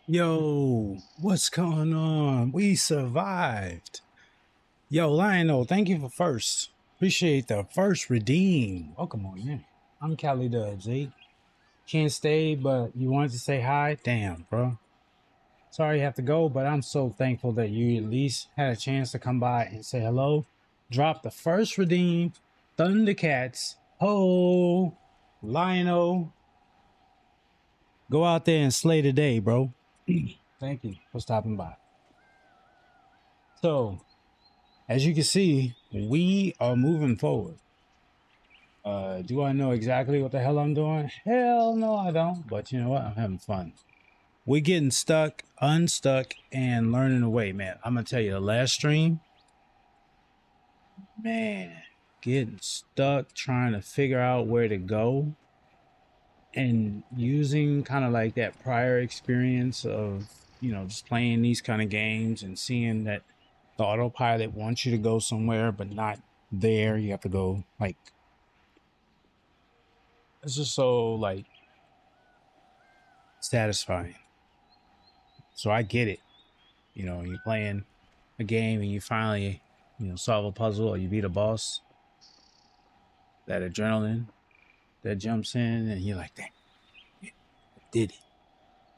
Yo, what's going on? We survived. Yo, Lionel, thank you for first. Appreciate the first redeem. Welcome on in. I'm Cali Dubs, eh? Can't stay, but you wanted to say hi? Damn, bro. Sorry you have to go, but I'm so thankful that you at least had a chance to come by and say hello. Drop the first redeem. Thundercats. Ho, Lionel. Go out there and slay the day, bro. Thank you for stopping by. So, as you can see, we are moving forward. Do I know exactly what the hell I'm doing? Hell no, I don't. But you know what? I'm having fun. We're getting stuck, unstuck, and learning away, man. I'm gonna tell you, the last stream, man, getting stuck, trying to figure out where to go, and using kind of like that prior experience of just playing these kind of games and seeing that the autopilot wants you to go somewhere, but not there. You have to go like it's just so like satisfying. So I get it. You're playing a game and you finally, solve a puzzle or you beat a boss. That adrenaline that jumps in and you're like, dang, I did it.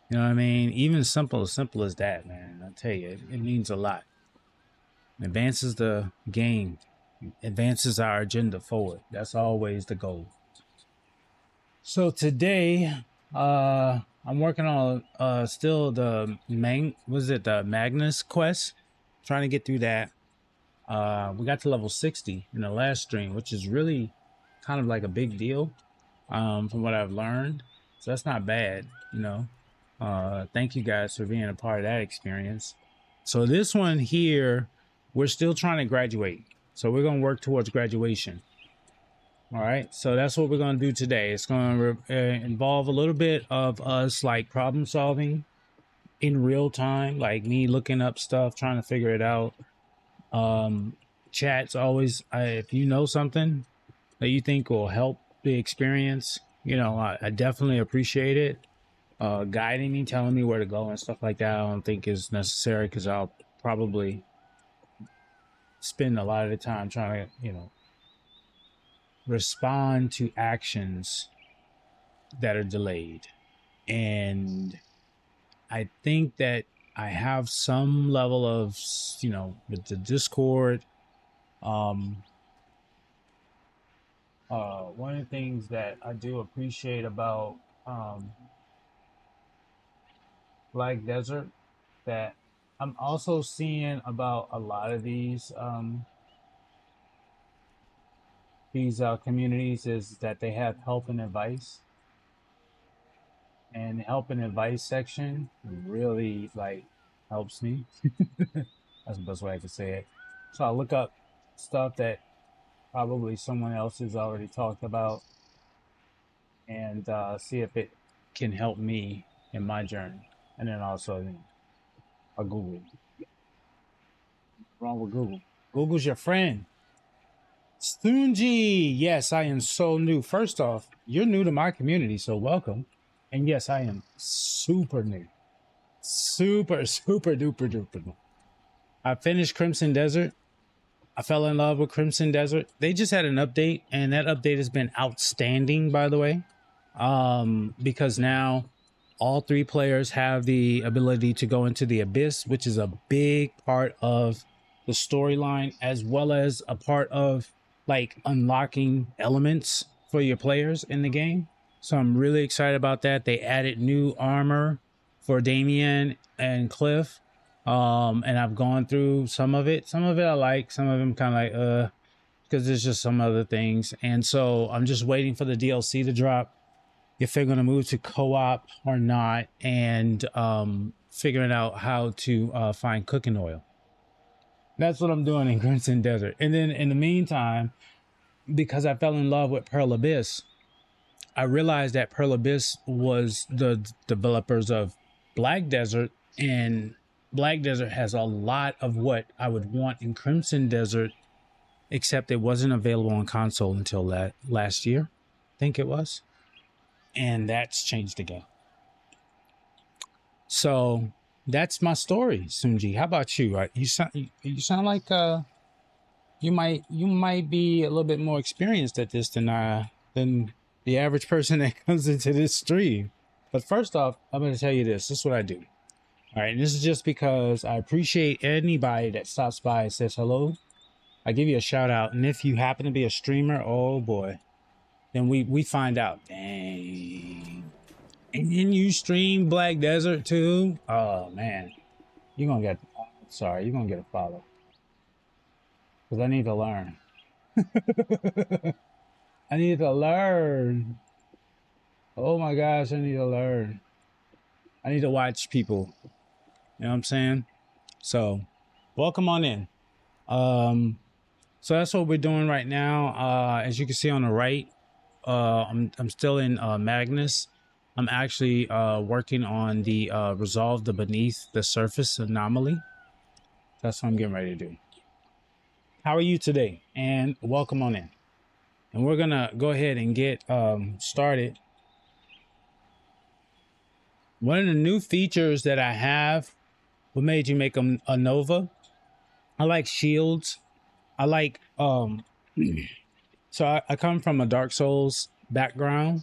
You know what I mean? Even simple as that, man. I tell you, it means a lot. It advances the game, advances our agenda forward. That's always the goal. So today, I'm working on still the the Magnus quest, trying to get through that. We got to level 60 in the last stream, which is really kind of like a big deal, from what I've learned. So that's not bad, thank you guys for being a part of that experience. So this one here, we're still trying to graduate. So we're going to work towards graduation. All right, so that's what we're going to do today. It's going to involve a little bit of us like problem solving in real time, like me looking up stuff, trying to figure it out. Chat's always, if you know something that you think will help the experience, I definitely appreciate it. Guiding me, telling me where to go and stuff like that, I don't think is necessary because I'll probably spend a lot of the time trying to, respond to actions that are delayed. And I think that I have some level of, with the Discord. One of the things that I do appreciate about Black Desert that I'm also seeing about a lot of these communities is that they have help and advice, and the help and advice section really like helps me. That's the best way I could say it. So I look up stuff that probably someone else has already talked about and see if it can help me in my journey. And then also I Google. What's wrong with Google? Google's your friend. Stunji, yes, I am so new. First off, you're new to my community, so welcome. And yes, I am super new. Super duper duper. I finished Crimson Desert. I fell in love with Crimson Desert. They just had an update, and that update has been outstanding, by the way. Because now all three players have the ability to go into the abyss, which is a big part of the storyline, as well as a part of like unlocking elements for your players in the game. So I'm really excited about that. They added new armor for Damien and Cliff. And I've gone through some of it. Some of it I like, some of them kind of like, because there's just some other things. And so I'm just waiting for the DLC to drop, if they're going to move to co-op or not, and figuring out how to find cooking oil. That's what I'm doing in Crimson Desert. And then in the meantime, because I fell in love with Pearl Abyss, I realized that Pearl Abyss was the developers of Black Desert, and Black Desert has a lot of what I would want in Crimson Desert, except it wasn't available on console until last year, I think it was. And that's changed again. So that's my story, Sunji. How about you? You sound like you might be a little bit more experienced at this than the average person that comes into this stream. But first off, I'm going to tell you this. This is what I do. All right, and this is just because I appreciate anybody that stops by and says hello. I give you a shout out, and if you happen to be a streamer, oh boy, then we find out. Dang. And then you stream Black Desert too? Oh man. You're gonna get you're gonna get a follow. Because I need to learn. I need to learn. Oh my gosh, I need to learn. I need to watch people. You know what I'm saying? So welcome on in. So that's what we're doing right now. As you can see on the right, I'm still in Magnus. I'm actually working on the resolve the beneath the surface anomaly. That's what I'm getting ready to do. How are you today? And welcome on in. And we're gonna go ahead and get started. One of the new features that I have, what made you make them a Nova? I like shields. I like so I come from a Dark Souls background.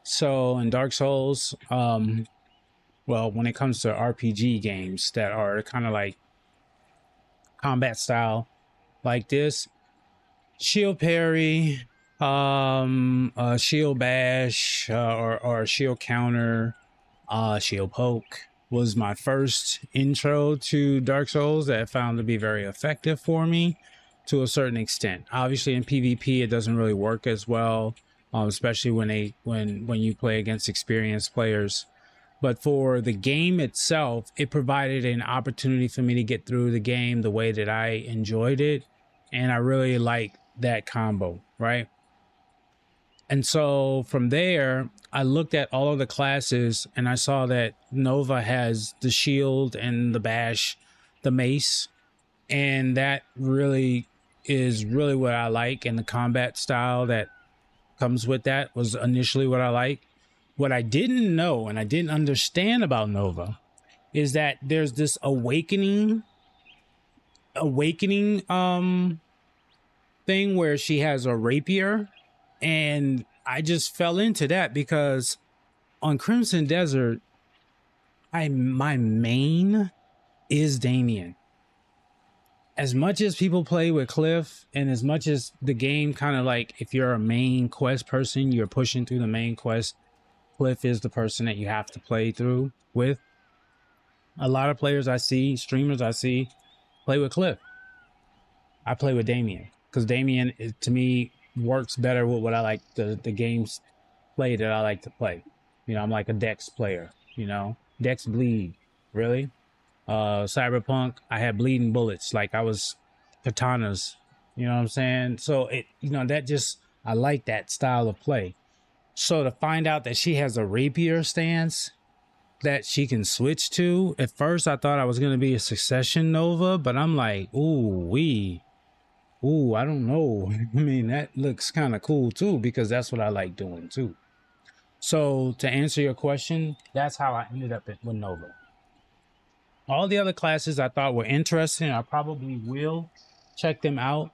So in Dark Souls, well, when it comes to RPG games that are kind of like combat style like this, shield parry, shield bash, or shield counter, shield poke was my first intro to Dark Souls that I found to be very effective for me to a certain extent. Obviously in PvP it doesn't really work as well, especially when you play against experienced players. But for the game itself, it provided an opportunity for me to get through the game the way that I enjoyed it. And I really like that combo, right? And so from there, I looked at all of the classes and I saw that Nova has the shield and the bash, the mace. And that really is really what I like. And the combat style that comes with that was initially what I like. What I didn't know and I didn't understand about Nova is that there's this awakening thing where she has a rapier, and I just fell into that because on Crimson Desert my main is Damien. As much as people play with Cliff, and as much as the game kind of like, if you're a main quest person, you're pushing through the main quest, Cliff is the person that you have to play through with. A lot of players I see, streamers I see, play with Cliff. I play with Damien because Damien, to me, works better with what I like, the games play that I like to play. You know, I'm like a Dex player, you know, Dex bleed, really. Cyberpunk, I had bleeding bullets, like I was katanas, you know what I'm saying? So it, you know, that just, I like that style of play. So to find out that she has a rapier stance that she can switch to, at first I thought I was going to be a Succession Nova, but I'm like, ooh, I don't know. I mean, that looks kind of cool too, because that's what I like doing too. So to answer your question, that's how I ended up with Nova. All the other classes I thought were interesting. I probably will check them out.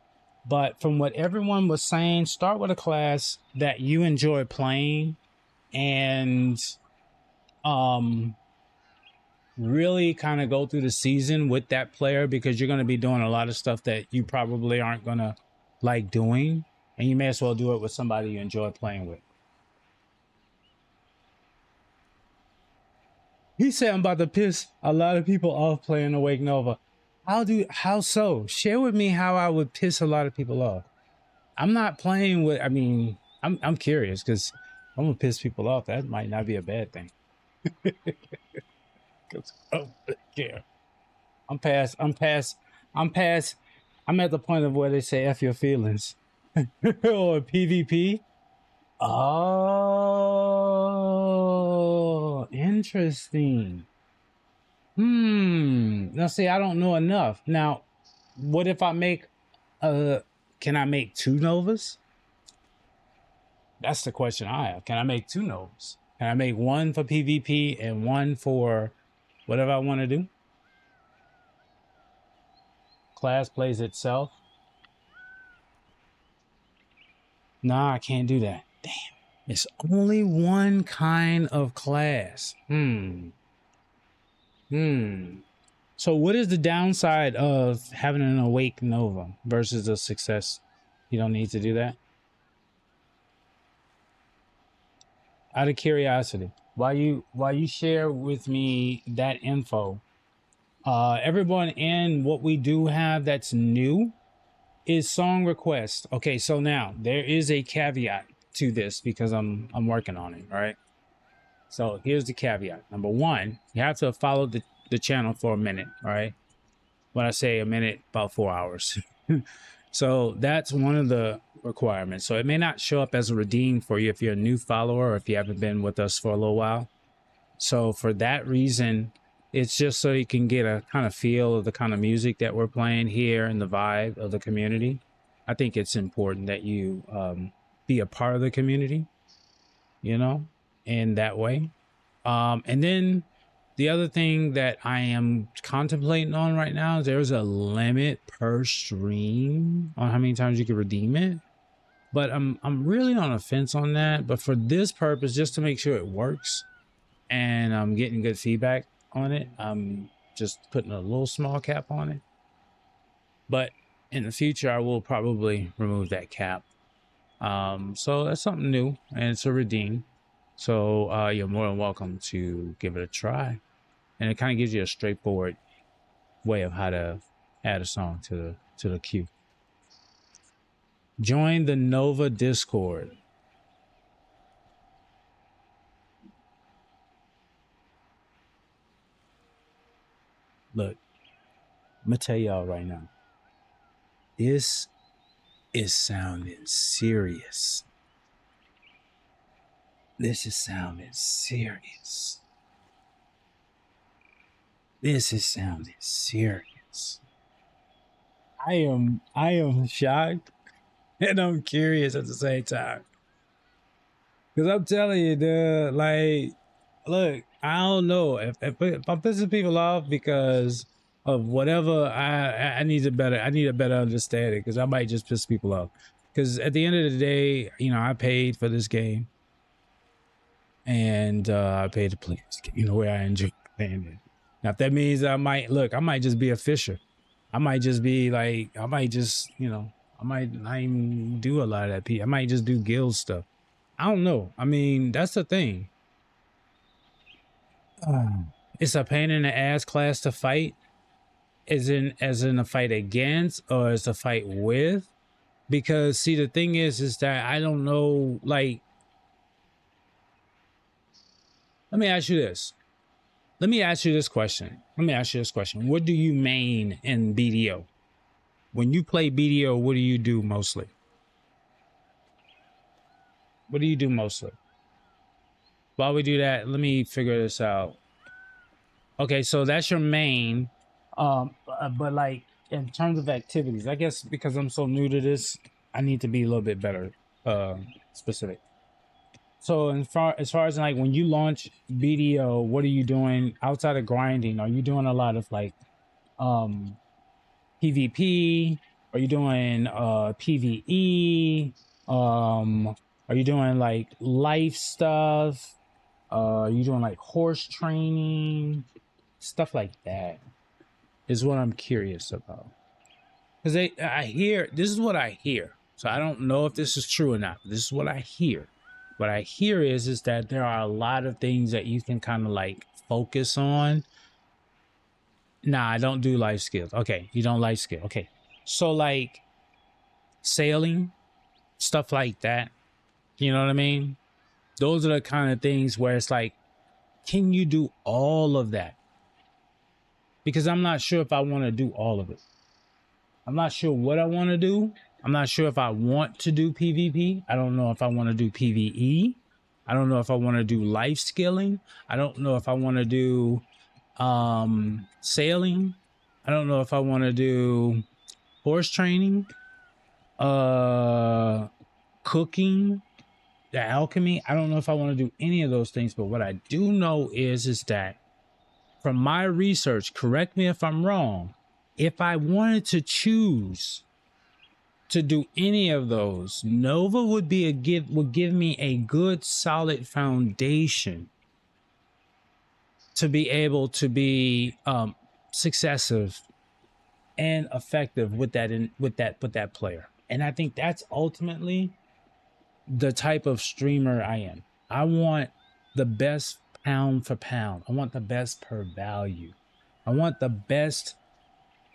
But from what everyone was saying, start with a class that you enjoy playing and really kind of go through the season with that player, because you're going to be doing a lot of stuff that you probably aren't going to like doing. And you may as well do it with somebody you enjoy playing with. He said I'm about to piss a lot of people off playing Awake Nova. How so? Share with me how I would piss a lot of people off. I'm not playing with, I mean, I'm curious, because I'm gonna piss people off. That might not be a bad thing. Oh, yeah. I'm at the point of where they say F your feelings. Or PvP. Oh, interesting. Now see, I don't know enough. Now, what if I make can I make 2 Novas? That's the question I have. Can I make 2 Novas? Can I make one for PvP and one for whatever I want to do. Class plays itself. Nah, I can't do that. Damn. It's only one kind of class. So what is the downside of having an awake Nova versus a success? You don't need to do that? Out of curiosity, while you share with me that info, everyone, in what we do have that's new is song requests. Okay, so now there is a caveat to this because I'm working on it. All right. So here's the caveat. Number one, you have to follow the channel for a minute. All right. When I say a minute, about 4 hours. So that's one of the requirements. So it may not show up as a redeem for you if you're a new follower or if you haven't been with us for a little while. So for that reason, it's just so you can get a kind of feel of the kind of music that we're playing here and the vibe of the community. I think it's important that you be a part of the community, you know, in that way. And then the other thing that I am contemplating on right now is there's a limit per stream on how many times you can redeem it. But I'm really on a fence on that. But for this purpose, just to make sure it works and I'm getting good feedback on it, I'm just putting a little small cap on it. But in the future, I will probably remove that cap. So that's something new, and it's a redeem. So you're more than welcome to give it a try. And it kind of gives you a straightforward way of how to add a song to the queue. Join the Nova Discord. Look, I'm gonna tell y'all right now. This is sounding serious. This is sounding serious. This is sounding serious. I am shocked and I'm curious at the same time. Because I'm telling you, dude, like, look, I don't know if I'm pissing people off because of whatever. I need a better understanding, because I might just piss people off. Because at the end of the day, you know, I paid for this game, and I paid to play this game, you know, where I enjoy playing it. Now, if that means I might just be a fisher. I might just be like, I might not even do a lot of that. I might just do guild stuff. I don't know. I mean, that's the thing. It's a pain in the ass class to fight. As in a fight against, or as a fight with? Because see, the thing is that I don't know, like, let me ask you this question. What do you main in BDO? When you play BDO, what do you do mostly? While we do that, let me figure this out. Okay, so that's your main. But like, in terms of activities, I guess because I'm so new to this, I need to be a little bit better specific. So as far as like when you launch BDO, what are you doing outside of grinding? Are you doing a lot of like PvP? Are you doing PvE? Are you doing like life stuff? Are you doing like horse training? Stuff like that is what I'm curious about. Because this is what I hear. So I don't know if this is true or not. This is what I hear. What I hear is that there are a lot of things that you can kind of like focus on. Nah, I don't do life skills. Okay, you don't life skill. Okay, so like sailing, stuff like that. You know what I mean? Those are the kind of things where it's like, can you do all of that? Because I'm not sure if I want to do all of it. I'm not sure what I want to do. I'm not sure if I want to do PvP. I don't know if I want to do PvE. I don't know if I want to do life skilling. I don't know if I want to do sailing. I don't know if I want to do horse training, cooking, the alchemy. I don't know if I want to do any of those things, but what I do know is that from my research, correct me if I'm wrong, if I wanted to choose to do any of those, Nova would give me a good solid foundation to be able to be successive and effective with that player. And I think that's ultimately the type of streamer I am. I want the best pound for pound. I want the best per value. I want the best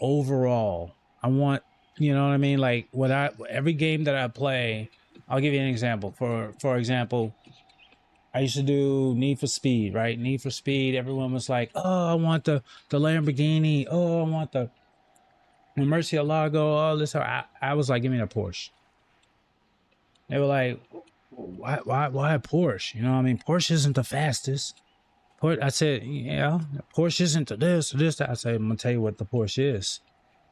overall. I want, you know what I mean? Like every game that I play, I'll give you an example. For example, I used to do Need for Speed, right? Need for Speed. Everyone was like, "Oh, I want the Lamborghini. Oh, I want the Murcielago." Oh, this. I was like, "Give me a Porsche." They were like, "Why a Porsche?" You know what I mean? Porsche isn't the fastest. I said, "Yeah, Porsche isn't the this, that." I said, "I'm gonna tell you what the Porsche is.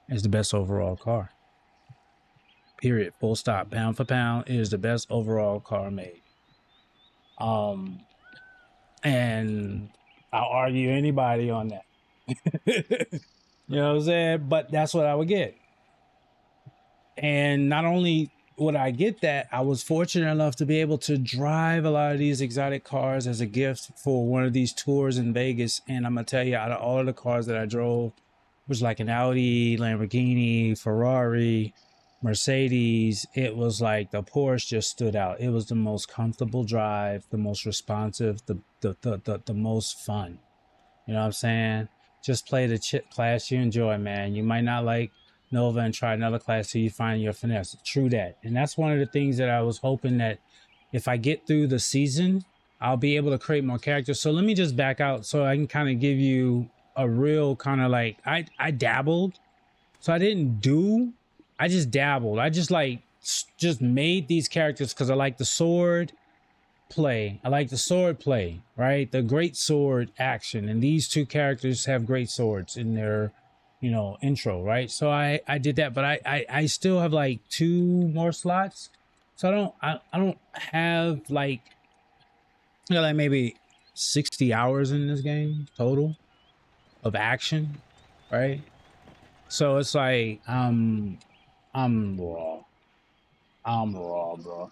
It's the best overall car. Period. Full stop. Pound for pound, it is the best overall car made." And I'll argue anybody on that. You know what I'm saying? But that's what I would get. And not only would I get that, I was fortunate enough to be able to drive a lot of these exotic cars as a gift for one of these tours in Vegas. And I'm gonna tell you, out of all of the cars that I drove, was like an Audi, Lamborghini, Ferrari, Mercedes, it was like the Porsche just stood out. It was the most comfortable drive, the most responsive, the most fun. You know what I'm saying? Just play the class you enjoy, man. You might not like Nova and try another class till you find your finesse. True that. And that's one of the things that I was hoping that if I get through the season, I'll be able to create more characters. So let me just back out so I can kind of give you a real kind of like, I dabbled. So I just dabbled. I just made these characters because I like the sword play. I like the sword play, right? The great sword action. And these two characters have great swords in their, you know, intro, right? So I did that, but I still have like 2 more slots. So I don't have like, you know, like maybe 60 hours in this game total of action, right? So it's like I'm raw. I'm raw, bro.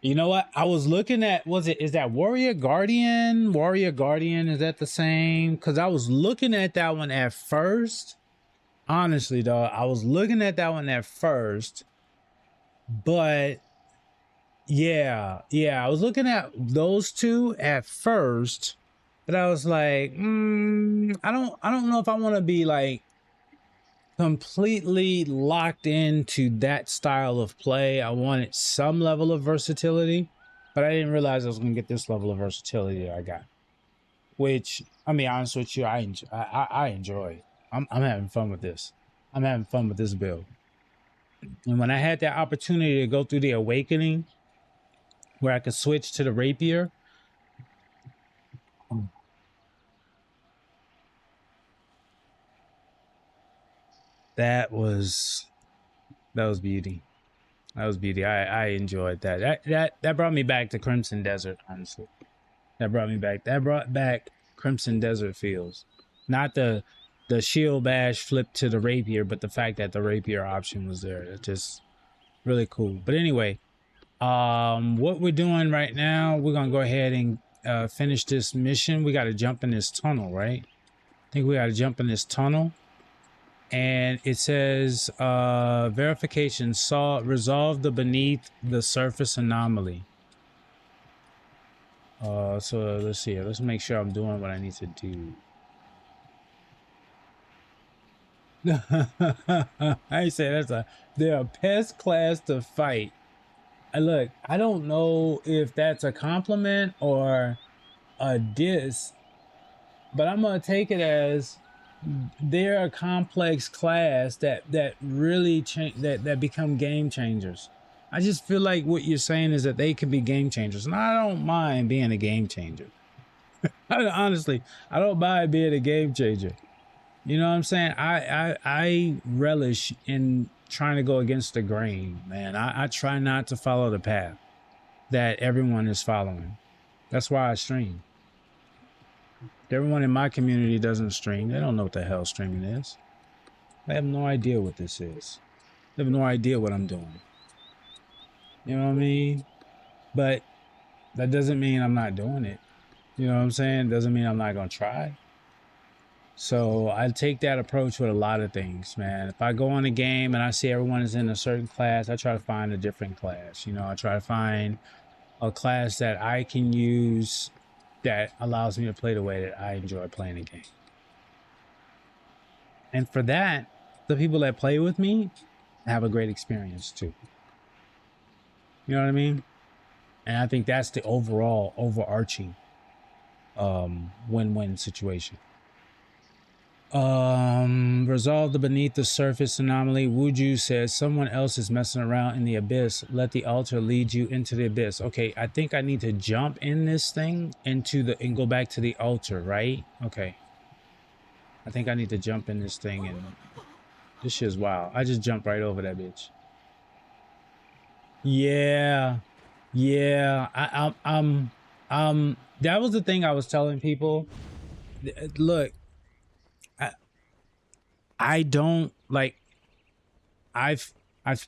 You know what? I was looking at, is that Warrior Guardian? Warrior Guardian, is that the same? Because I was looking at that one at first. Honestly, though, I was looking at that one at first. But yeah, I was looking at those two at first. But I was like, I don't know if I want to be like completely locked into that style of play. I wanted some level of versatility, but I didn't realize I was going to get this level of versatility that I got. Which, I mean, honest with you, I enjoy. I'm having fun with this. I'm having fun with this build. And when I had that opportunity to go through the awakening, where I could switch to the rapier, that was beauty. That was beauty. I enjoyed that. That brought me back to Crimson Desert, honestly. That brought back Crimson Desert feels. Not the shield bash flip to the rapier, but the fact that the rapier option was there. It's just really cool. But anyway, what we're doing right now, we're gonna go ahead and finish this mission. We gotta jump in this tunnel, right? I think we gotta jump in this tunnel. And it says verification resolve the beneath the surface anomaly. So let's see. Let's make sure I'm doing what I need to do. I say they're a pest class to fight. Look, I don't know if that's a compliment or a diss, but I'm gonna take it as they're a complex class that really that become game changers. I just feel like what you're saying is that they can be game changers, and I don't mind being a game changer. Honestly, I don't mind being a game changer. You know what I'm saying? I relish in trying to go against the grain, man. I try not to follow the path that everyone is following. That's why I stream. Everyone in my community doesn't stream. They don't know what the hell streaming is. They have no idea what this is. They have no idea what I'm doing. You know what I mean? But that doesn't mean I'm not doing it. You know what I'm saying? Doesn't mean I'm not going to try. So I take that approach with a lot of things, man. If I go on a game and I see everyone is in a certain class, I try to find a different class. You know, I try to find a class that I can use that allows me to play the way that I enjoy playing the game. And for that, the people that play with me have a great experience too. You know what I mean? And I think that's the overall overarching win-win situation. Resolve the beneath the surface anomaly. Wuju says someone else is messing around in the abyss. Let the altar lead you into the abyss. Okay, I think I need to jump in this thing into the and go back to the altar, right? Okay. I think I need to jump in this thing, and this shit's wild. I just jumped right over that bitch. Yeah. Yeah. That was the thing I was telling people. Look, I don't like, I've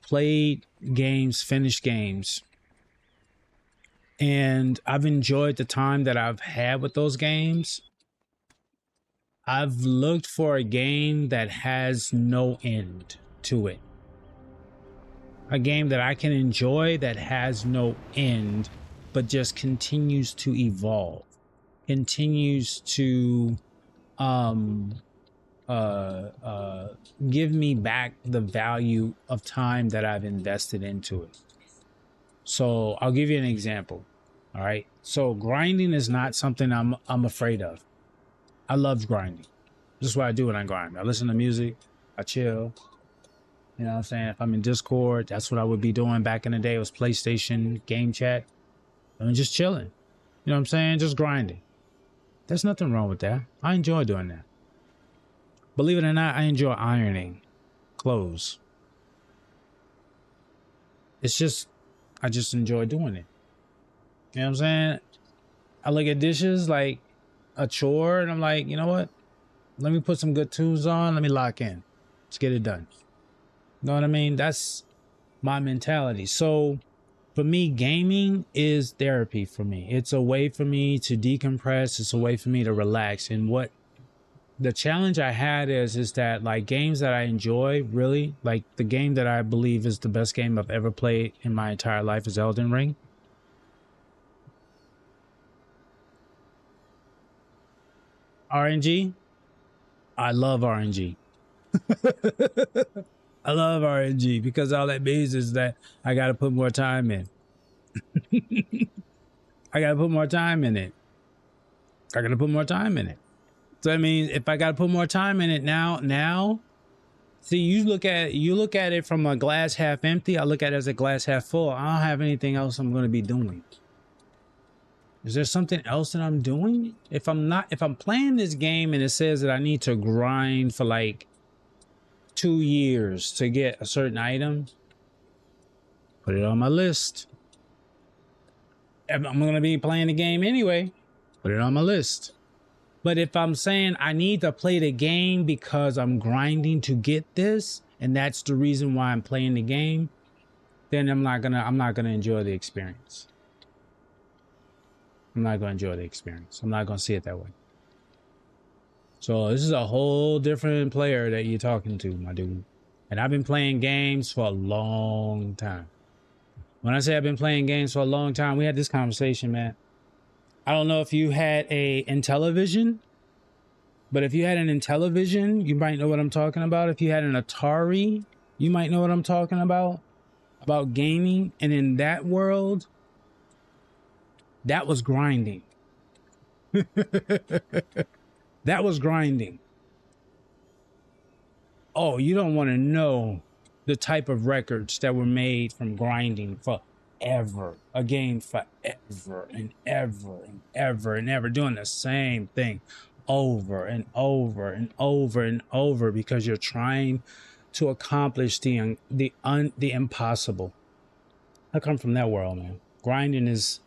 played games, finished games, and I've enjoyed the time that I've had with those games. I've looked for a game that has no end to it. A game that I can enjoy that has no end, but just continues to evolve, continues to give me back the value of time that I've invested into it. So I'll give you an example. All right. So grinding is not something I'm afraid of. I love grinding. This is what I do when I grind. I listen to music, I chill. You know what I'm saying? If I'm in Discord, that's what I would be doing back in the day. It was PlayStation, game chat. I'm just chilling. You know what I'm saying? Just grinding. There's nothing wrong with that. I enjoy doing that. Believe it or not, I enjoy ironing clothes. It's just, I just enjoy doing it. You know what I'm saying? I look at dishes like a chore, and I'm like, you know what? Let me put some good tunes on. Let me lock in. Let's get it done. You know what I mean? That's my mentality. So for me, gaming is therapy for me. It's a way for me to decompress. It's a way for me to relax. And what the challenge I had is that like games that I enjoy, really, like the game that I believe is the best game I've ever played in my entire life is Elden Ring. RNG. I love RNG. I love RNG because all that means is that I got to put more time in. I got to put more time in it. I got to put more time in it. So I mean, if I got to put more time in it now, see, you look at it from a glass half empty. I look at it as a glass half full. I don't have anything else I'm going to be doing. Is there something else that I'm doing? If I'm playing this game and it says that I need to grind for like 2 years to get a certain item, put it on my list. I'm going to be playing the game anyway, put it on my list. But if I'm saying I need to play the game because I'm grinding to get this, and that's the reason why I'm playing the game, then I'm not gonna enjoy the experience. I'm not gonna enjoy the experience. I'm not gonna see it that way. So this is a whole different player that you're talking to, my dude. And I've been playing games for a long time. When I say I've been playing games for a long time, we had this conversation, man. I don't know if you had a Intellivision, but if you had an Intellivision, you might know what I'm talking about. If you had an Atari, you might know what I'm talking about gaming. And in that world, that was grinding. That was grinding. Oh, you don't want to know the type of records that were made from grinding forever. A game forever and ever and ever and ever, doing the same thing over and over and over and over because you're trying to accomplish the impossible. I come from that world, man. Grinding is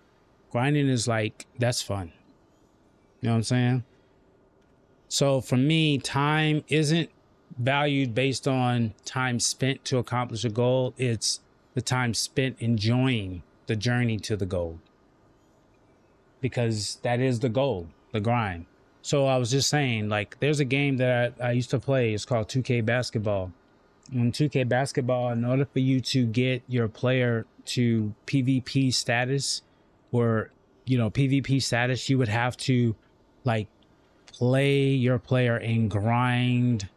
Grinding is like, that's fun. You know what I'm saying? So for me, time isn't valued based on time spent to accomplish a goal. It's the time spent enjoying the journey to the goal, because that is the goal, the grind. So I was just saying, like, there's a game that I used to play. It's called 2K basketball. In 2K basketball, in order for you to get your player to PvP status, or, you know, PvP status, you would have to like play your player and grind.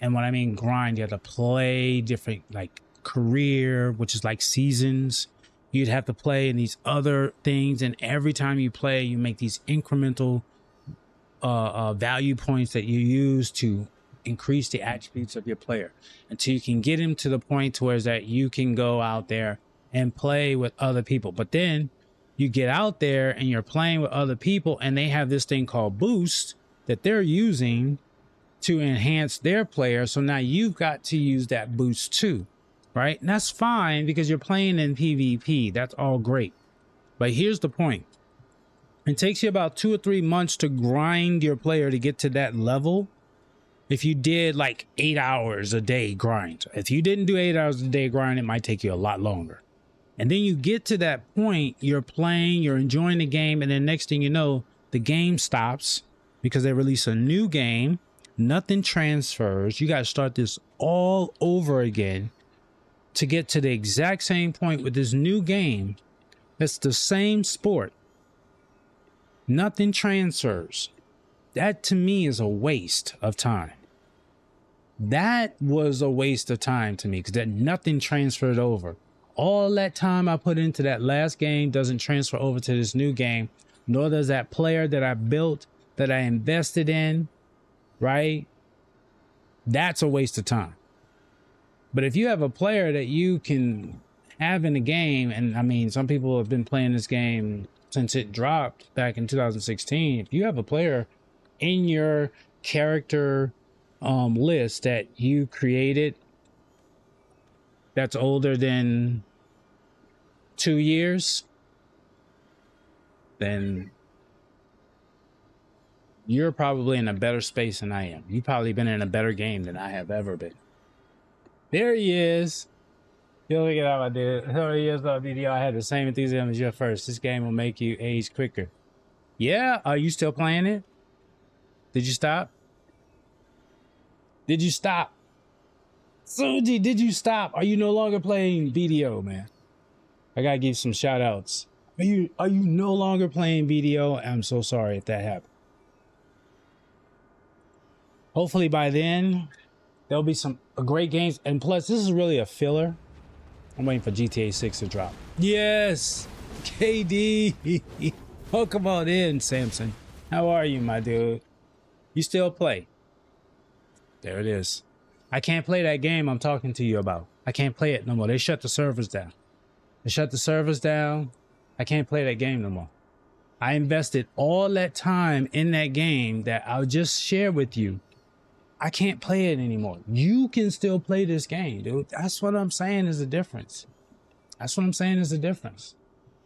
And when I mean grind, you have to play different, like, career, which is like seasons. You'd have to play in these other things, and every time you play, you make these incremental value points that you use to increase the attributes of your player until you can get him to the point to where that you can go out there and play with other people. But then you get out there and you're playing with other people, and they have this thing called boost that they're using to enhance their player. So now you've got to use that boost too, right? And that's fine because you're playing in PvP. That's all great. But here's the point. It takes you about 2 or 3 months to grind your player to get to that level. If you did like 8 hours a day grind, if you didn't do 8 hours a day grind, it might take you a lot longer. And then you get to that point, you're playing, you're enjoying the game, and then next thing you know, the game stops because they release a new game. Nothing transfers. You got to start this all over again to get to the exact same point with this new game. That's the same sport. Nothing transfers. That to me is a waste of time. That was a waste of time to me, because that nothing transferred over. All that time I put into that last game doesn't transfer over to this new game, nor does that player that I built, that I invested in, right? That's a waste of time. But if you have a player that you can have in the game, and I mean, some people have been playing this game since it dropped back in 2016. If you have a player in your character list that you created that's older than 2 years, then you're probably in a better space than I am. You've probably been in a better game than I have ever been. There he is. Yo, look at how I did. There he is on BDO. I had the same enthusiasm as you at first. This game will make you age quicker. Yeah, are you still playing it? Did you stop? Did you stop? Suji, did you stop? Are you no longer playing BDO, man? I gotta give some shout outs. Are you no longer playing BDO? I'm so sorry if that happened. Hopefully by then there'll be some great games, and plus this is really a filler. I'm waiting for GTA 6 to drop. Yes, KD. Welcome on in, Samson. How are you, my dude? You still play? There it is. I can't play that game I'm talking to you about. I can't play it no more. They shut the servers down. They shut the servers down. I can't play that game no more. I invested all that time in that game that I'll just share with you. I can't play it anymore. You can still play this game, dude. That's what I'm saying is the difference. That's what I'm saying is the difference.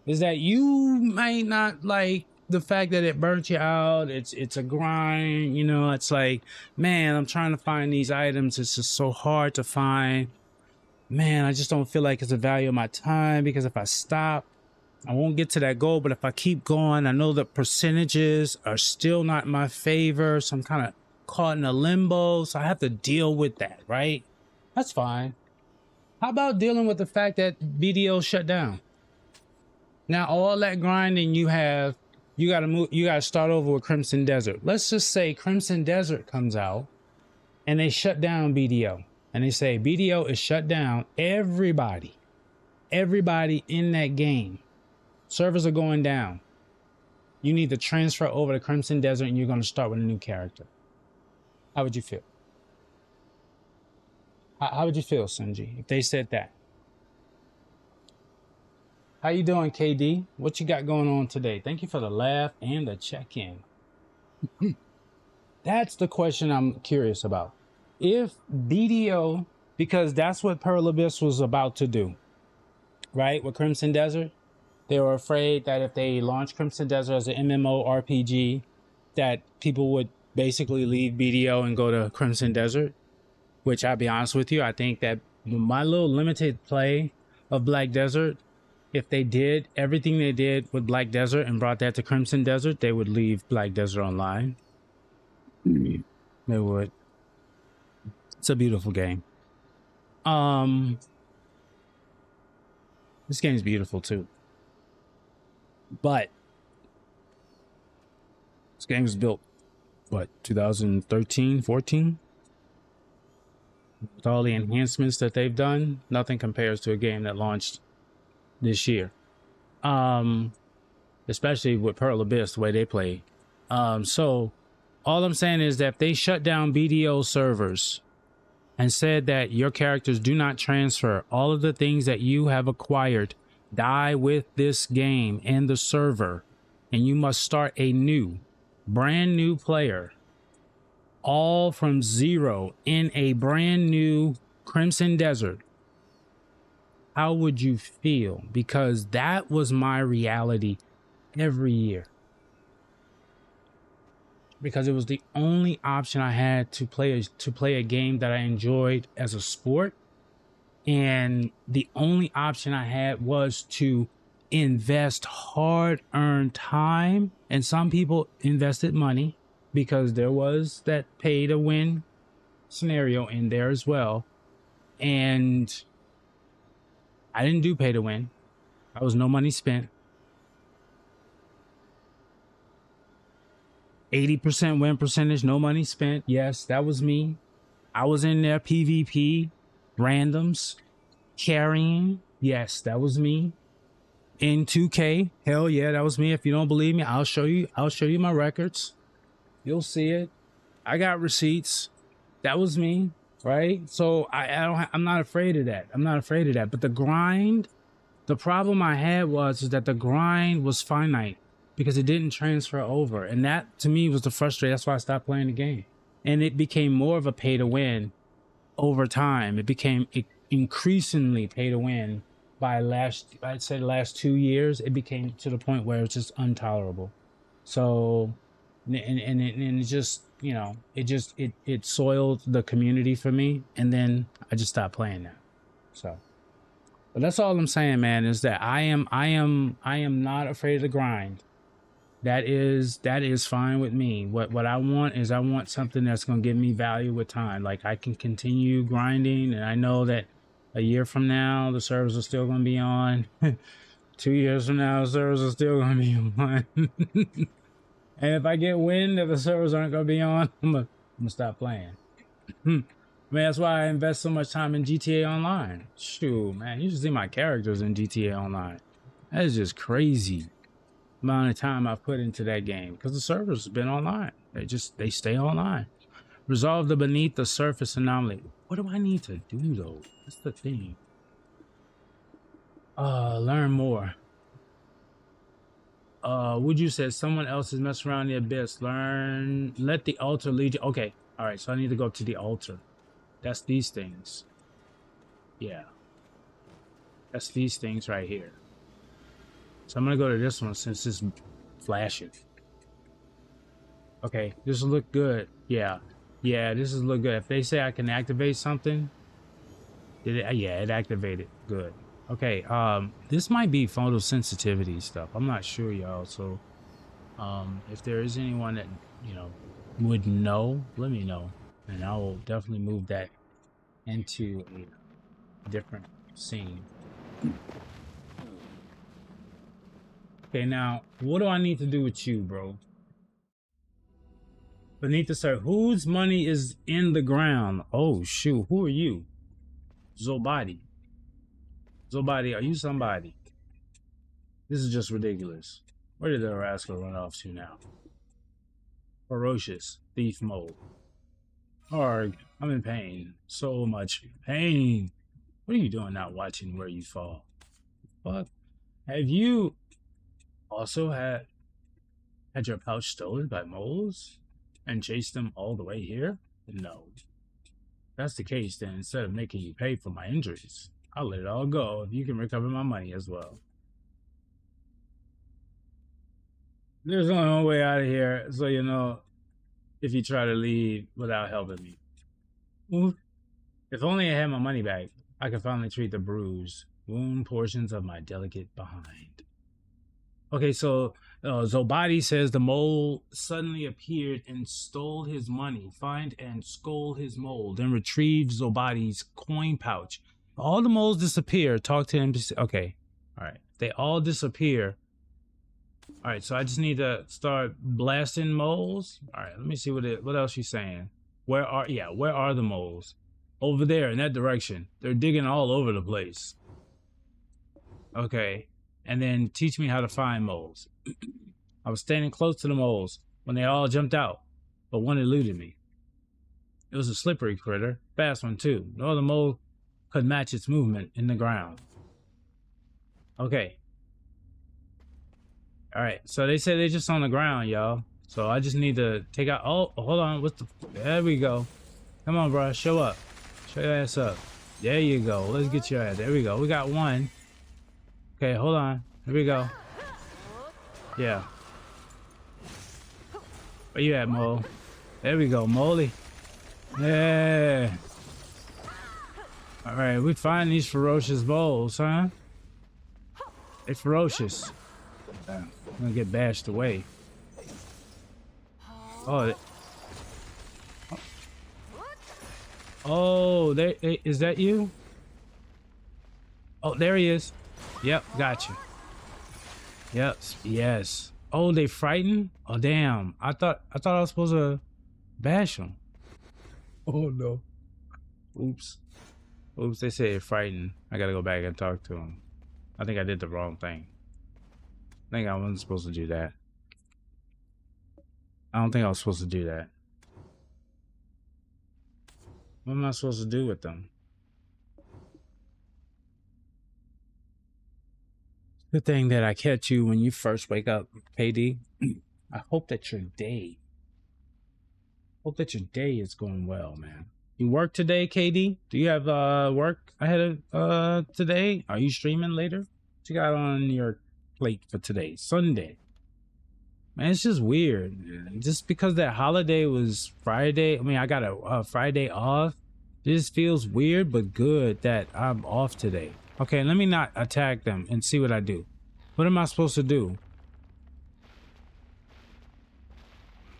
Is that you might not like the fact that it burnt you out. It's a grind, you know. It's like, man, I'm trying to find these items. It's just so hard to find. Man, I just don't feel like it's a value of my time, because if I stop, I won't get to that goal. But if I keep going, I know the percentages are still not in my favor. So I'm kind of caught in a limbo. So I have to deal with that, right? That's fine. How about dealing with the fact that BDO shut down? Now, all that grinding you have, you got to move. You got to start over with Crimson Desert. Let's just say Crimson Desert comes out and they shut down BDO, and they say BDO is shut down. Everybody in that game, servers are going down. You need to transfer over to Crimson Desert, and you're going to start with a new character. How would you feel? How would you feel, Sunji, if they said that? How you doing, KD? What you got going on today? Thank you for the laugh and the check-in. That's the question I'm curious about. If BDO, because that's what Pearl Abyss was about to do, right? With Crimson Desert, They were afraid that if they launched Crimson Desert as an MMORPG, that people would basically leave BDO and go to Crimson Desert, which I'll be honest with you, I think that my little limited play of Black Desert, if they did everything they did with Black Desert and brought that to Crimson Desert, they would leave Black Desert Online. They would. It's a beautiful game. This game is beautiful too. But this game was built, what, 2013, 14? With all the enhancements that they've done, nothing compares to a game that launched this year. Especially with Pearl Abyss, the way they play. So all I'm saying is that if they shut down BDO servers and said that your characters do not transfer, all of the things that you have acquired die with this game and the server, and you must start a brand new player, all from zero in a brand new Crimson Desert, how would you feel? Because that was my reality every year. Because it was the only option I had to play a game that I enjoyed as a sport. And the only option I had was to invest hard-earned time. And some people invested money because there was that pay-to-win scenario in there as well. And I didn't do pay-to-win. I was no money spent. 80% win percentage, no money spent. Yes, that was me. I was in there PvP, randoms, carrying. Yes, that was me. In 2K, hell yeah, that was me. If you don't believe me, I'll show you my records. You'll see it. I got receipts. That was me, right? So I'm not afraid of that. I'm not afraid of that. But the grind, the problem I had was that the grind was finite because it didn't transfer over. And that to me was the frustrating. That's why I stopped playing the game. And it became more of a pay to win over time. It became increasingly pay to win by I'd say the last 2 years. It became to the point where it's just intolerable. So, and it just, you know, it soiled the community for me. And then I just stopped playing that. So, but that's all I'm saying, man, is that I am not afraid of the grind. That is fine with me. What I want is I want something that's going to give me value with time. Like I can continue grinding, and I know that a year from now the servers are still going to be on. 2 years from now the servers are still going to be on. And if I get wind that the servers aren't going to be on, I'm gonna stop playing. Man, that's why I invest so much time in GTA Online. Shoot, man, you should see my characters in GTA Online. That is just crazy amount of time I've put into that game because the servers have been online. They stay online. Resolve the beneath the surface anomaly. What do I need to do though? That's the thing. Learn more. Would you say someone else is messing around the abyss? Let the altar lead you. Okay, all right. So I need to go to the altar. That's these things. Yeah, that's these things right here. So I'm gonna go to this one since it's flashing. Okay, this will look good. Yeah, this will look good. If they say I can activate something, did it? Yeah, it activated. Good. Okay, this might be photosensitivity stuff. I'm not sure, y'all. So, if there is anyone that would know, let me know, and I will definitely move that into a different scene. Okay, now, what do I need to do with you, bro? Beneath the surface, whose money is in the ground? Oh, shoot. Who are you? Zobody. Zobody, are you somebody? This is just ridiculous. Where did the rascal run off to now? Ferocious. Thief mode. Arg. I'm in pain. So much pain. What are you doing not watching where you fall? Fuck. Have you also had your pouch stolen by moles and chased them all the way here? No. If that's the case, then instead of making you pay for my injuries, I'll let it all go if you can recover my money as well. There's only one way out of here, so you know if you try to leave without helping me. Ooh. If only I had my money back, I could finally treat the bruised wound portions of my delicate behind. Okay, so Zobati says the mole suddenly appeared and stole his money. Find and scold his mole, then retrieve Zobati's coin pouch. All the moles disappear. Talk to him. Okay, all right. They all disappear. All right, so I just need to start blasting moles. All right, let me see what else she's saying. Where are the moles? Over there in that direction. They're digging all over the place. Okay, and then teach me how to find moles. I was standing close to the moles when they all jumped out, but one eluded me. It was a slippery critter, fast one too. No other mole could match its movement in the ground. Okay. All right, so they said they're just on the ground, y'all. So I just need to take out. Oh, hold on. There we go. Come on, bro. Show up. Show your ass up. There you go. Let's get your ass. There we go. We got one. Okay, hold on. Here we go. Yeah. Where you at, Mole? There we go, Moley. Yeah. All right, we find these ferocious moles, huh? They're ferocious. I'm gonna get bashed away. Oh. Oh, is that you? Oh, there he is. Yep, gotcha. Yep, yes. Oh, they frightened? Oh, damn. I thought I was supposed to bash them. Oh no. Oops. Oops, they say frightened. I gotta go back and talk to them. I think I did the wrong thing. I think I wasn't supposed to do that. I don't think I was supposed to do that. What am I supposed to do with them? Good thing that I catch you when you first wake up, KD. I hope that your day is going well, man. You work today, KD? Do you have work ahead of today? Are you streaming later? What you got on your plate for today? Sunday. Man, it's just weird. Just because that holiday was Friday. I mean, I got a Friday off. This feels weird, but good that I'm off today. Okay, let me not attack them and see what I do. What am I supposed to do?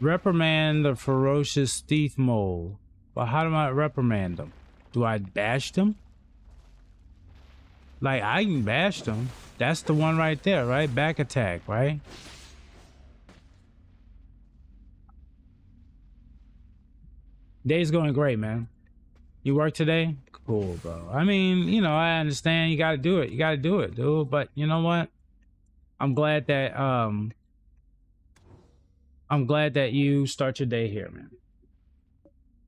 Reprimand the ferocious thief mole. Well, how do I reprimand them? Do I bash them? Like, I can bash them. That's the one right there, right? Back attack, right? Day's going great, man. You work today? Cool, bro. I mean, you know, I understand you gotta do it. You gotta do it, dude. But you know what? I'm glad that you start your day here, man.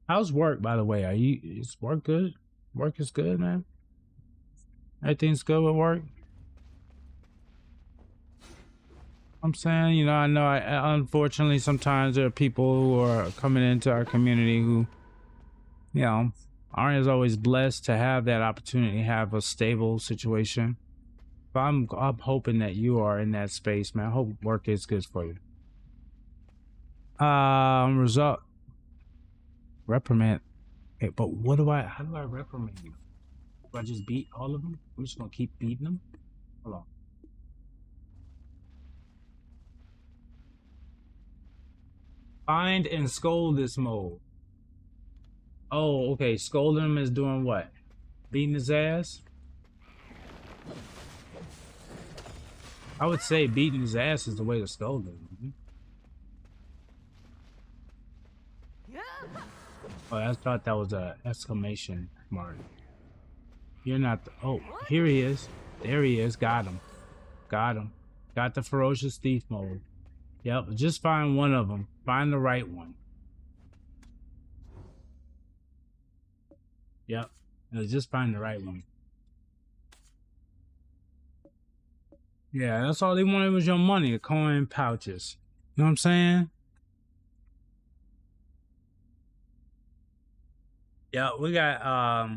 How's work, by the way? Is work good? Work is good, man. Everything's good with work. I'm saying, you know, I unfortunately sometimes there are people who are coming into our community who, you know, aren't as always blessed to have that opportunity, have a stable situation. But I'm hoping that you are in that space, man. I hope work is good for you. Result reprimand. Hey, but how do I reprimand you? Do I just beat all of them? I'm just gonna keep beating them? Hold on. Find and scold this mole. Oh, okay. Scolding him is doing what? Beating his ass? I would say beating his ass is the way to scold him. Oh, I thought that was a exclamation mark. You're not the, oh, here he is. There he is. Got him. Got him. Got the ferocious thief mode. Yep, just find one of them. Find the right one. Yep, just find the right one. Yeah, that's all they wanted was your money, the coin pouches. You know what I'm saying? Yeah, we got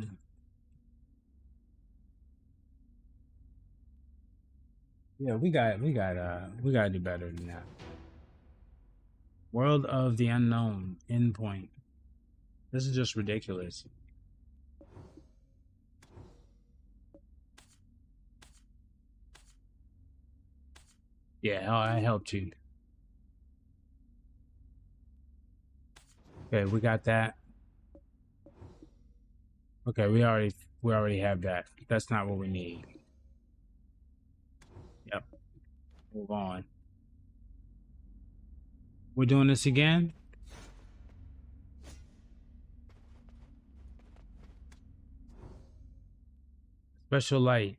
yeah, we gotta do better than that. World of the unknown. Endpoint. This is just ridiculous. Yeah, I helped you. Okay, we got that. Okay, we already have that. That's not what we need. Yep. Move on. We're doing this again? Special light.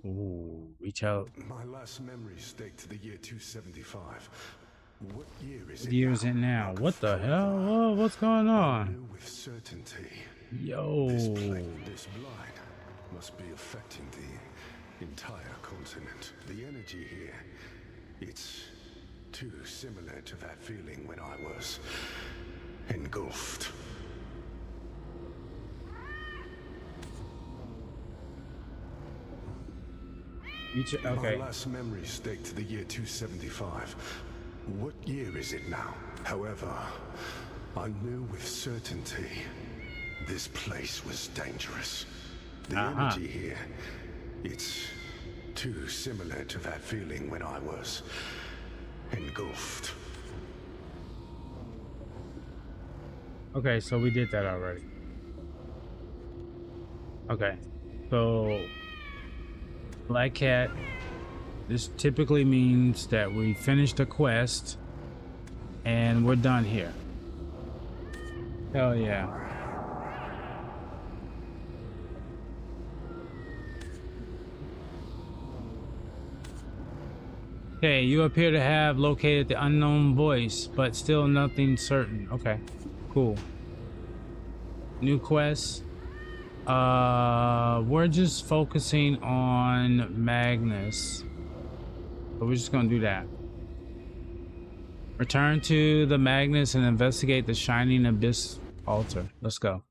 Ooh, reach out. My last memories date to the year 275. What year is What it year now? is it now? What the However, hell? Whoa, what's going I on? knew with certainty Yo. this plague, this blight, must be affecting the entire continent. The energy here, it's too similar to that feeling when I was engulfed. Okay. My last memories date to the year 275. What year is it now? However, I knew with certainty this place was dangerous. The energy here, it's too similar to that feeling when I was engulfed. Okay, so we did that already. Okay. So Black Cat, this typically means that we finished the quest and we're done here. Hell yeah. Okay, you appear to have located the unknown voice, but still nothing certain. Okay, cool. New quest. We're just focusing on Magnus. So we're just gonna do that. Return to the Magnus and investigate the Shining Abyss altar. Let's go.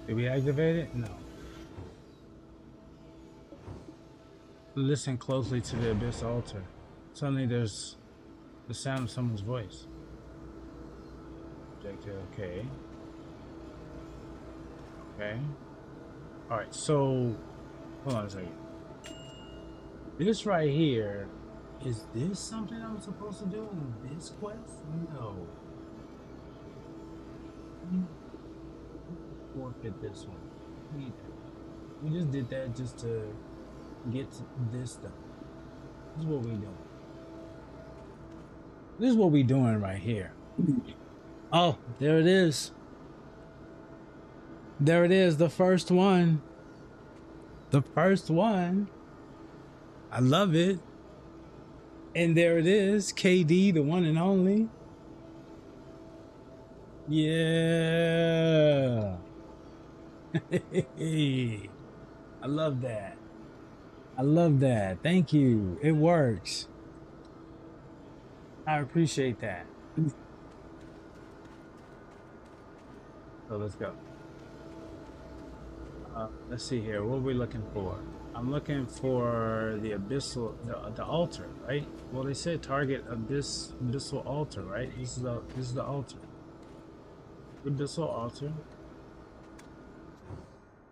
Did we activate it? No. Listen closely to the Abyss altar. Suddenly there's the sound of someone's voice. Objective, okay. Okay. Alright, so hold on a second. This right here, is this something I'm supposed to do in this quest? No. Forfeit this one. We just did that just to get this done. This is what we doing. This is what we doing right here. Oh, there it is. There it is, the first one. The first one. I love it. And there it is, KD, the one and only. Yeah. I love that. I love that. Thank you. It works. I appreciate that. So let's go. Let's see here. What are we looking for? I'm looking for the abyssal, the altar, right? Well, they said target abyssal altar, right? This is the altar. Abyssal altar.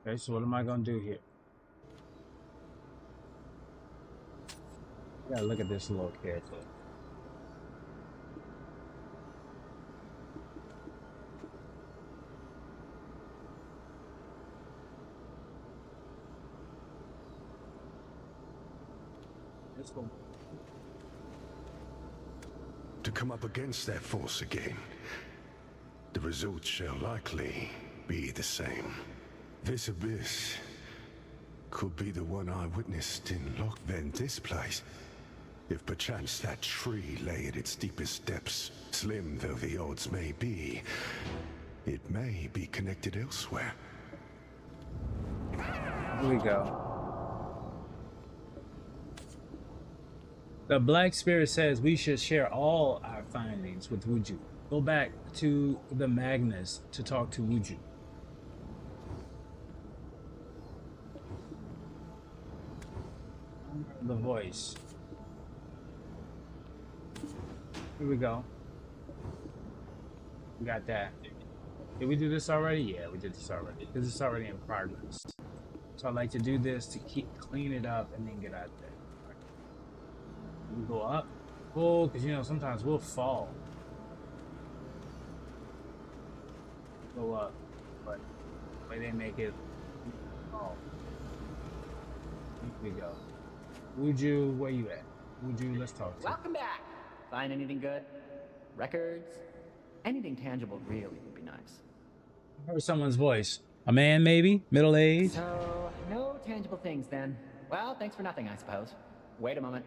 Okay, so what am I gonna do here? I gotta look at this a little carefully. Let's go. To come up against that force again, the results shall likely be the same. This abyss could be the one I witnessed in Loch. Then this place, if perchance that tree lay at its deepest depths, slim though the odds may be, it may be connected elsewhere. Here we go. The Black Spirit says we should share all our findings with Wuju. Go back to the Magnus to talk to Wuju. The voice. Here we go. We got that. Did we do this already? Yeah, we did this already. Because it's already in progress. So I like to do this to clean it up and then get out there. We go up. Oh, because you know sometimes we'll fall. Go up, but the way they make it. Oh, here we go. Wuju, where you at? Wuju, let's talk to you. Welcome back. Find anything good? Records? Anything tangible really would be nice. I heard someone's voice. A man, maybe? Middle age? So, no tangible things then. Well, thanks for nothing, I suppose. Wait a moment.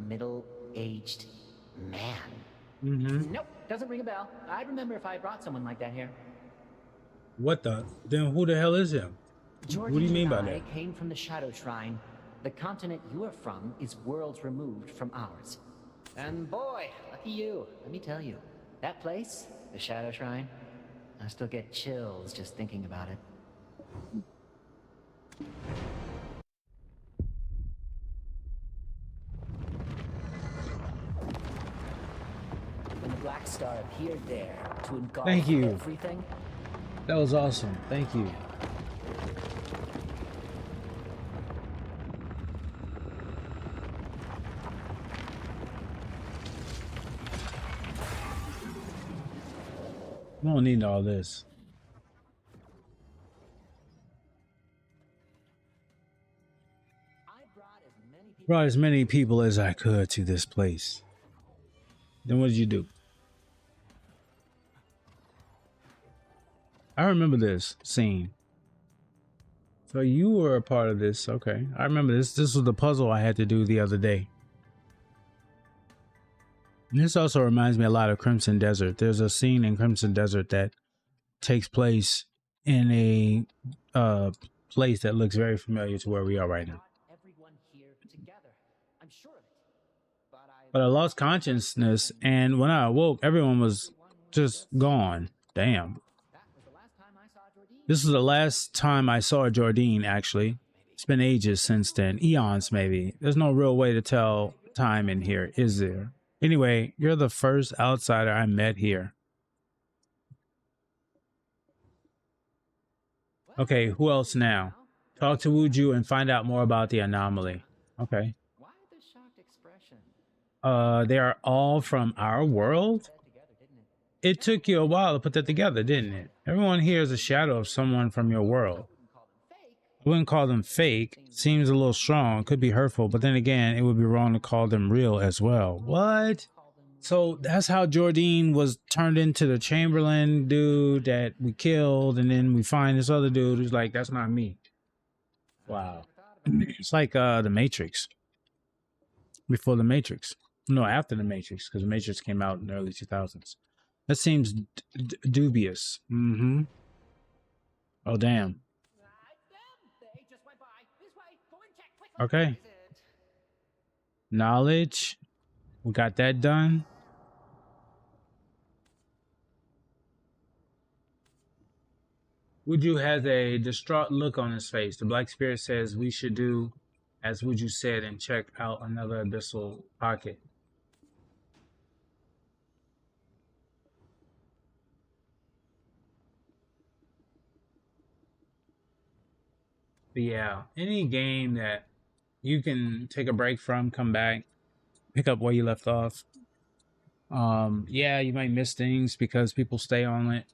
Middle-aged man. Mm-hmm. Nope, doesn't ring a bell. I'd remember if I brought someone like that here. What the? Then who the hell is him? George What do you mean by and I that? came from the Shadow Shrine. The continent you are from is worlds removed from ours. And boy, lucky you. Let me tell you, that place, the Shadow Shrine, I still get chills just thinking about it. When the Black Star appeared there to engulf Thank you. everything, That was awesome. Thank you. I don't need all this. I brought Brought as many people as I could to this place. Then what did you do? I remember this scene. So you were a part of this. Okay. I remember this. This was the puzzle I had to do the other day. And this also reminds me a lot of Crimson Desert. There's a scene in Crimson Desert that takes place in a place that looks very familiar to where we are right now. everyone here together. I'm sure of it. But I lost consciousness, and when I awoke, everyone was just gone. Damn. That was the last time I saw Jordine. This is the last time I saw Jordine, actually. It's been ages since then. Eons, maybe. There's no real way to tell time in here, is there? Anyway, you're the first outsider I met here. Okay, who else now? Talk to Wuju and find out more about the anomaly. Okay. Why the shocked expression? They are all from our world? Said together, didn't it? It took you a while to put that together, didn't it? Everyone here is a shadow of someone from your world. Wouldn't call them fake. I wouldn't call them fake. Seems a little strong. Could be hurtful. But then again, it would be wrong to call them real as well. What? So that's how Jordine was turned into the Chamberlain dude that we killed. And then we find this other dude who's like, that's not me. Wow. It's like the Matrix. Before the Matrix. No, after the Matrix. Because the Matrix came out in the early 2000s. That seems dubious. Mm-hmm. Oh, damn. They just went by. This way. Go and check quickly. Okay. Is it? Knowledge. We got that done. Wuju has a distraught look on his face. The Black Spirit says we should do as Wuju said and check out another abyssal pocket. But yeah, any game that you can take a break from, come back, pick up where you left off. Yeah, you might miss things because people stay on it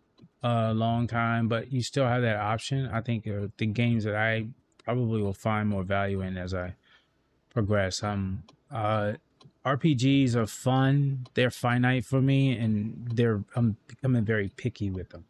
a long time, but you still have that option. I think the games that I probably will find more value in as I progress. RPGs are fun. They're finite for me, and I'm becoming very picky with them.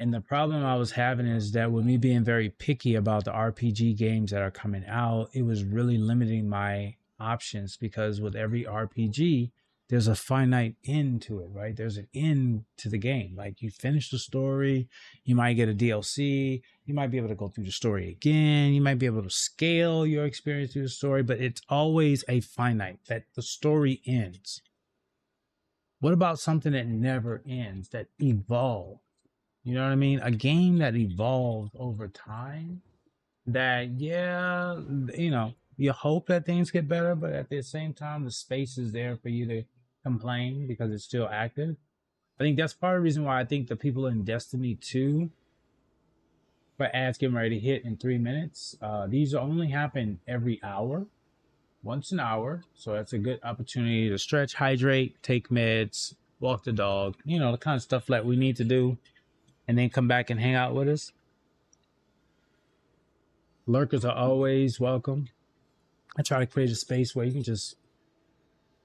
And the problem I was having is that with me being very picky about the RPG games that are coming out, it was really limiting my options because with every RPG, there's a finite end to it, right? There's an end to the game. Like you finish the story, you might get a DLC, you might be able to go through the story again, you might be able to scale your experience through the story, but it's always a finite that the story ends. What about something that never ends, that evolves? You know what I mean? A game that evolves over time that, yeah, you know, you hope that things get better, but at the same time, the space is there for you to complain because it's still active. I think that's part of the reason why I think the people in Destiny 2 for ads getting ready to hit in 3 minutes, these only happen every hour, once an hour. So that's a good opportunity to stretch, hydrate, take meds, walk the dog, you know, the kind of stuff that we need to do, and then come back and hang out with us. Lurkers are always welcome. I try to create a space where you can just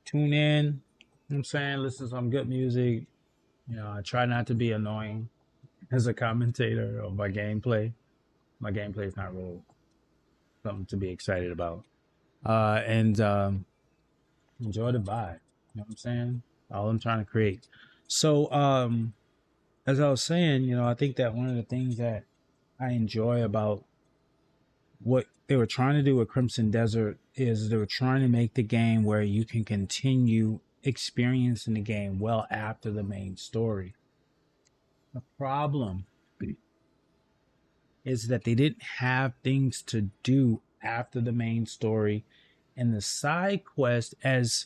tune in, you know what I'm saying, listen to some good music. You know, I try not to be annoying as a commentator of my gameplay. My gameplay is not really something to be excited about. And enjoy the vibe. You know what I'm saying? All I'm trying to create. So, as I was saying, you know, I think that one of the things that I enjoy about what they were trying to do with Crimson Desert is they were trying to make the game where you can continue experiencing the game well after the main story. The problem is that they didn't have things to do after the main story, and the side quest as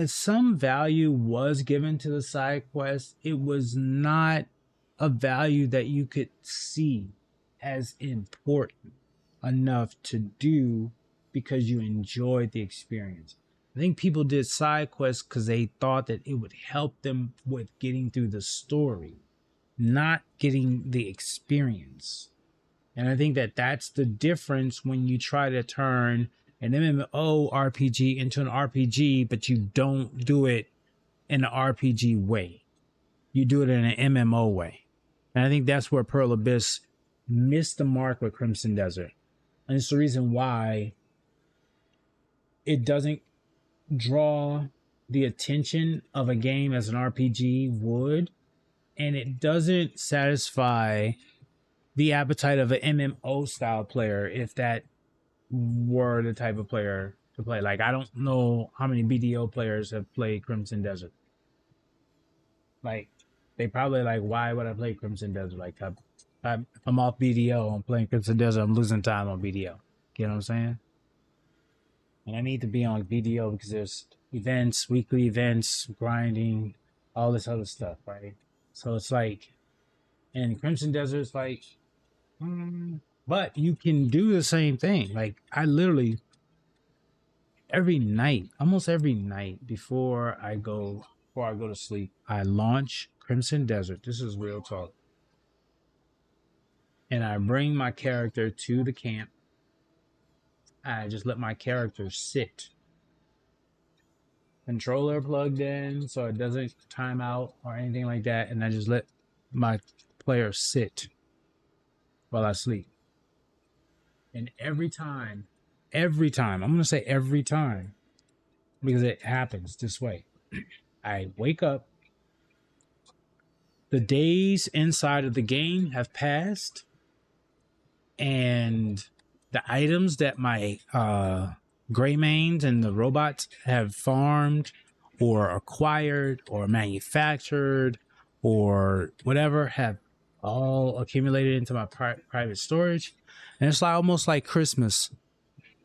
some value was given to the side quest, it was not a value that you could see as important enough to do because you enjoyed the experience. I think people did side quests because they thought that it would help them with getting through the story, not getting the experience. And I think that that's the difference when you try to turn an MMO RPG into an RPG, but you don't do it in an RPG way. You do it in an MMO way. And I think that's where Pearl Abyss missed the mark with Crimson Desert. And it's the reason why it doesn't draw the attention of a game as an RPG would. And it doesn't satisfy the appetite of an MMO style player if that were the type of player to play. Like, I don't know how many BDO players have played Crimson Desert. Like, they probably like, why would I play Crimson Desert? Like, I'm off BDO, I'm playing Crimson Desert, I'm losing time on BDO. You know what I'm saying? And I need to be on BDO because there's events, weekly events, grinding, all this other stuff, right? So it's like, and Crimson Desert is like, but you can do the same thing. Like, I literally every night, almost every night before I go to sleep, I launch Crimson Desert. This is real talk. And I bring my character to the camp. I just let my character sit. Controller plugged in so it doesn't time out or anything like that. And I just let my player sit while I sleep. And every time, I'm going to say every time, because it happens this way. I wake up, the days inside of the game have passed, and the items that my Greymanes and the robots have farmed or acquired or manufactured or whatever have all accumulated into my private storage. And it's like almost like Christmas.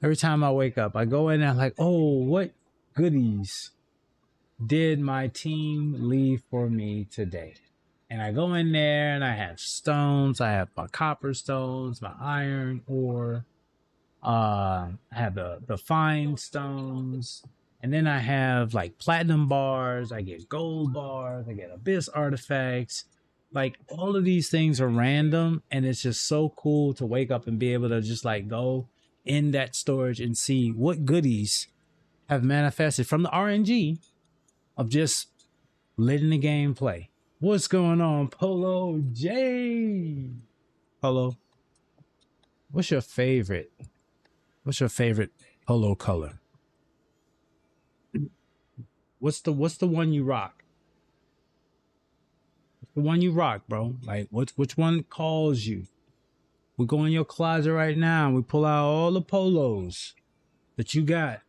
Every time I wake up, I go in and I'm like, oh, what goodies did my team leave for me today? And I go in there and I have stones. I have my copper stones, my iron ore. I have the fine stones. And then I have like platinum bars. I get gold bars. I get abyss artifacts. Like, all of these things are random. And it's just so cool to wake up and be able to just like go in that storage and see what goodies have manifested from the RNG of just letting the game play. What's going on, Polo J? Polo, what's your favorite? What's your favorite polo color? What's the one you rock? What's the one you rock, bro? Like which one calls you? We go in your closet right now and we pull out all the polos that you got.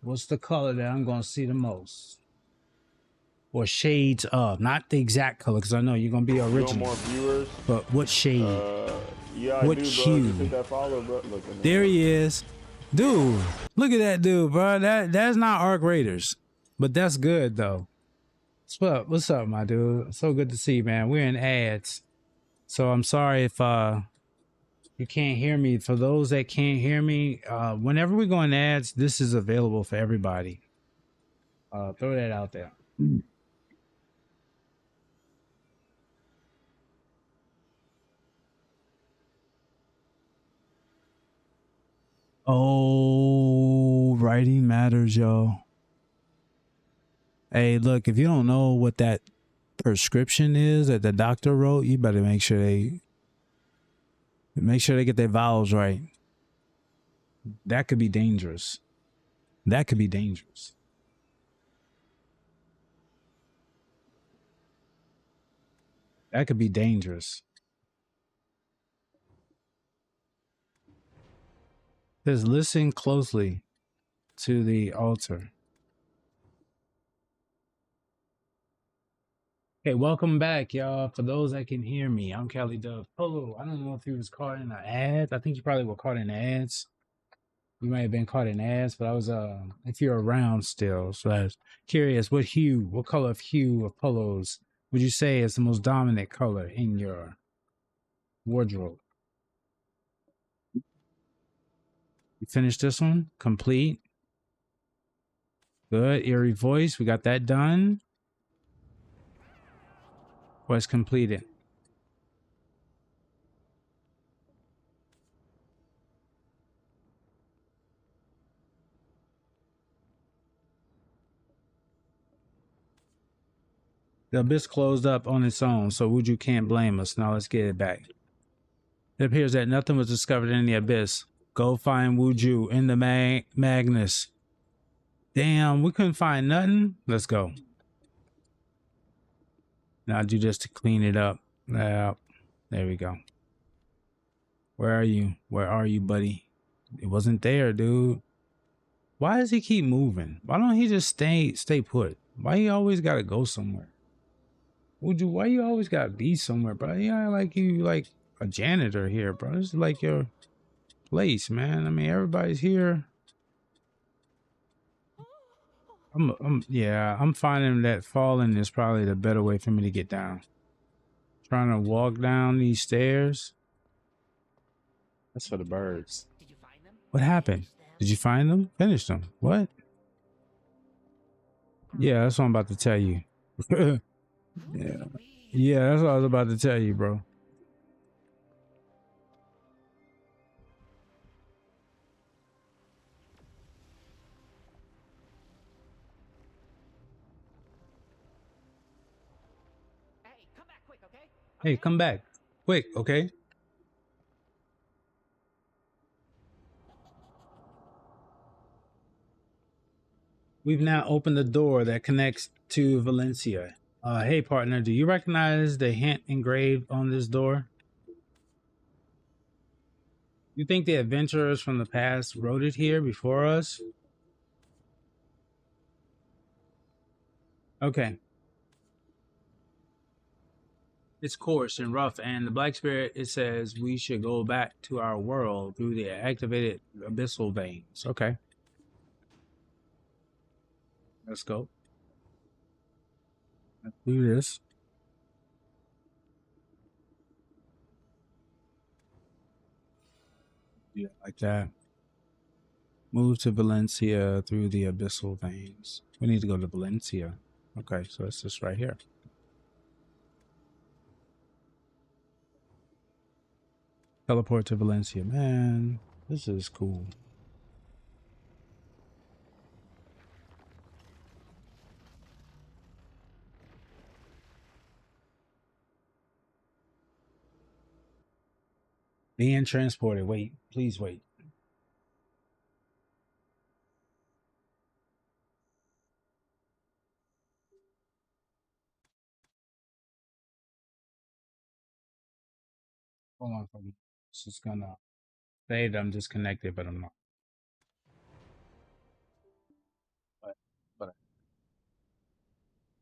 What's the color that I'm gonna see the most? Or shades of, not the exact color, because I know you're gonna be You want original. more viewers? But what shade? Yeah, I What do, bro. hue? Just hit that follow, bro. Look, There he is. Dude, look at that dude, bro. That's not Arc Raiders. But that's good though. What's up, my dude? So good to see you, man. We're in ads. So I'm sorry if you can't hear me. For those that can't hear me, whenever we go in ads, this is available for everybody. Throw that out there. Oh, writing matters, yo. Hey, look, if you don't know what that prescription is that the doctor wrote, you better make sure they get their vowels right. That could be dangerous. That could be dangerous. That could be dangerous. Says listen closely to the altar. Hey, welcome back, y'all. For those that can hear me, I'm Cali Dove Polo. I don't know if he was caught in the ads. I think you probably were caught in the ads. You might have been caught in ads, but I was if you're around still. So I was curious, what color of hue of polos would you say is the most dominant color in your wardrobe? You finished this one? Complete. Good. Eerie voice. We got that done. Quest completed. The abyss closed up on its own, so Wuju can't blame us. Now let's get it back. It appears that nothing was discovered in the abyss. Go find Wuju in the Magnus. Damn, we couldn't find nothing. Let's go. Now do this to clean it up. There we go. Where are you? Where are you, buddy? It wasn't there, dude. Why does he keep moving? Why don't he just stay put? Why you always gotta go somewhere? Wuju, why you always gotta be somewhere, bro? Yeah, like you like a janitor here, bro. This is like your place, man. I mean, everybody's here. I'm finding that falling is probably the better way for me to get down. Trying to walk down these stairs. That's for the birds. Did you find them? What happened? Did you find them? Finish them. What? Yeah, that's what I'm about to tell you. Yeah. Yeah, that's what I was about to tell you, bro. Hey, come back quick, okay? Hey, come back. Quick, okay? We've now opened the door that connects to Valencia. Hey, partner, do you recognize the hint engraved on this door? You think the adventurers from the past wrote it here before us? Okay. It's coarse and rough, and the Black Spirit, it says we should go back to our world through the activated abyssal veins. Okay. Let's go. Let's do this. Yeah, like that. Move to Valencia through the abyssal veins. We need to go to Valencia. Okay, so it's just right here. Teleport to Valencia. Man, this is cool. Being transported. Wait, please wait. Hold on for me. It's just gonna say that I'm disconnected, but I'm not. But but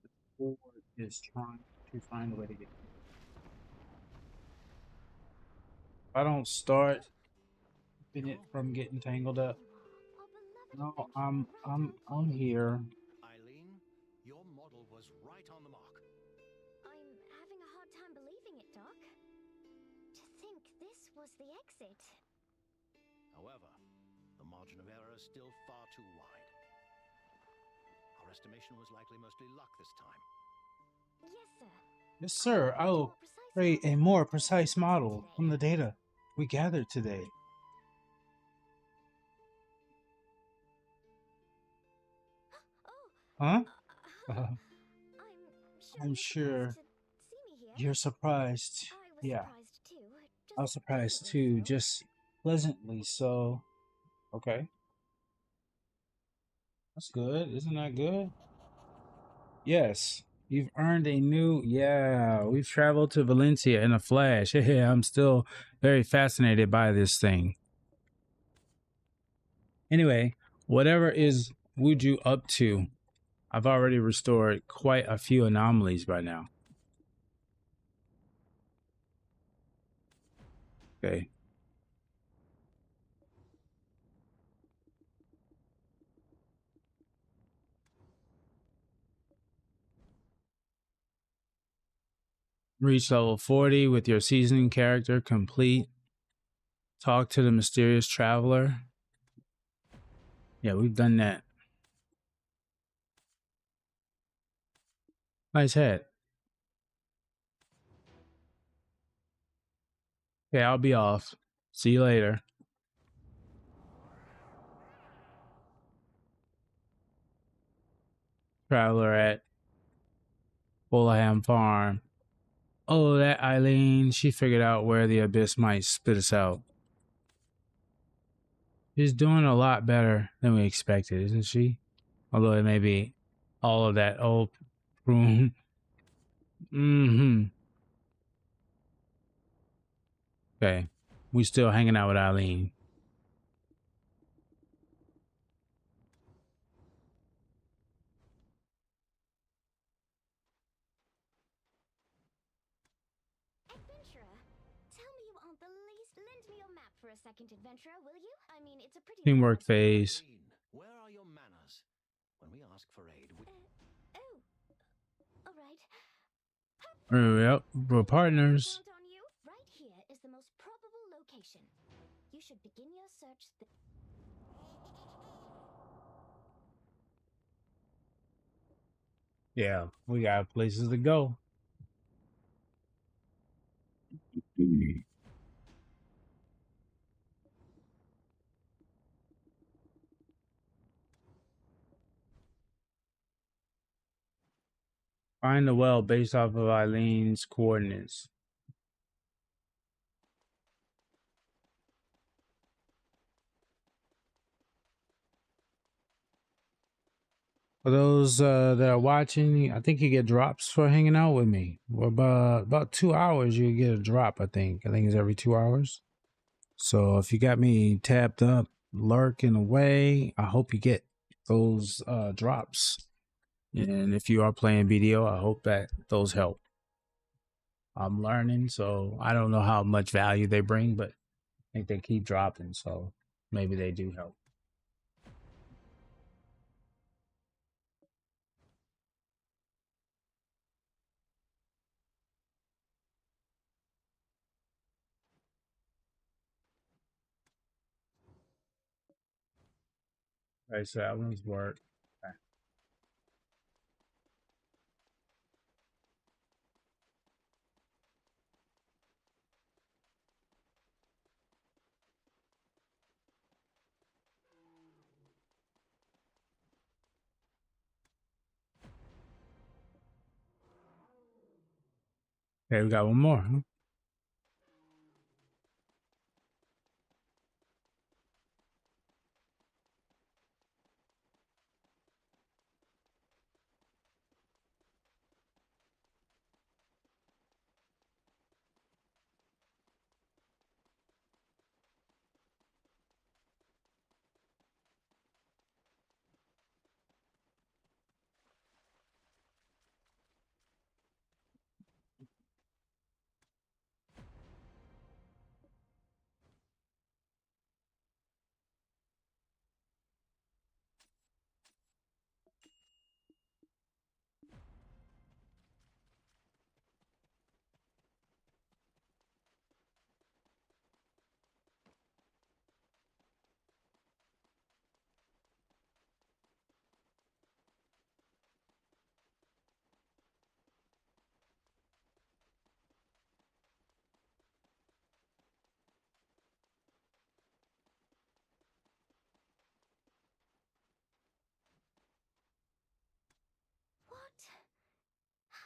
the board is trying to find a way to get. If I don't start keeping it from getting tangled up. No, I'm here. Eileen, your model was right on the mark. I'm having a hard time believing it, Doc. To think this was the exit. However, the margin of error is still far too wide. Our estimation was likely mostly luck this time. Yes, sir. Yes, sir. I'll create a more precise model from the data we gathered today. Oh, Huh? I'm I'm sure sure you're surprised to see you're surprised. me here. I was Yeah, surprised too. I was Just surprised pleasantly too, so. just pleasantly so. Okay, that's good. Isn't that good? Yes, you've earned a new. Yeah, we've traveled to Valencia in a flash. Yeah, I'm still very fascinated by this thing. Anyway, whatever is Wuju up to, I've already restored quite a few anomalies by now. Okay. Reach level 40 with your seasoning character complete. Talk to the mysterious traveler. Yeah, we've done that. Nice head. Okay, I'll be off. See you later. Traveler at Fulham Farm. Oh, that Eileen. She figured out where the abyss might spit us out. She's doing a lot better than we expected, isn't she? Although it may be all of that old room. Mm-hmm. Okay. We still hanging out with Eileen. Adventurer, tell me you aren't the least. Lend me your map for a second, adventurer, will you? I mean, it's a pretty. Teamwork phase. Eileen, where are your manners? When we ask for aid, we... Oh, all right. Yep, we're partners. Count on you. Right here is the most probable location. You should begin your search. Yeah, we got places to go. Find the well based off of Eileen's coordinates. For those that are watching, I think you get drops for hanging out with me. Well, about 2 hours, you get a drop. I think it's every 2 hours. So if you got me tapped up, lurking away, I hope you get those drops. And if you are playing BDO, I hope that those help. I'm learning, so I don't know how much value they bring, but I think they keep dropping, so maybe they do help. All right, so that one's work. Okay. Okay, we got one more. Huh?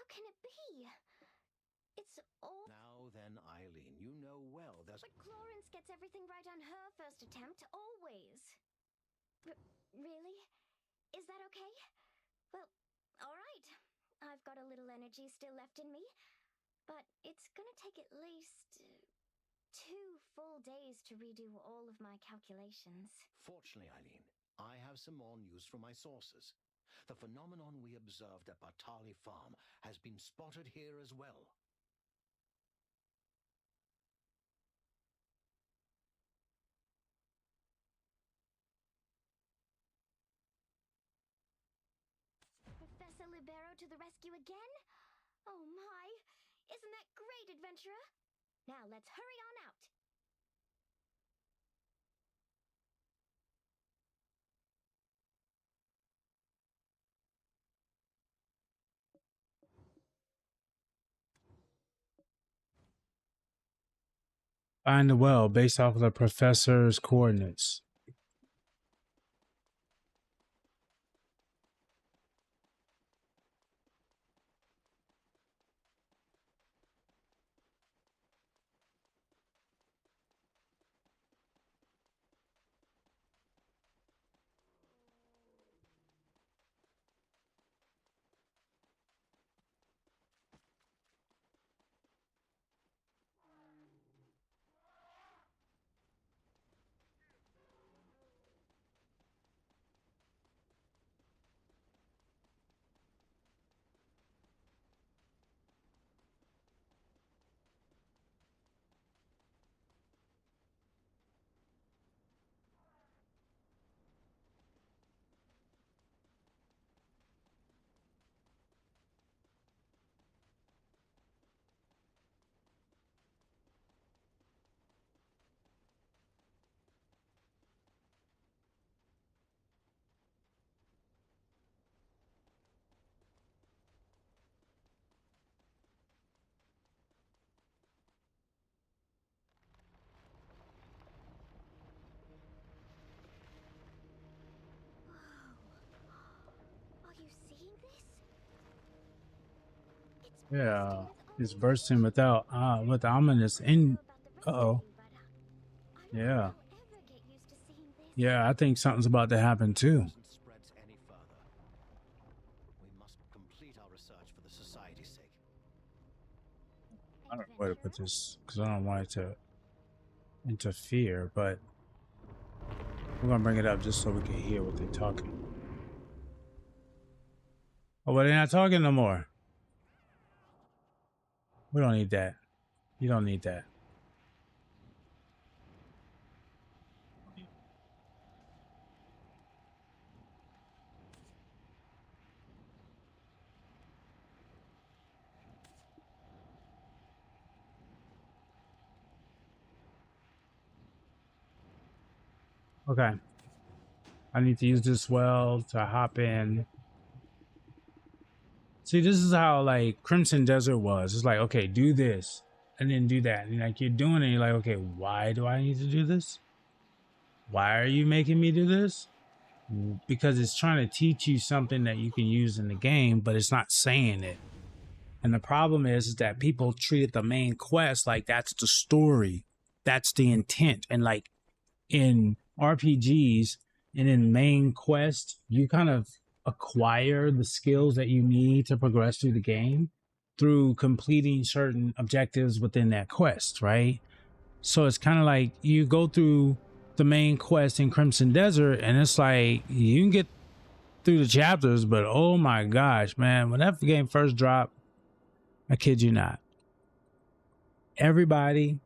can it be? It's all... Now then, Eileen, you know well there's... But Florence gets everything right on her first attempt, always. Really? Is that okay? Well, alright. I've got a little energy still left in me, but it's gonna take at least 2 full days to redo all of my calculations. Fortunately, Eileen, I have some more news from my sources. The phenomenon we observed at Bartali Farm has been spotted here as well. Professor Libero to the rescue again? Oh my! Isn't that great, adventurer? Now let's hurry on out! Find the well based off of the professor's coordinates. Are you seeing this? It's Yeah, it's bursting bursting without with ominous in. I don't know Uh-oh. about the rest of you, but I don't Yeah. think I'll ever get used to seeing this. Yeah, I think something's about to happen too. Doesn't spread any further. We must complete our research for the society's sake. I don't know where to put this because I don't want it to interfere, but we're gonna bring it up just so we can hear what they're talking. Oh, but they're not talking no more. We don't need that. You don't need that. Okay. I need to use this well to hop in. See, this is how like Crimson Desert was. It's like, okay, do this and then do that. And like you're doing it, you're like, okay, why do I need to do this? Why are you making me do this? Because it's trying to teach you something that you can use in the game, but it's not saying it. And the problem is that people treated the main quest like that's the story, that's the intent. And like in RPGs and in main quest, you kind of acquire the skills that you need to progress through the game through completing certain objectives within that quest, right? So it's kind of like you go through the main quest in Crimson Desert and it's like you can get through the chapters, but oh my gosh, man, when that game first dropped, I kid you not, everybody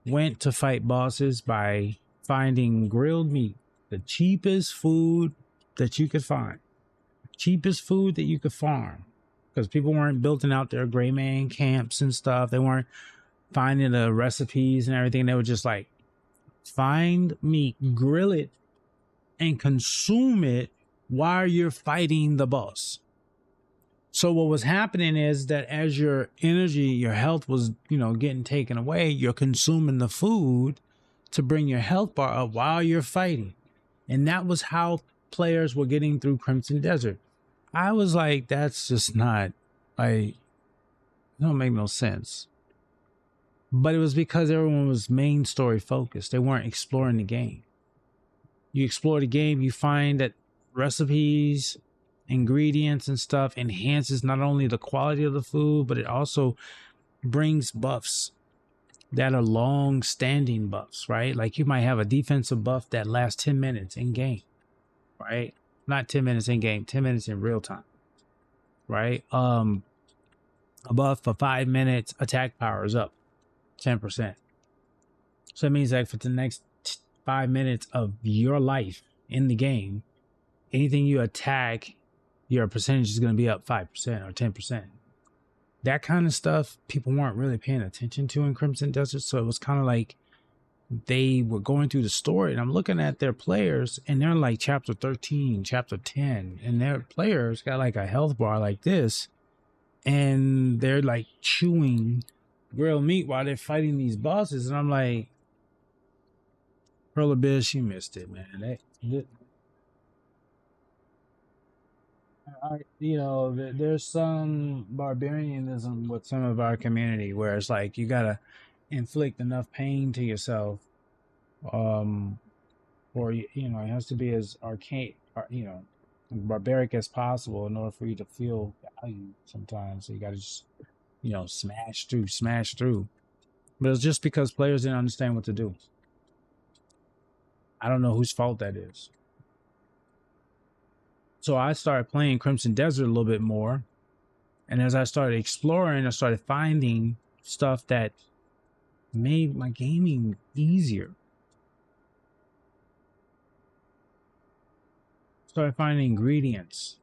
went to fight bosses by finding grilled meat, the cheapest food that you could find, cheapest food that you could farm, because people weren't building out their gray man camps and stuff. They weren't finding the recipes and everything. They were just like, find meat, grill it, and consume it while you're fighting the boss. So what was happening is that as your energy, your health was, getting taken away, you're consuming the food to bring your health bar up while you're fighting. And that was how players were getting through Crimson Desert. I was like, that's just not, like, don't make no sense. But it was because everyone was main story focused. They weren't exploring the game. You explore the game, you find that recipes, ingredients, and stuff enhances not only the quality of the food, but it also brings buffs that are long standing buffs, right? Like you might have a defensive buff that lasts 10 minutes in game, right? Not 10 minutes in game, 10 minutes in real time, right? A buff for 5 minutes, attack power is up 10%. So it means like for the next 5 minutes of your life in the game, anything you attack, your percentage is going to be up 5% or 10%. That kind of stuff people weren't really paying attention to in Crimson Desert. So it was kind of like they were going through the story and I'm looking at their players and they're like chapter 13, chapter 10, and their players got like a health bar like this and they're like chewing grilled meat while they're fighting these bosses. And I'm like, Pearl Abyss, you missed it, man. There's some barbarianism with some of our community where it's like you gotta inflict enough pain to yourself, or it has to be as arcane, barbaric as possible in order for you to feel value. Sometimes so you gotta just smash through. But it's just because players didn't understand what to do. I don't know whose fault that is. So I started playing Crimson Desert a little bit more. And as I started exploring, I started finding stuff that made my gaming easier. Started finding ingredients.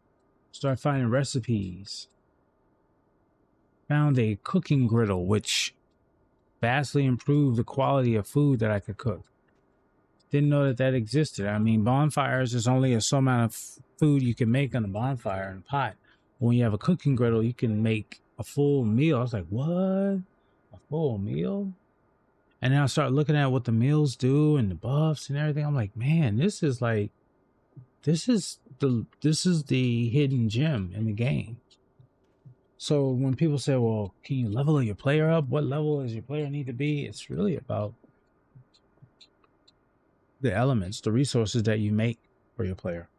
Started finding recipes. Found a cooking griddle, which vastly improved the quality of food that I could cook. Didn't know that existed. I mean, bonfires, there's only a certain amount of food you can make on a bonfire in a pot. When you have a cooking griddle, you can make a full meal. I was like, what? A full meal? And then I start looking at what the meals do and the buffs and everything. I'm like, man, this is the hidden gem in the game. So when people say, well, can you level your player up? What level does your player need to be? It's really about the elements, the resources that you make for your player.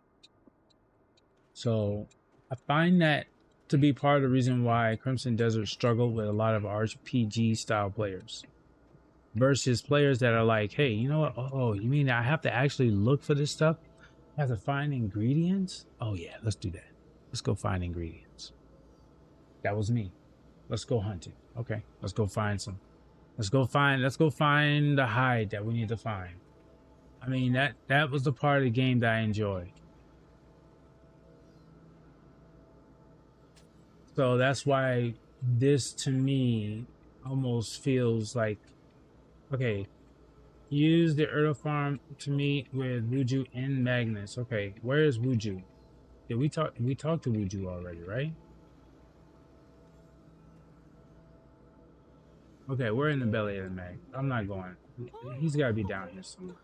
So I find that to be part of the reason why Crimson Desert struggled with a lot of RPG style players versus players that are like, hey, you know what? Oh, you mean I have to actually look for this stuff? I have to find ingredients? Oh yeah, let's do that. Let's go find ingredients. That was me. Let's go hunting. Okay, let's go find some. Let's go find the hide that we need to find. I mean, that was the part of the game that I enjoyed. So that's why this to me almost feels like, okay, use the Earth Farm to meet with Wuju and Magnus. Okay, where is Wuju? Did we talk to Wuju already, right? Okay, we're in the belly of the mag. I'm not going. He's gotta be down here somewhere.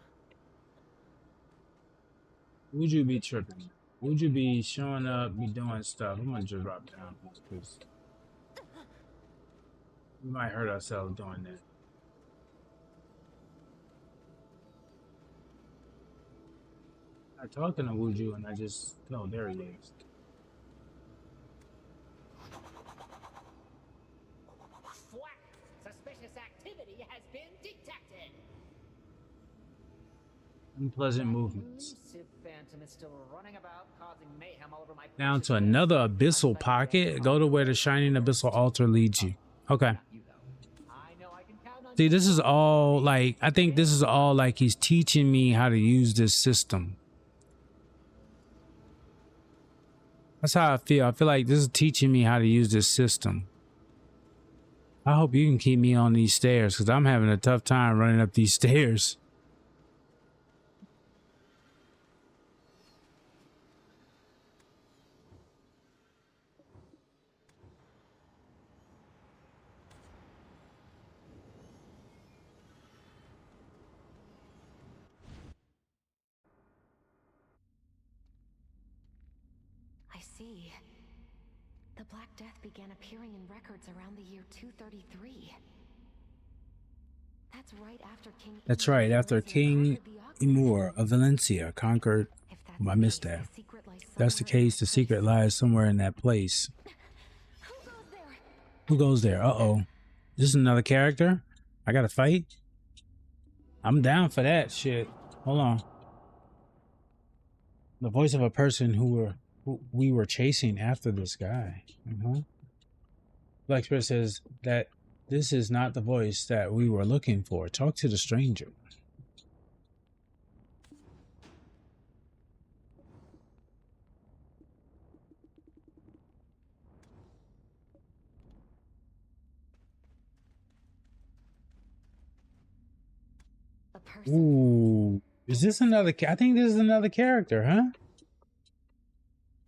Wuju be tripping? Wuju be showing up, be doing stuff? I'm gonna just drop down because we might hurt ourselves doing that. I talked to Wuju and I just, no, there he is. Thwack! Suspicious activity has been detected. Unpleasant movements. Elusive phantom is still running about, causing mayhem all over my Down to another abyssal pocket. Go to where the shining abyssal altar leads you. Okay. See, this is all like, I think this is all like he's teaching me how to use this system. That's how I feel. I feel like this is teaching me how to use this system. I hope you can keep me on these stairs because I'm having a tough time running up these stairs. I see. The Black Death began appearing in records around the year 233. That's right after King. That's right, after King Emur of Valencia conquered. Oh, I missed that. That's the case. The secret lies somewhere in that place. Who goes there? Uh-oh. This is another character? I gotta fight? I'm down for that shit. Hold on. The voice of a person who we were chasing after this guy. Black Spirit says that this is not the voice that we were looking for. Talk to the stranger. Ooh, is this another? I think this is another character, huh?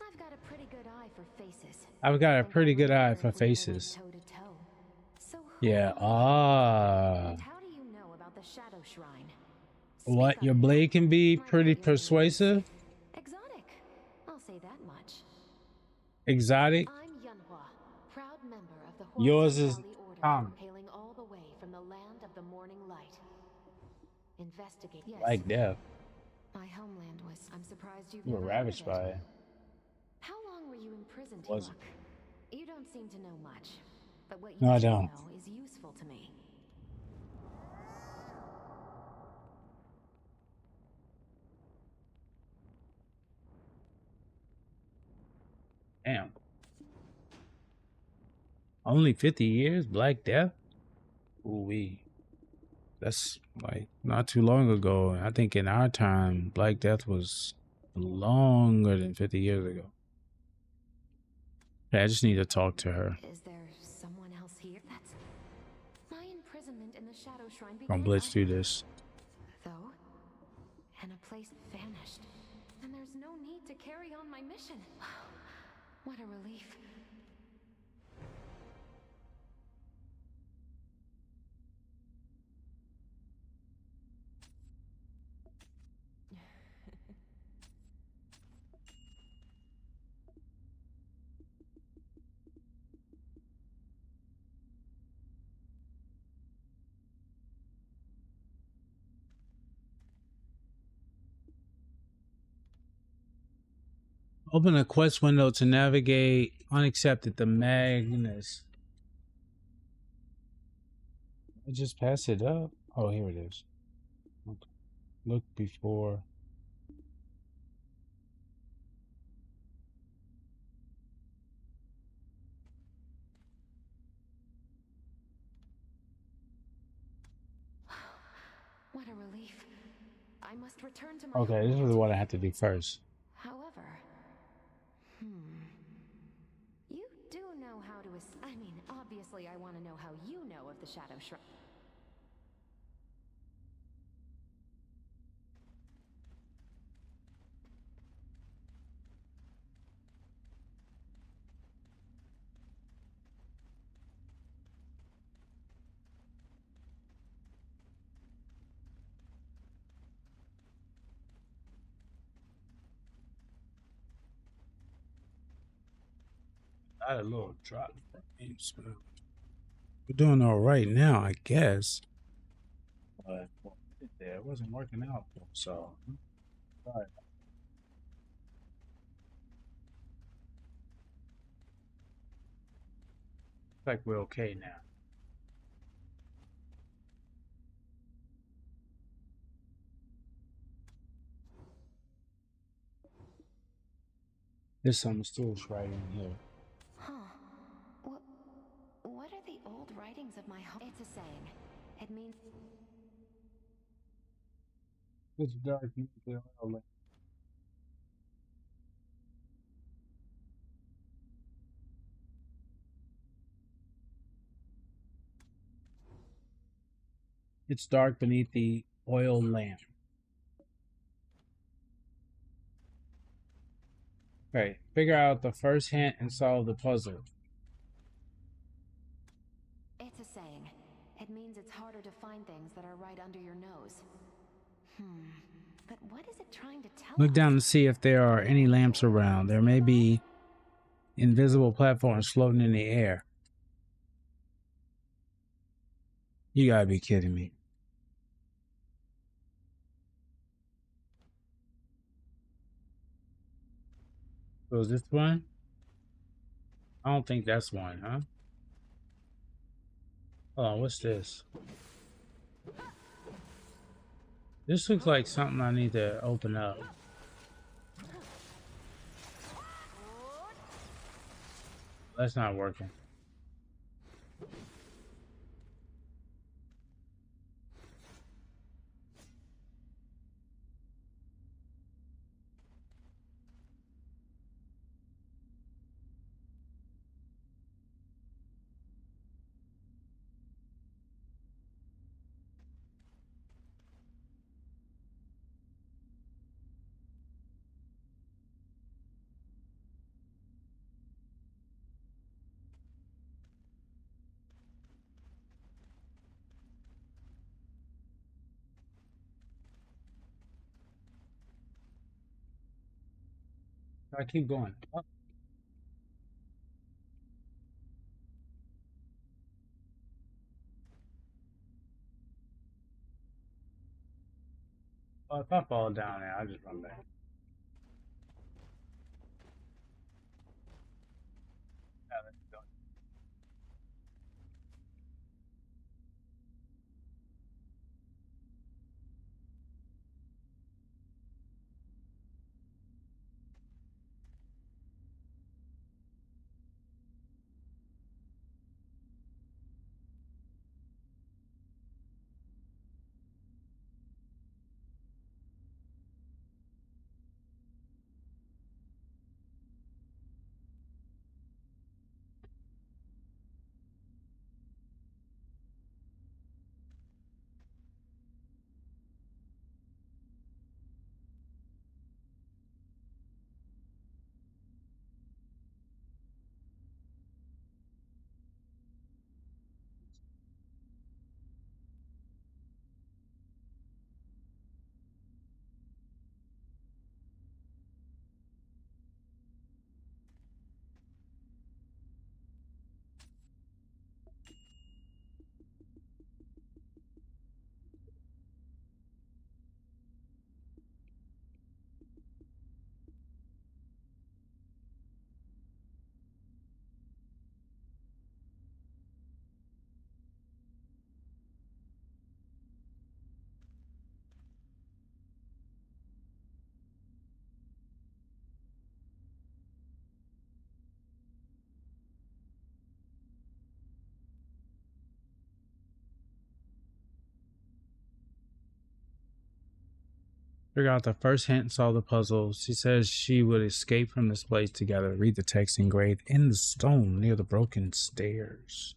I've got a pretty good eye for faces. I've got a pretty good eye for faces. Yeah. Ah. How do you know about the Shadow Shrine? What? Your blade can be pretty persuasive. Exotic. I'll say that much. Exotic. I'm Yunhua, proud member of the Yours is Valley Order, common. hailing all the way from the land of the morning light. Investigate. Yes. Like death. My homeland was. I'm surprised you've You were never ravaged heard of by it. it. How long were you imprisoned, Wasn't. Hillock? You don't seem to know much, but what you No, I do don't. know is useful to me. Damn. Only 50 years? Black Death? Ooh-wee. That's like not too long ago. I think in our time, Black Death was longer than 50 years ago. Yeah, I just need to talk to her. Is there someone else here? That's my imprisonment in the Shadow Shrine began. Gonna blitz through this. Though, and a place vanished, and there's no need to carry on my mission. What a relief. Open a quest window to navigate unaccepted the Magnus. I just pass it up. Oh, here it is. Okay. Look before. What a relief. I must return to my Okay, this is what I have to do first. However, you do know how to I mean, obviously I want to know how you know of the Shadow Shrine. I had a little drop. We're doing all right now, I guess. But it wasn't working out, so. Sorry. Looks like we're okay now. There's some stools right in here. Huh. What are the old writings of my home? It's a saying. It means It's dark. It's dark beneath the oil lamp. Okay, figure out the first hint and solve the puzzle. it's a saying. It means it's harder to find things that are right under your nose. But what is it trying to tell Look us? down to see if there are any lamps around. There may be invisible platforms floating in the air. You gotta be kidding me. So is this one? I don't think that's one, huh? Hold on, what's this? This looks like something I need to open up. That's not working. I keep going. Oh, if I fall down there, I'll just run back. Yeah, let's go. Figure out the first hint and solve the puzzle. She says she would escape from this place together. Read the text engraved in the stone near the broken stairs.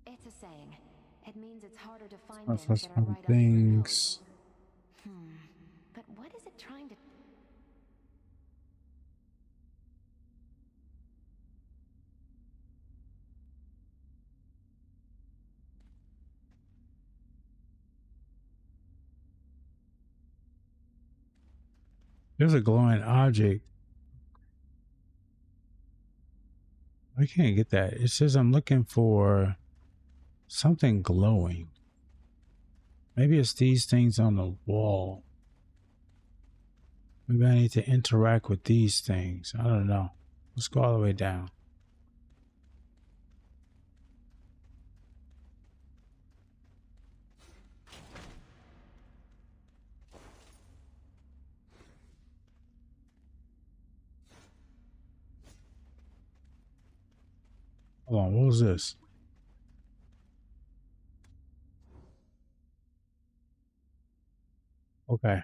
It's a saying. It means it's harder to find That's things that are some right under your nose. things. But what is it trying to... There's a glowing object I can't get that. It says I'm looking for something glowing. Maybe it's these things on the wall. Maybe I need to interact with these things. I don't know. Let's go all the way down. Hold on, what was this? Okay.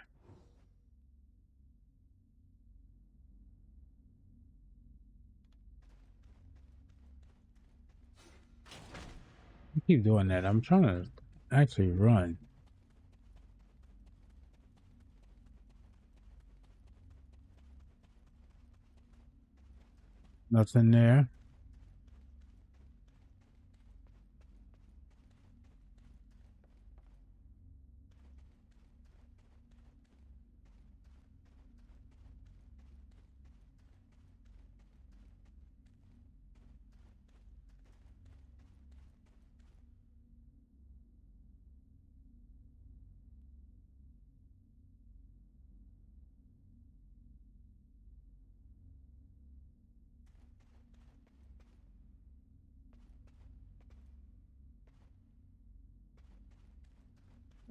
I keep doing that. I'm trying to actually run. Nothing there.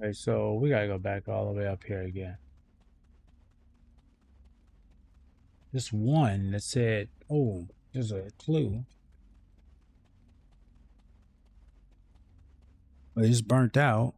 Okay, so we gotta go back all the way up here again. This one that said, oh, there's a clue. But it's burnt out.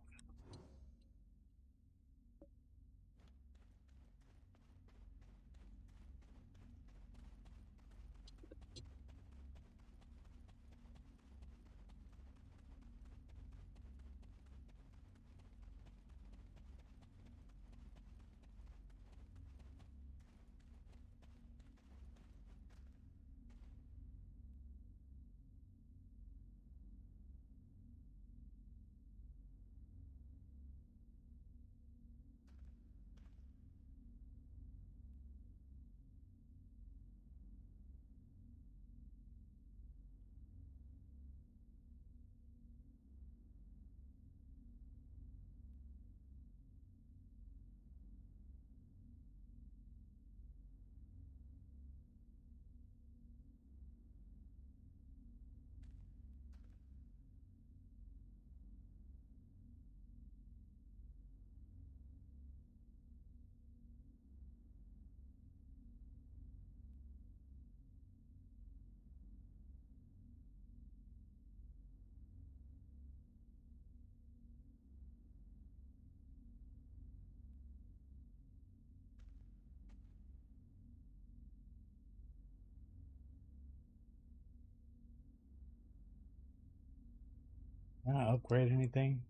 Can I upgrade anything?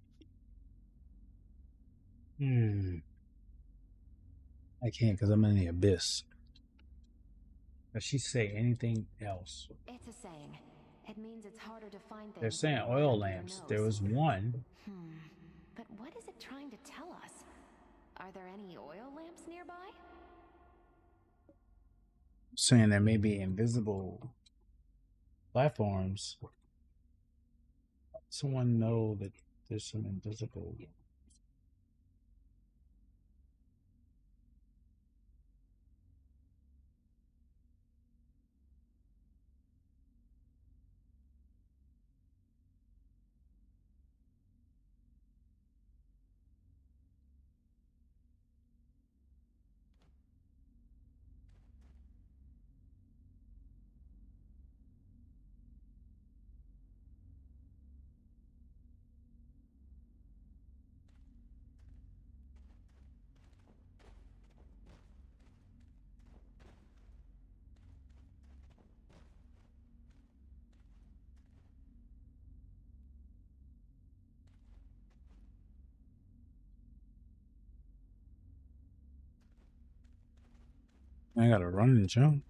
I can't because I'm in the abyss. Does she say anything else? It's a saying. It means it's harder to find things. They're saying that are oil under your lamps. There nose. was one But what is it trying to tell us? Are there any oil lamps nearby? saying there may be invisible platforms. Someone know that there's some invisible. I gotta run and jump.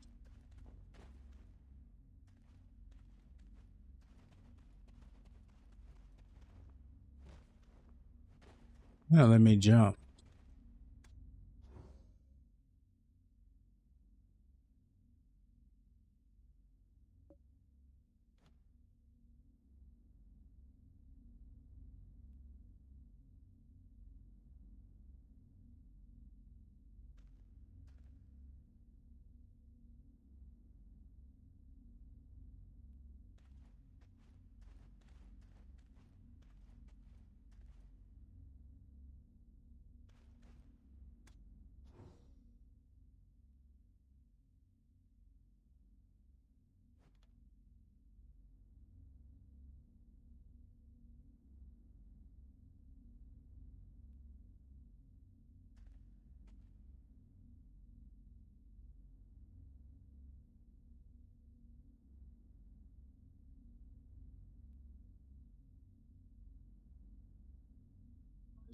Yeah, let me jump.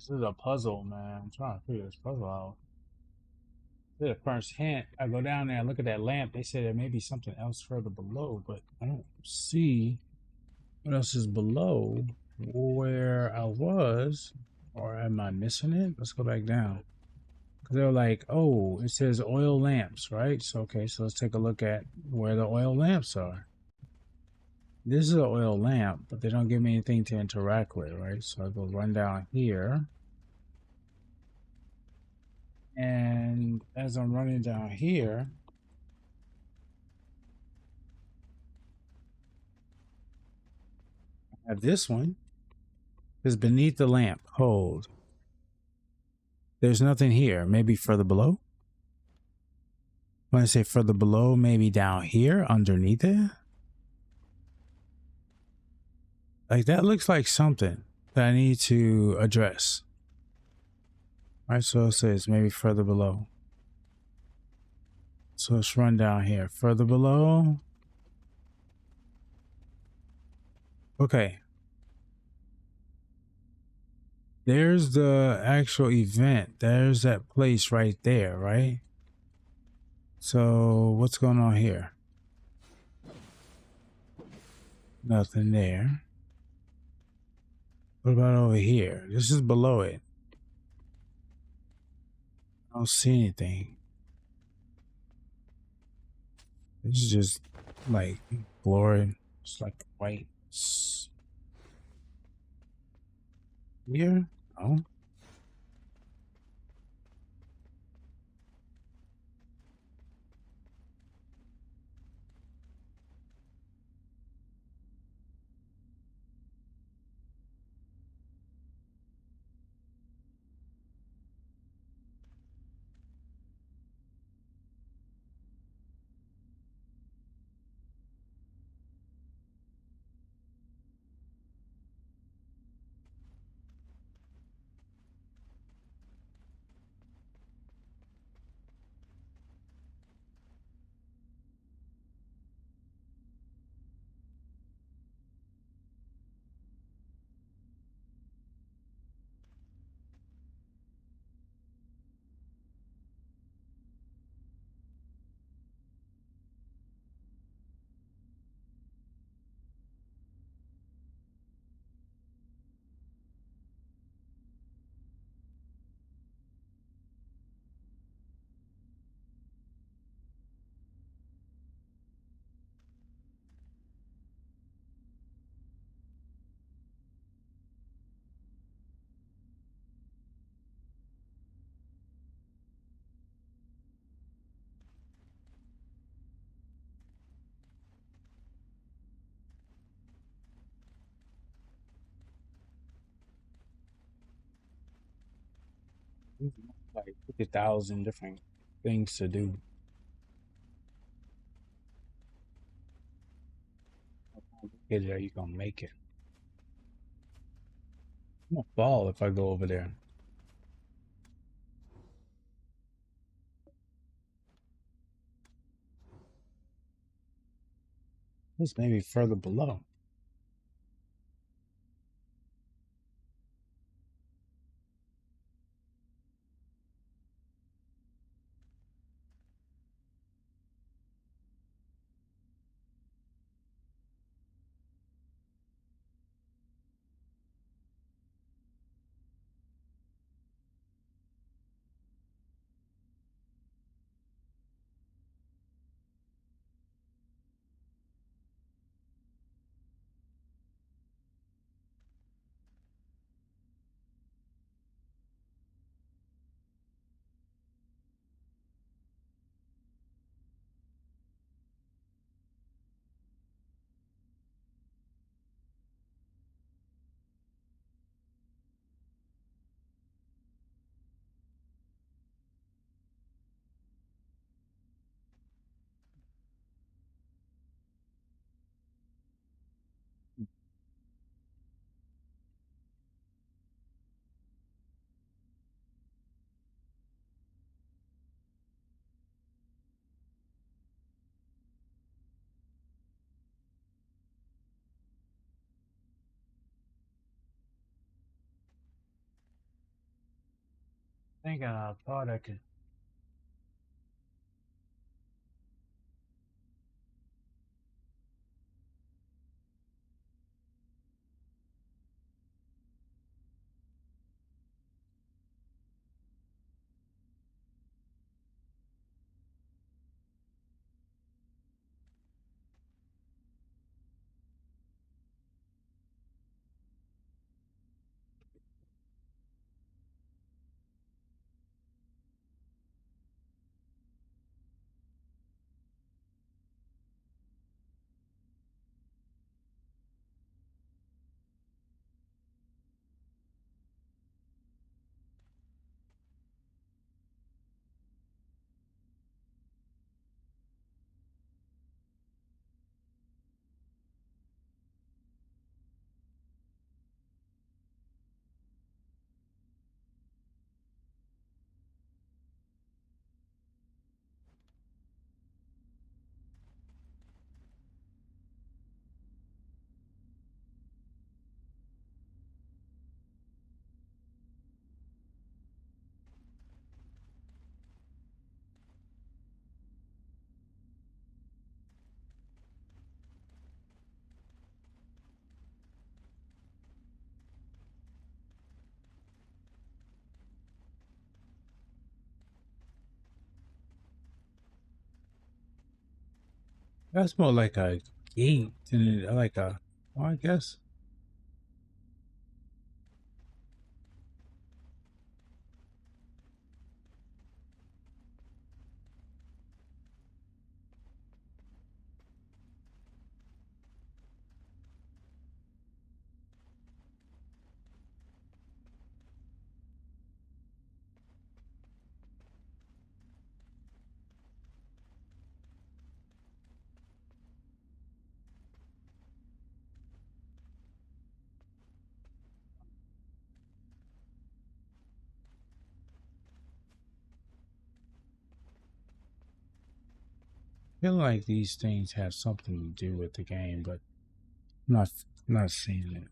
This is a puzzle, man. I'm trying to figure this puzzle out. The first hint, I go down there and look at that lamp. They say there may be something else further below, but I don't see what else is below where I was. Or am I missing it? Let's go back down. Because they were like, oh, it says oil lamps, right? So, okay, so let's take a look at where the oil lamps are. This is an oil lamp, but they don't give me anything to interact with, right? So I go run down here. And as I'm running down here, I have this one. Is beneath the lamp. Hold. There's nothing here. Maybe further below? When I say further below, maybe down here underneath it? Like that looks like something that I need to address. Alright, so it says maybe further below. So let's run down here. Further below. Okay. There's the actual event. There's that place right there, right? So what's going on here? Nothing there. What about over here? This is below it. I don't see anything. This is just like glory. It's like white. Here? No. Like 50,000 different things to do. How complicated are you gonna make it? I'm gonna fall if I go over there. This may be further below. thinking I thought I could. That's more like a gate than like a. Well, I guess. I feel like these things have something to do with the game, but I'm not seeing it.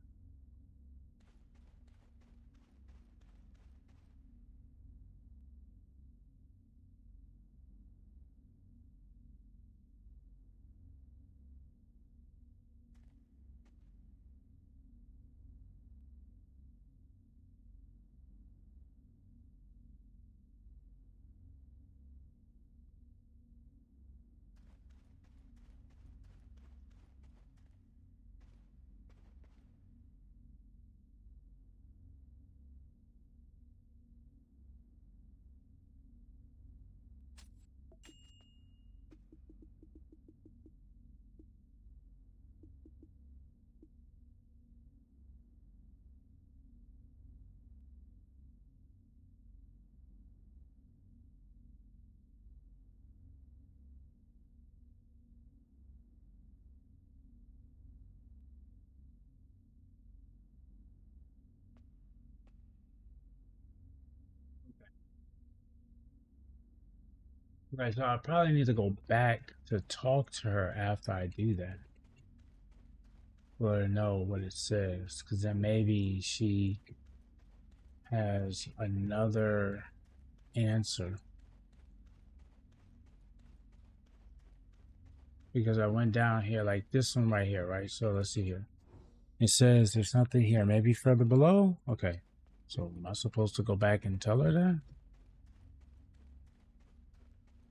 Right, so I probably need to go back to talk to her after I do that. Let her know what it says, because then maybe she has another answer. Because I went down here, like this one right here, right? So let's see here. It says there's something here, maybe further below? Okay. So am I supposed to go back and tell her that?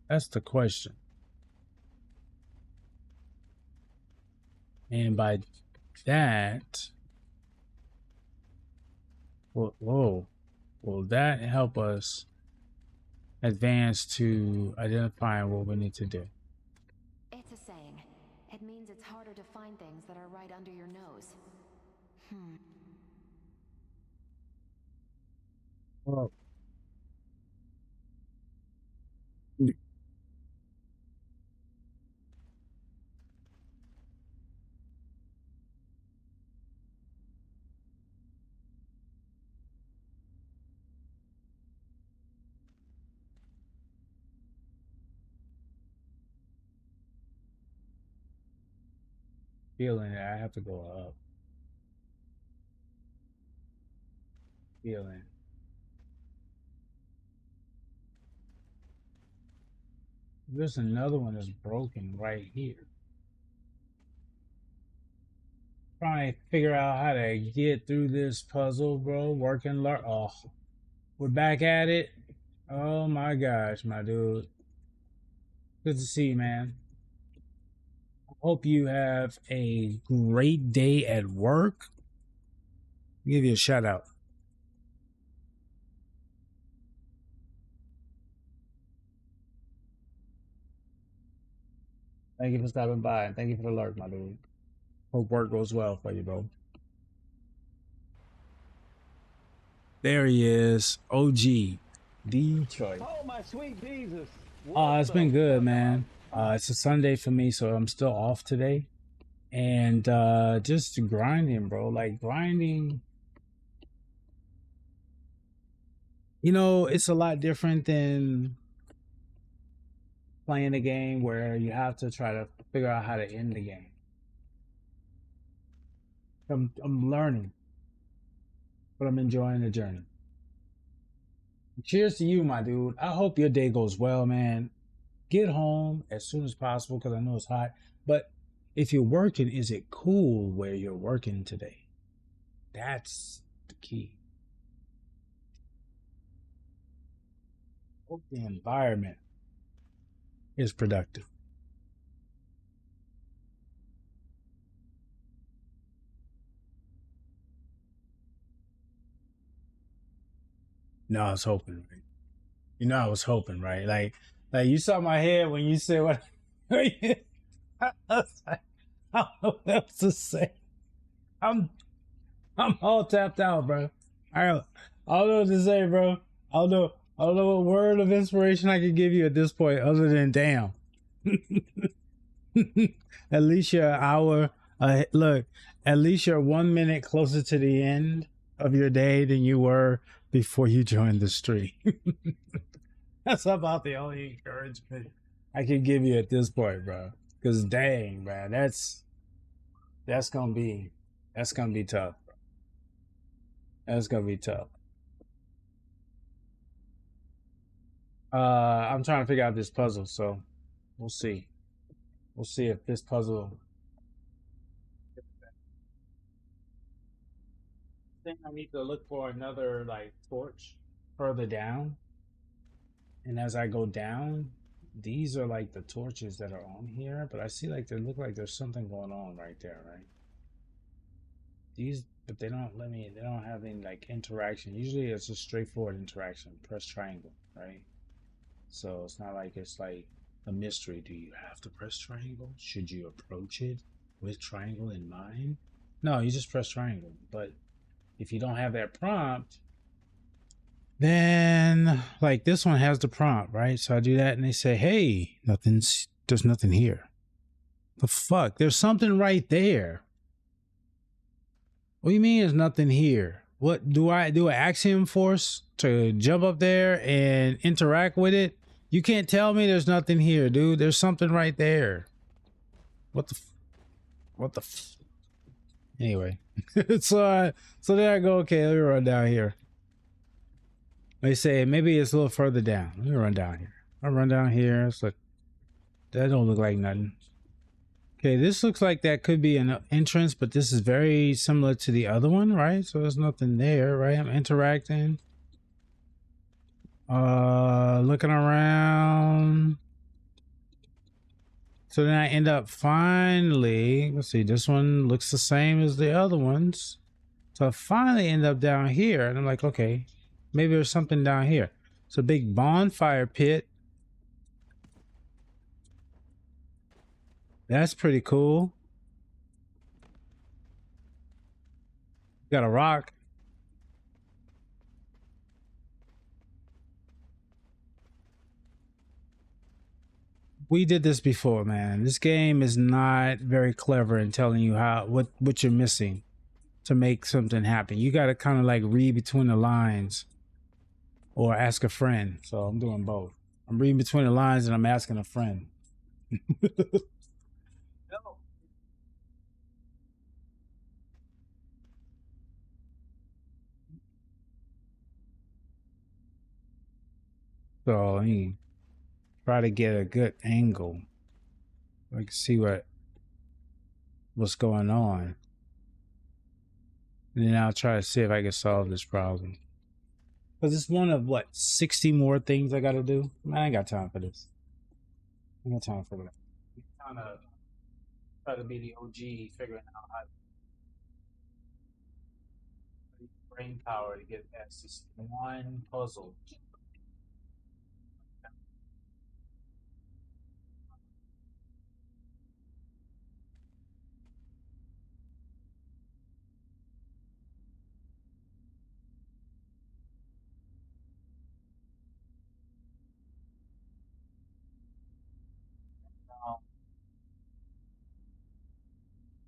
That's the question. And by that, whoa, will that help us advance to identifying what we need to do? It's a saying. It means it's harder to find things that are right under your nose. Well, feeling it, I have to go up. Feeling. There's another one that's broken right here. Trying to figure out how to get through this puzzle, bro. Working, oh, we're back at it. Oh my gosh, my dude. Good to see you, man. Hope you have a great day at work. I'll give you a shout out. Thank you for stopping by and thank you for the alert, my dude. Hope work goes well for you, bro. There he is, OG Detroit. Oh my sweet Jesus! It's been good, man. It's a Sunday for me, so I'm still off today. And just grinding, bro. Like grinding, you know, it's a lot different than playing a game where you have to try to figure out how to end the game. I'm learning, but I'm enjoying the journey. Cheers to you, my dude. I hope your day goes well, man. Get home as soon as possible because I know it's hot. But if you're working, is it cool where you're working today? That's the key. Hope the environment is productive. No, I was hoping, right? You know, I was hoping, right? Like you saw my head when you said what. I was like, I don't know what else to say. I'm all tapped out, bro. I don't know what to say, bro. I don't know what word of inspiration I could give you at this point, other than damn. At least you're an hour. Look, at least you're 1 minute closer to the end of your day than you were before you joined the stream. That's about the only encouragement I can give you at this point, bro. Because dang, bro, that's gonna be tough. Bro. That's gonna be tough. I'm trying to figure out this puzzle, so we'll see. We'll see if this puzzle. I think I need to look for another like torch further down. And as I go down, these are like the torches that are on here, but I see like they look like there's something going on right there, right? These, but they don't let me, they don't have any like interaction. Usually it's a straightforward interaction. Press triangle, right? So it's not like it's like a mystery. Do you have to press triangle? Should you approach it with triangle in mind? No, you just press triangle. But if you don't have that prompt, then like this one has the prompt, right? So I do that and they say, hey, there's nothing here. The fuck? There's something right there. What do you mean there's nothing here? What do I do? An axiom force to jump up there and interact with it? You can't tell me there's nothing here, dude. There's something right there. What the anyway. So there I go. Okay, let me run down here. They say maybe it's a little further down. Let me run down here. I run down here. It's like that don't look like nothing. Okay, this looks like that could be an entrance, but this is very similar to the other one, right? So there's nothing there, right? I'm interacting. Looking around. So then I end up finally, let's see, this one looks the same as the other ones. So I finally end up down here, and I'm like, okay, maybe there's something down here. It's a big bonfire pit. That's pretty cool. Got a rock. We did this before, man. This game is not very clever in telling you what you're missing to make something happen. You got to kind of like read between the lines or ask a friend. So I'm doing both. I'm reading between the lines and I'm asking a friend. So I mean, try to get a good angle. I can see what's going on. And then I'll try to see if I can solve this problem. Because it's one of, what, 60 more things I got to do? Man, I ain't got time for this. I ain't got time for that. I'm trying to try to be the OG figuring out how to use brain power to get past this one puzzle.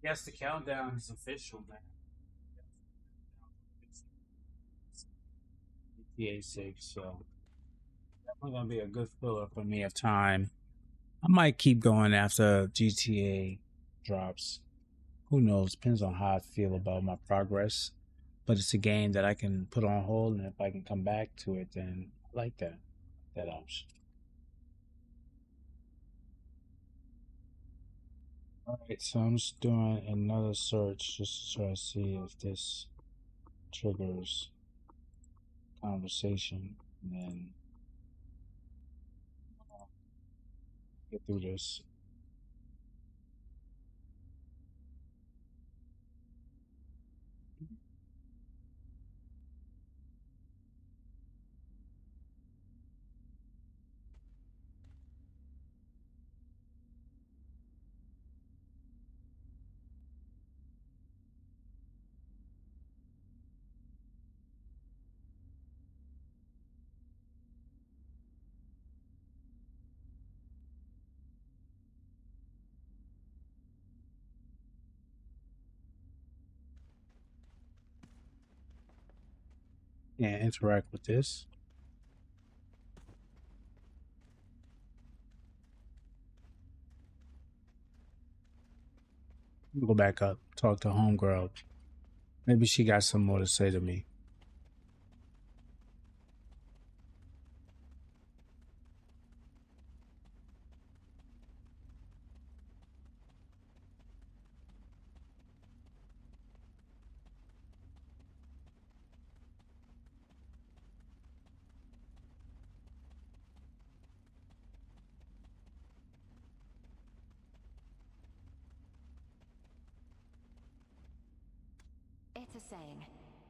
Yes, the countdown is official, man. GTA 6, so definitely gonna be a good filler for me of time. I might keep going after GTA drops. Who knows? Depends on how I feel about my progress. But it's a game that I can put on hold, and if I can come back to it, then I like that option. All right, so I'm just doing another search just to try to see if this triggers conversation, and then get through this. And interact with this. Go back up, talk to homegirl. Maybe she got some more to say to me. It's a saying.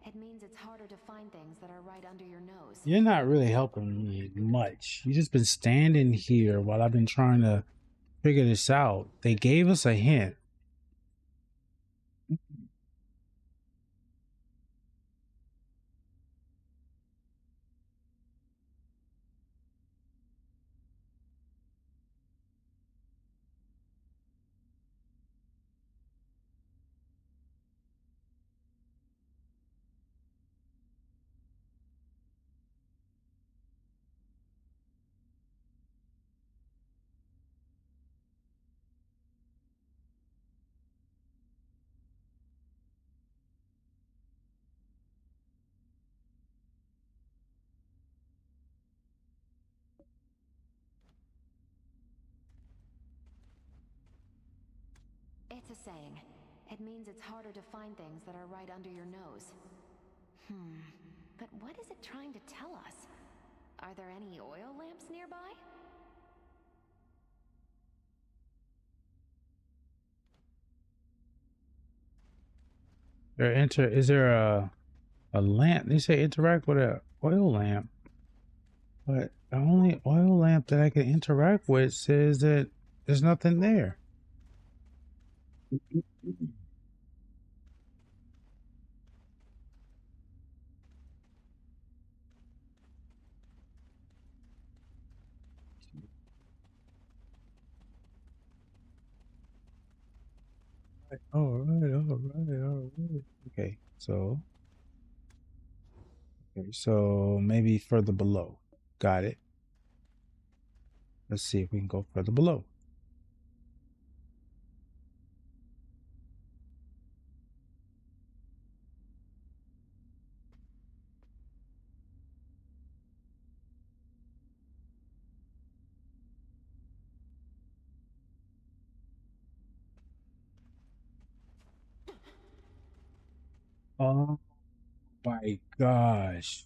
It means it's harder to find things that are right under your nose. You're not really helping me much. You just been standing here while I've been trying to figure this out. They gave us a hint. It's a saying. It means it's harder to find things that are right under your nose. But what is it trying to tell us? Are there any oil lamps nearby? Is there a lamp? They say interact with a oil lamp. But the only oil lamp that I can interact with says that there's nothing there. All right. Okay, so maybe further below. Got it. Let's see if we can go further below. Oh my gosh.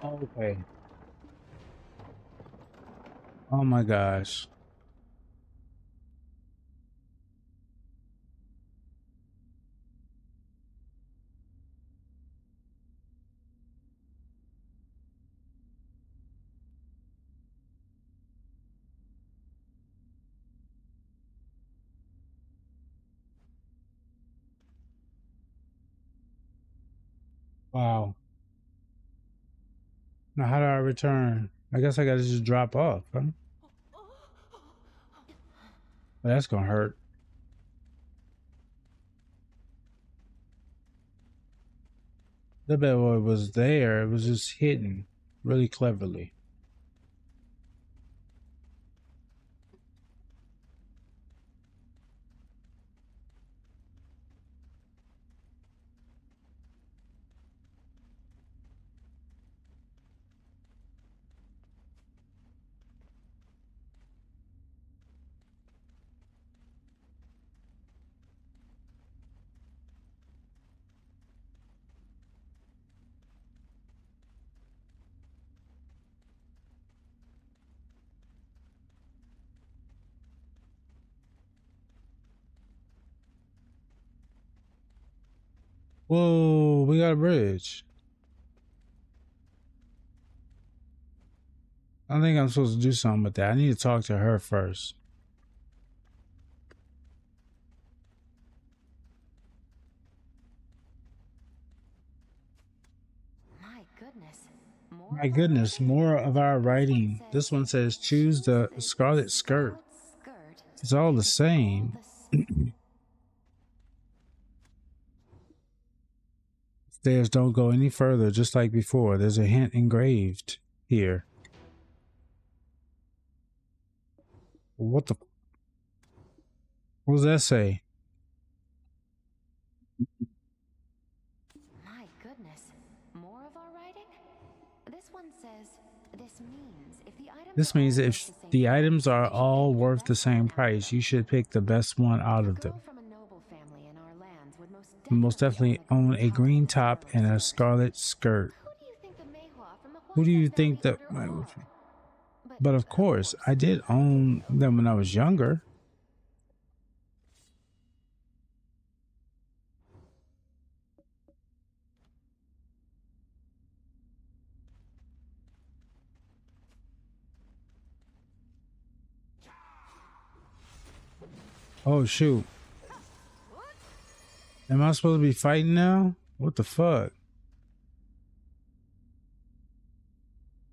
Okay. Oh my gosh. Wow. Now how do I return? I guess I gotta just drop off, huh? Well, that's gonna hurt. The bad boy was there. It was just hidden really cleverly. Whoa, we got a bridge. I think I'm supposed to do something with that. I need to talk to her first. My goodness. My goodness, more of our writing. This one says choose the scarlet skirt. It's all the same. Stairs don't go any further, just like before. There's a hint engraved here. What the? What does that say? My goodness. More of our writing? This one says, this means if the items This are means all if worth the same the price, items you are should all pick the worth the best same one out of price, them. you should pick the best one out A of girl them. from a noble family in our lands would Most most definitely own a green top and a scarlet skirt. Who do you think the Mayhua from the Who do you Huashan think family that? order are? But of course, I did own them when I was younger. Oh shoot. Am I supposed to be fighting now? What the fuck?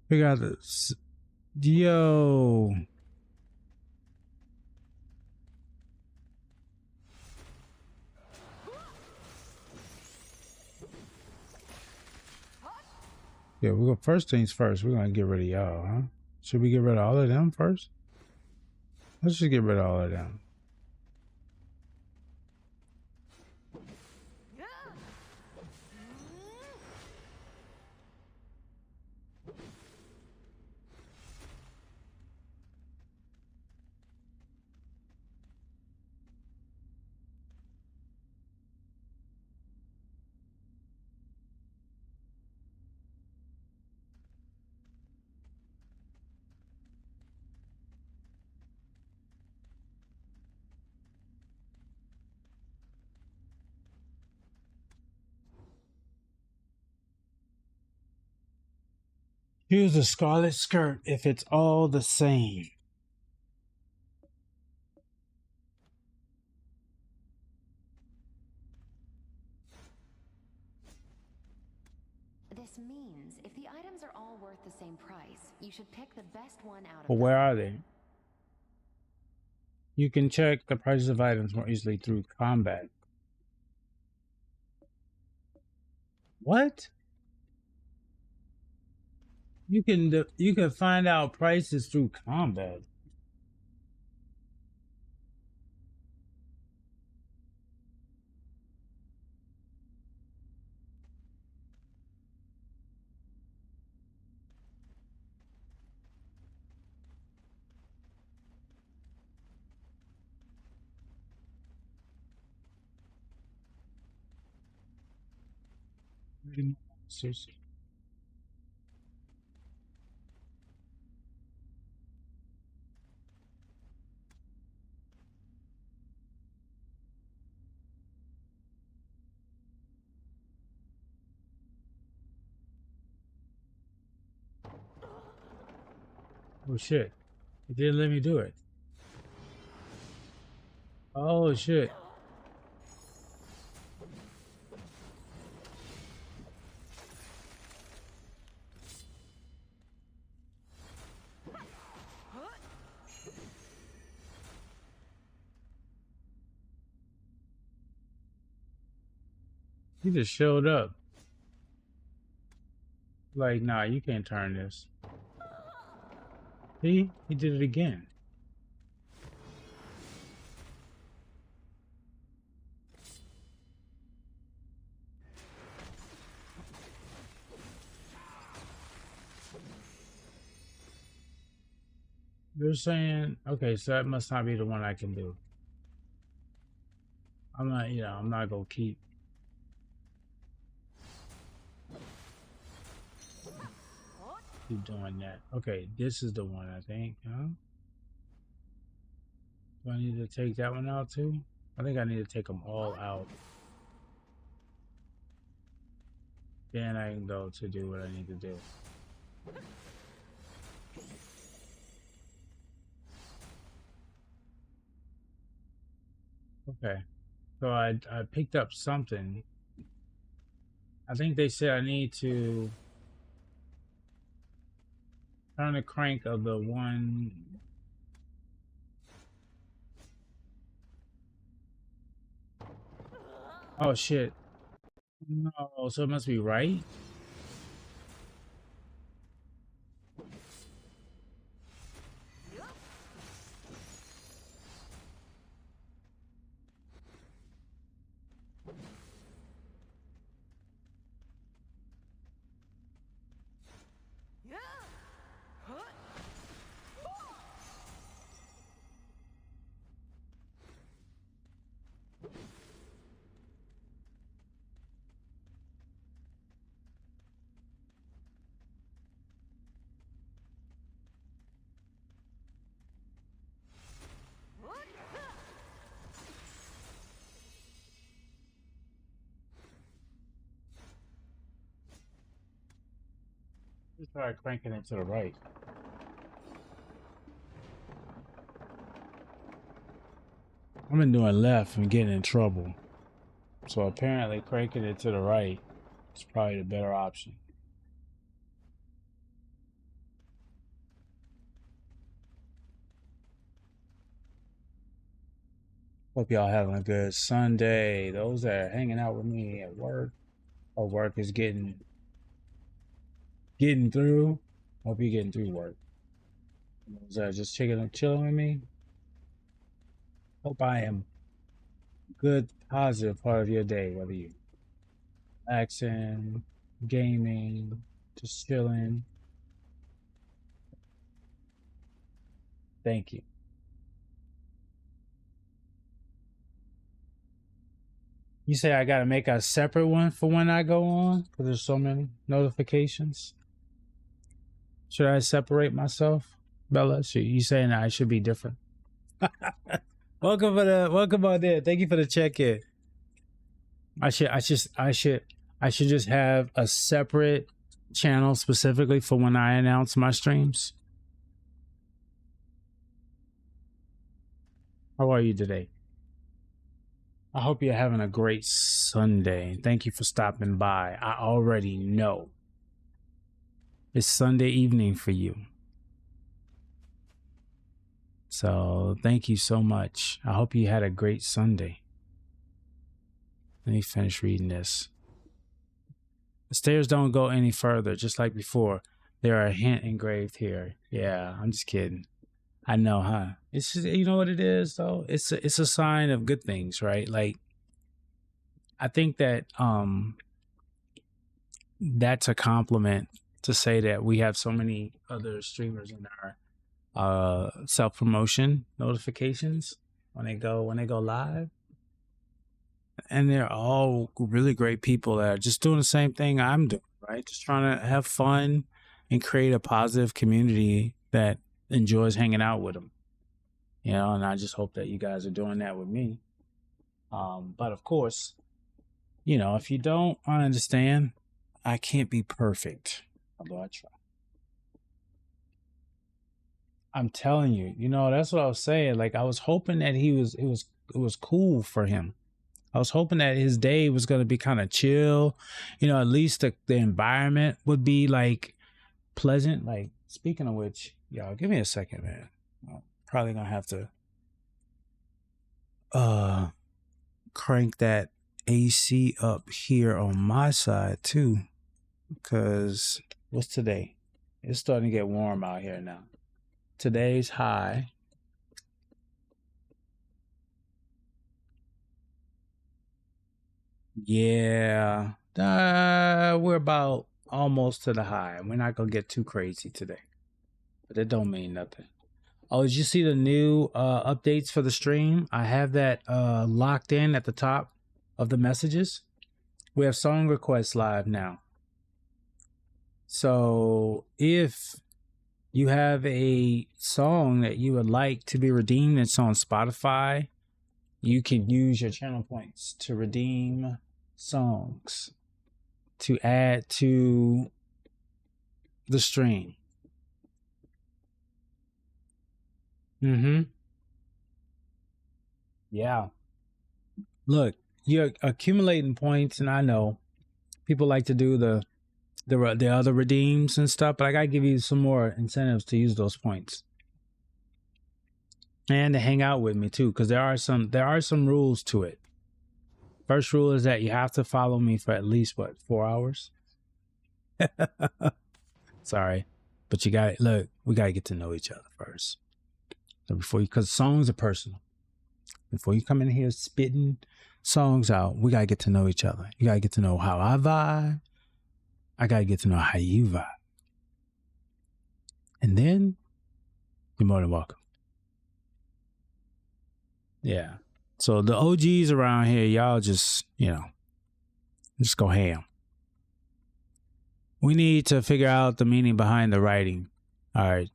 We got this. Yo. Yeah, we go first things first. We're gonna get rid of y'all, huh? Should we get rid of all of them first? Let's just get rid of all of them. Use a scarlet skirt if it's all the same. This means if the items are all worth the same price, you should pick the best one out of But them. where are they? You can check the prices of items more easily through combat. What? You can find out prices through combat. Seriously. Oh shit! It didn't let me do it. Oh shit! He just showed up. Like, nah, you can't turn this. See? He did it again. They're saying, okay, so that must not be the one I can do. I'm not, I'm not gonna keep doing that. Okay, this is the one I think, huh? Do I need to take that one out too? I think I need to take them all out. Then I can go to do what I need to do. Okay, so I picked up something. I think they said I need to turn the crank of the one. Oh shit! No, so it must be right. Just try cranking it to the right. I've been doing left and getting in trouble. So apparently cranking it to the right is probably the better option. Hope y'all having a good Sunday. Those that are hanging out with me at work or work is getting through. Hope you're getting through work. Those that are just chilling with me. Hope I am good, positive part of your day, whether you relaxing, gaming, just chilling. Thank you. You say I gotta make a separate one for when I go on because there's so many notifications. Should I separate myself, Bella? You saying I should be different? Welcome on there. Thank you for the check-in. I should just have a separate channel specifically for when I announce my streams. How are you today? I hope you're having a great Sunday. Thank you for stopping by. I already know it's Sunday evening for you. So thank you so much. I hope you had a great Sunday. Let me finish reading this. The stairs don't go any further, just like before. There are a hint engraved here. Yeah, I'm just kidding. I know, huh? It's just, you know what it is though. It's a sign of good things, right? Like I think that that's a compliment to say that we have so many other streamers in our self promotion notifications when they go live, and they're all really great people that are just doing the same thing I'm doing, right? Just trying to have fun and create a positive community that enjoys hanging out with them, you know. And I just hope that you guys are doing that with me. But of course, you know, if you don't understand, I can't be perfect, although I try. I'm telling you, you know, that's what I was saying. Like I was hoping that it was cool for him. I was hoping that his day was going to be kind of chill, you know, at least the environment would be like pleasant. Like, speaking of which, y'all, give me a second, man. I'm probably going to have to crank that AC up here on my side too, because what's today? It's starting to get warm out here now. Today's high. Yeah, we're about almost to the high. We're not gonna get too crazy today, but that don't mean nothing. Oh, did you see the new updates for the stream? I have that locked in at the top of the messages. We have song requests live now. So if you have a song that you would like to be redeemed that's on Spotify, you can use your channel points to redeem songs to add to the stream. Yeah. Look, you're accumulating points, and I know people like to do the other redeems and stuff, but I gotta give you some more incentives to use those points and to hang out with me too, because there are some rules to it. First rule is that you have to follow me for at least 4 hours. Sorry, but you got look. We gotta get to know each other first, so because songs are personal. Before you come in here spitting songs out, we gotta get to know each other. You gotta get to know how I vibe. I gotta get to know how you vibe, and then you're more than welcome. Yeah. So the OGs around here, y'all just, you know, just go ham. We need to figure out the meaning behind the writing. All right.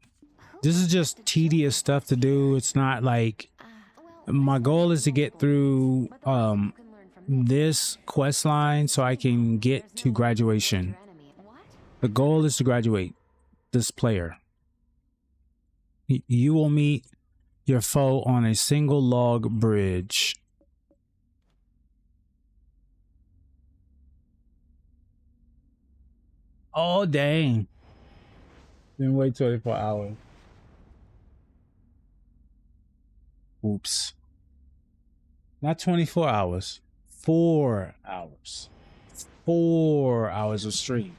This is just tedious stuff to do. It's not like, my goal is to get through this quest line so I can get to graduation. The goal is to graduate this player. You will meet your foe on a single log bridge. Oh, dang. Then wait 24 hours. Oops. Not 24 hours. 4 hours. 4 hours of stream.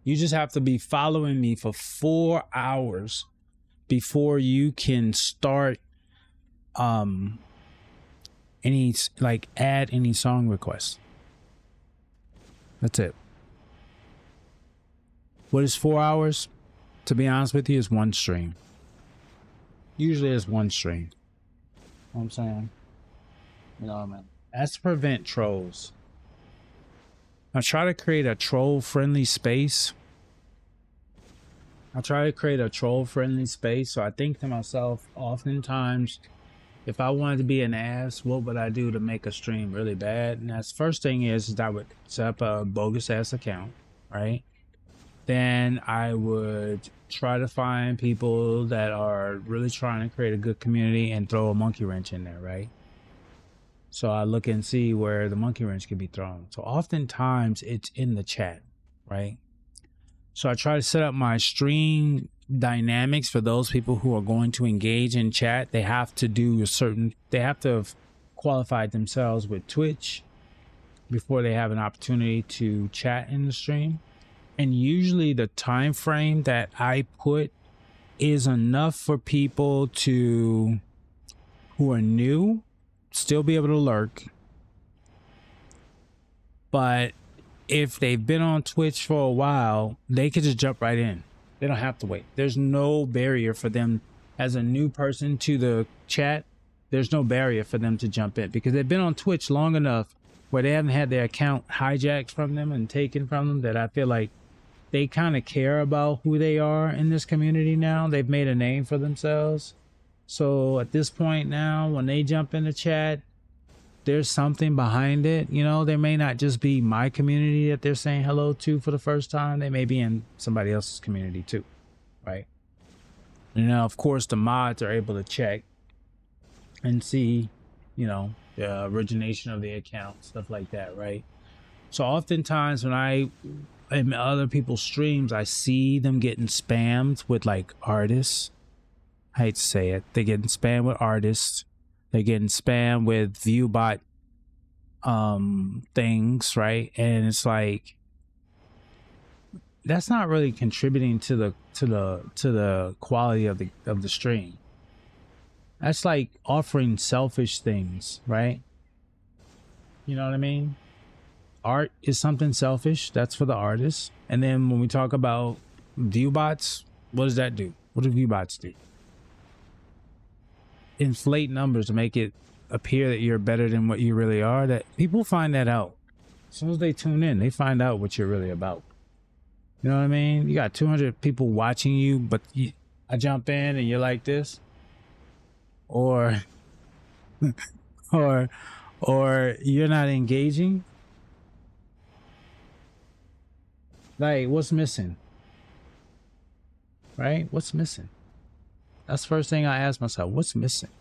You just have to be following me for 4 hours before you can start add any song requests. That's it. What is 4 hours? To be honest with you, is one stream. Usually it's one stream. You know what I'm saying? You know what I mean? That's to prevent trolls. I try to create a troll-friendly space. So I think to myself, oftentimes, if I wanted to be an ass, what would I do to make a stream really bad? And that's first thing is I would set up a bogus ass account, right? Then I would try to find people that are really trying to create a good community and throw a monkey wrench in there, right? So I look and see where the monkey wrench can be thrown. So oftentimes it's in the chat, right? So I try to set up my stream dynamics for those people who are going to engage in chat. They have to have qualified themselves with Twitch before they have an opportunity to chat in the stream. And usually the time frame that I put is enough for people to who are new still be able to lurk. But if they've been on Twitch for a while, they could just jump right in. They don't have to wait. There's no barrier for them as a new person to the chat. There's no barrier for them to jump in because they've been on Twitch long enough where they haven't had their account hijacked from them and taken from them, that I feel like they kind of care about who they are in this community now. They've made a name for themselves. So at this point now, when they jump in the chat, there's something behind it. You know, they may not just be my community that they're saying hello to for the first time. They may be in somebody else's community too, right? And now, of course, the mods are able to check and see, you know, the origination of the account, stuff like that, right? So oftentimes when I in other people's streams, I see them getting spammed with like artists. I hate to say it. They're getting spammed with artists. They're getting spammed with viewbot things, right? And it's like that's not really contributing to the quality of the stream. That's like offering selfish things, right? You know what I mean? Art is something selfish. That's for the artist. And then when we talk about viewbots, what does that do? What do viewbots do? Inflate numbers to make it appear that you're better than what you really are. That people find that out. As soon as they tune in, they find out what you're really about. You know what I mean? You got 200 people watching you, but I jump in and you're like this. Or you're not engaging. Like, what's missing? Right? What's missing? That's the first thing I ask myself. What's missing?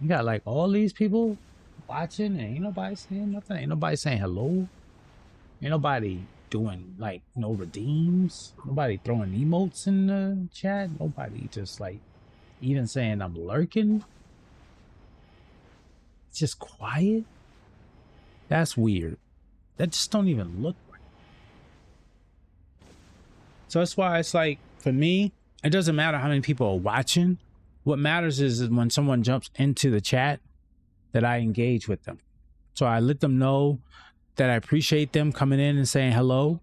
You got like all these people watching and ain't nobody saying nothing. Ain't nobody saying hello. Ain't nobody doing like no redeems. Nobody throwing emotes in the chat. Nobody just like even saying I'm lurking. It's just quiet. That's weird. That just don't even look right. So that's why it's like, for me, it doesn't matter how many people are watching. What matters is when someone jumps into the chat that I engage with them. So I let them know that I appreciate them coming in and saying hello,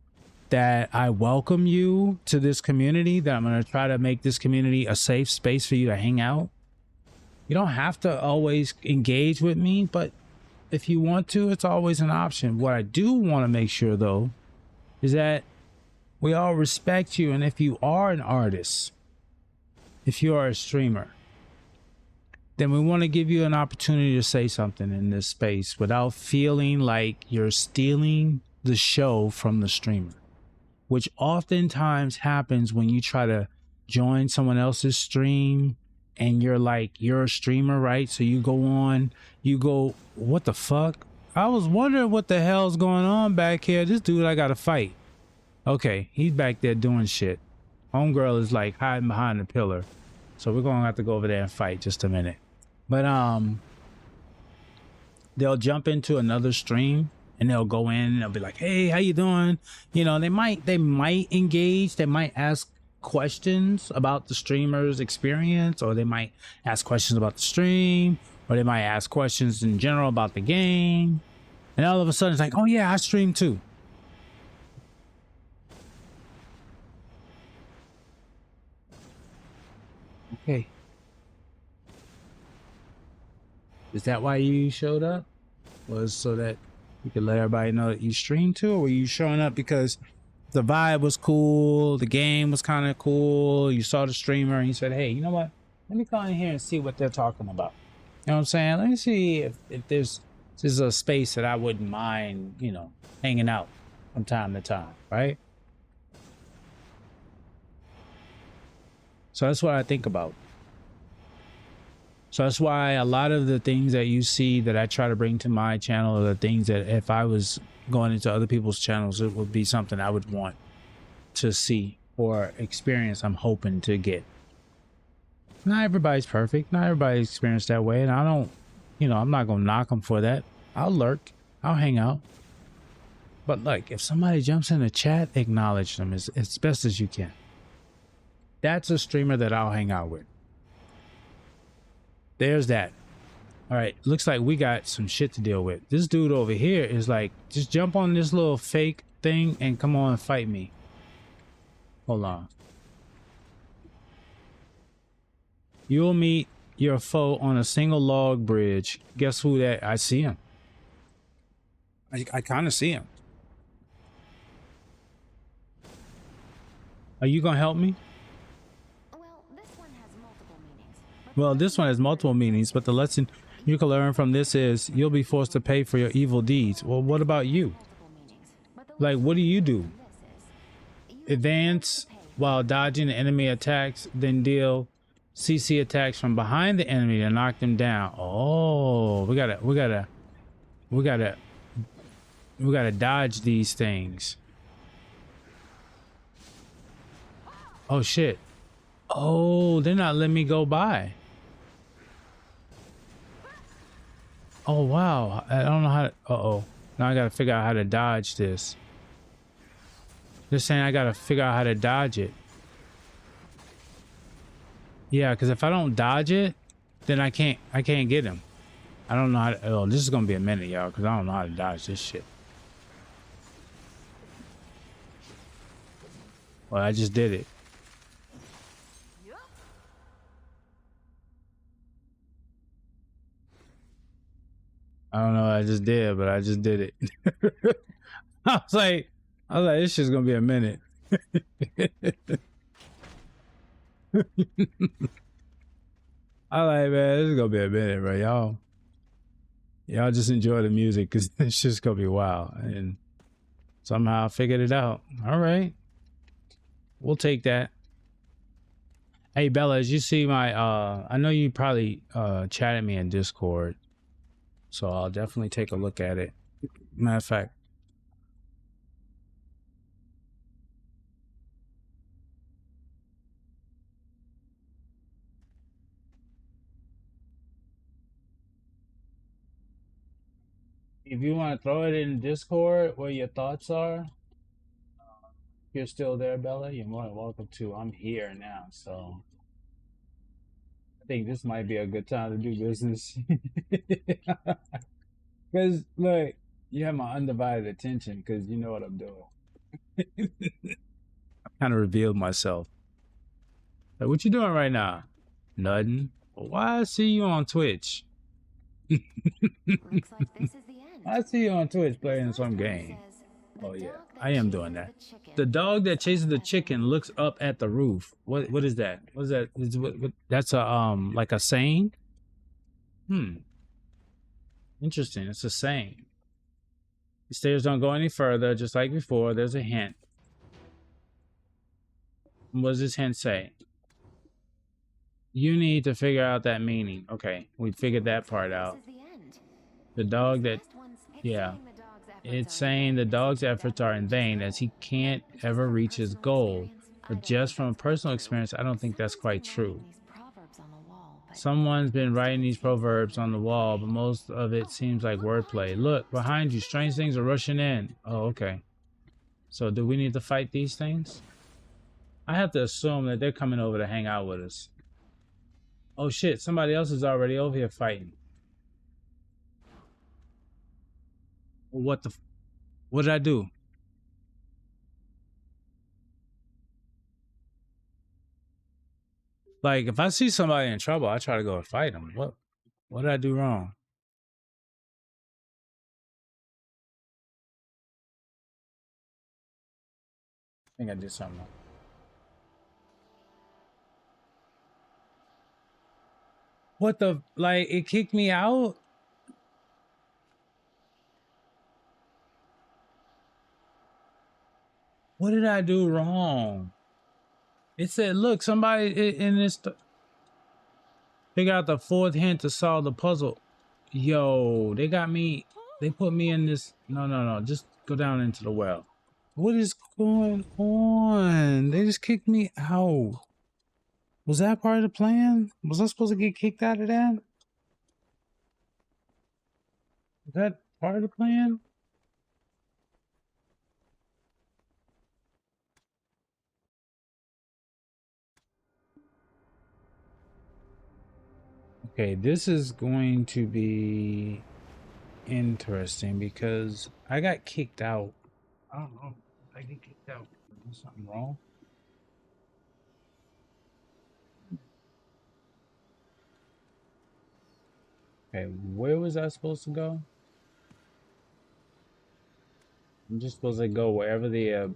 that I welcome you to this community, that I'm going to try to make this community a safe space for you to hang out. You don't have to always engage with me, but if you want to, it's always an option. What I do want to make sure, though, is that we all respect you. And if you are an artist, if you are a streamer, then we want to give you an opportunity to say something in this space without feeling like you're stealing the show from the streamer, which oftentimes happens when you try to join someone else's stream and you're like, you're a streamer, right? So you go on, you go, what the fuck? I was wondering what the hell's going on back here. This dude, I got to fight. Okay, he's back there doing shit. Homegirl is like hiding behind the pillar. So we're going to have to go over there and fight just a minute. But they'll jump into another stream and they'll go in and they'll be like, hey, how you doing? You know, they might engage. They might ask questions about the streamer's experience, or they might ask questions about the stream, or they might ask questions in general about the game. And all of a sudden it's like, oh yeah, I stream too. Okay. Is that why you showed up? Was so that you could let everybody know that you streamed too? Or were you showing up because the vibe was cool, the game was kind of cool, you saw the streamer and you said, hey, you know what? Let me come in here and see what they're talking about. You know what I'm saying? Let me see if this is a space that I wouldn't mind, you know, hanging out from time to time, right? So that's what I think about. So that's why a lot of the things that you see that I try to bring to my channel are the things that if I was going into other people's channels, it would be something I would want to see or experience. I'm hoping to get. Not everybody's perfect. Not everybody's experienced that way. And I don't, you know, I'm not going to knock them for that. I'll lurk. I'll hang out. But like, if somebody jumps in the chat, acknowledge them as best as you can. That's a streamer that I'll hang out with. There's that. All right, looks like we got some shit to deal with. This dude over here is like, just jump on this little fake thing and come on and fight me. Hold on. You'll meet your foe on a single log bridge. Guess who that? I see him. I kind of see him. Are you gonna help me? Well, this one has multiple meanings. Well, this one has multiple meanings, but the lesson you can learn from this is you'll be forced to pay for your evil deeds. Well, what about you? Like, what do you do? Advance while dodging the enemy attacks, then deal CC attacks from behind the enemy to knock them down. Oh, we gotta dodge these things. Oh shit. Oh, they're not letting me go by. Oh wow. I don't know how to, uh-oh. Now I gotta figure out how to dodge this. They're saying I gotta figure out how to dodge it. Yeah, because if I don't dodge it, then I can't get him. I don't know how to, oh, this is gonna be a minute, y'all, because I don't know how to dodge this shit. Well, I just did it. I don't know what I just did, but I just did it. I was like, this shit's gonna be a minute. I like, man, this is gonna be a minute, bro. Y'all just enjoy the music because this shit's gonna be wild. And somehow I figured it out. All right. We'll take that. Hey Bella, as you see my I know you probably chatted me in Discord. So I'll definitely take a look at it. Matter of fact. If you want to throw it in Discord where your thoughts are, if you're still there, Bella, you're more than welcome to. I'm here now, so I think this might be a good time to do business. Because, look, you have my undivided attention because you know what I'm doing. I kind of revealed myself. Like, what you doing right now? Nothing. Well, why I see you on Twitch? Looks like this is the end. I see you on Twitch playing some game. Oh yeah, I am doing that. The dog that chases the chicken looks up at the roof. What is that? What is that? That's a like a saying? Interesting. It's a saying. The stairs don't go any further, just like before. There's a hint. What does this hint say? You need to figure out that meaning. Okay, we figured that part out. The dog that, yeah. It's saying the dog's efforts are in vain as he can't ever reach his goal. But just from personal experience, I don't think that's quite true. Someone's been writing these proverbs on the wall, but most of it seems like wordplay. Look, behind you, strange things are rushing in. Oh, okay. So do we need to fight these things? I have to assume that they're coming over to hang out with us. Oh shit, somebody else is already over here fighting. What did I do? Like, if I see somebody in trouble, I try to go and fight them. What did I do wrong? I think I did something wrong. What the, like, it kicked me out? What did I do wrong? It said, look, somebody in this, figure out the fourth hint to solve the puzzle. Yo, they got me, they put me in this, no, just go down into the well. What is going on? They just kicked me out. Was that part of the plan? Was I supposed to get kicked out of that? Was that part of the plan? Okay, this is going to be interesting because I got kicked out. I don't know. I get kicked out. Is something wrong? Okay, where was I supposed to go? I'm just supposed to go wherever the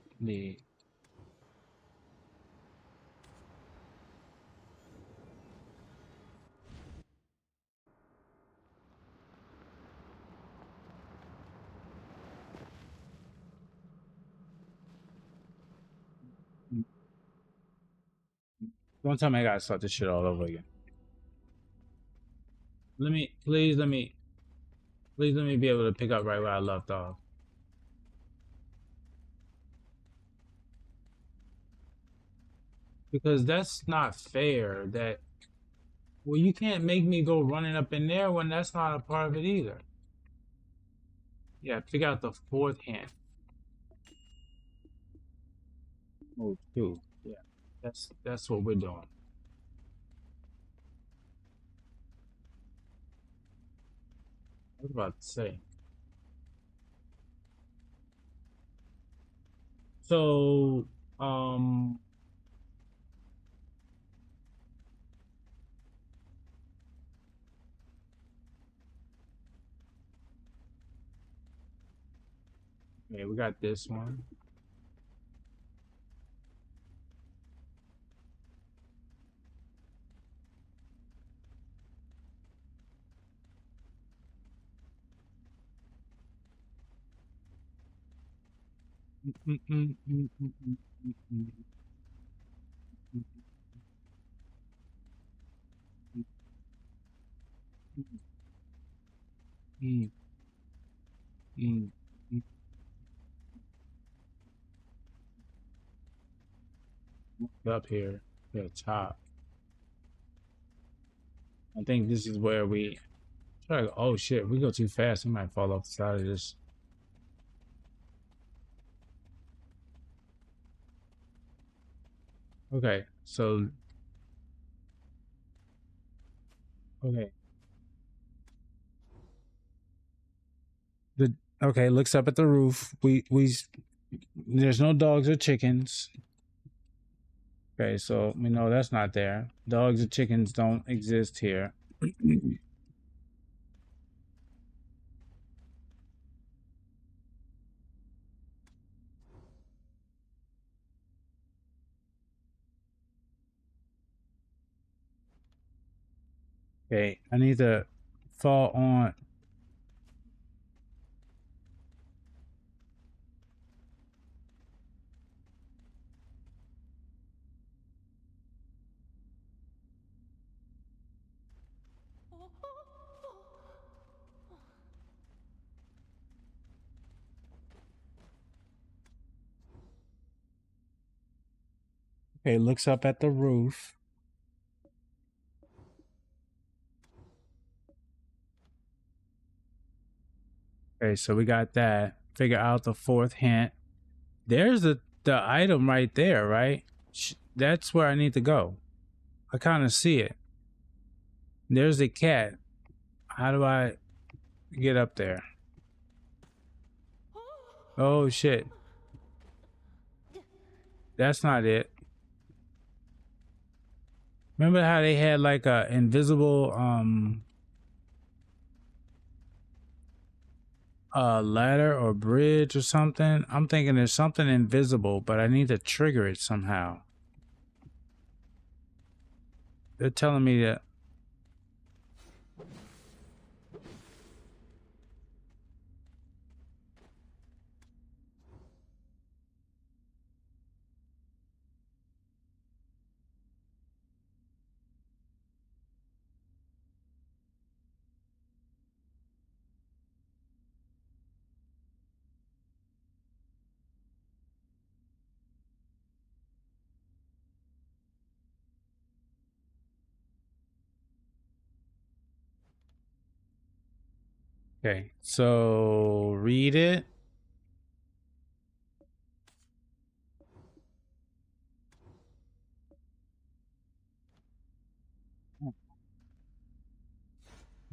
Don't tell me I gotta start this shit all over again. Please let me be able to pick up right where I left off. Because that's not fair that, well, you can't make me go running up in there when that's not a part of it either. Yeah, figure out the fourth hint. Move two. Yeah, that's what we're doing. I was about to say. So, um, okay, we got this one. Mm, mm, mm, mm, mm, mm, mm, mm, mm, mm, mm, mm, mm. Up here, to the top. I think this is where we try to, oh shit, we go too fast, we might fall off the side of this. Okay, so okay. The okay, looks up at the roof. We there's no dogs or chickens. Okay, so we know that's not there. Dogs or chickens don't exist here. Okay, I need to fall on. Okay, looks up at the roof. Okay, so we got that. Figure out the fourth hint. There's the item right there, right? That's where I need to go. I kind of see it. There's the cat. How do I get up there? Oh shit. That's not it. Remember how they had like a invisible ladder or bridge or something? I'm thinking there's something invisible, but I need to trigger it somehow. They're telling me that. Okay, so read it.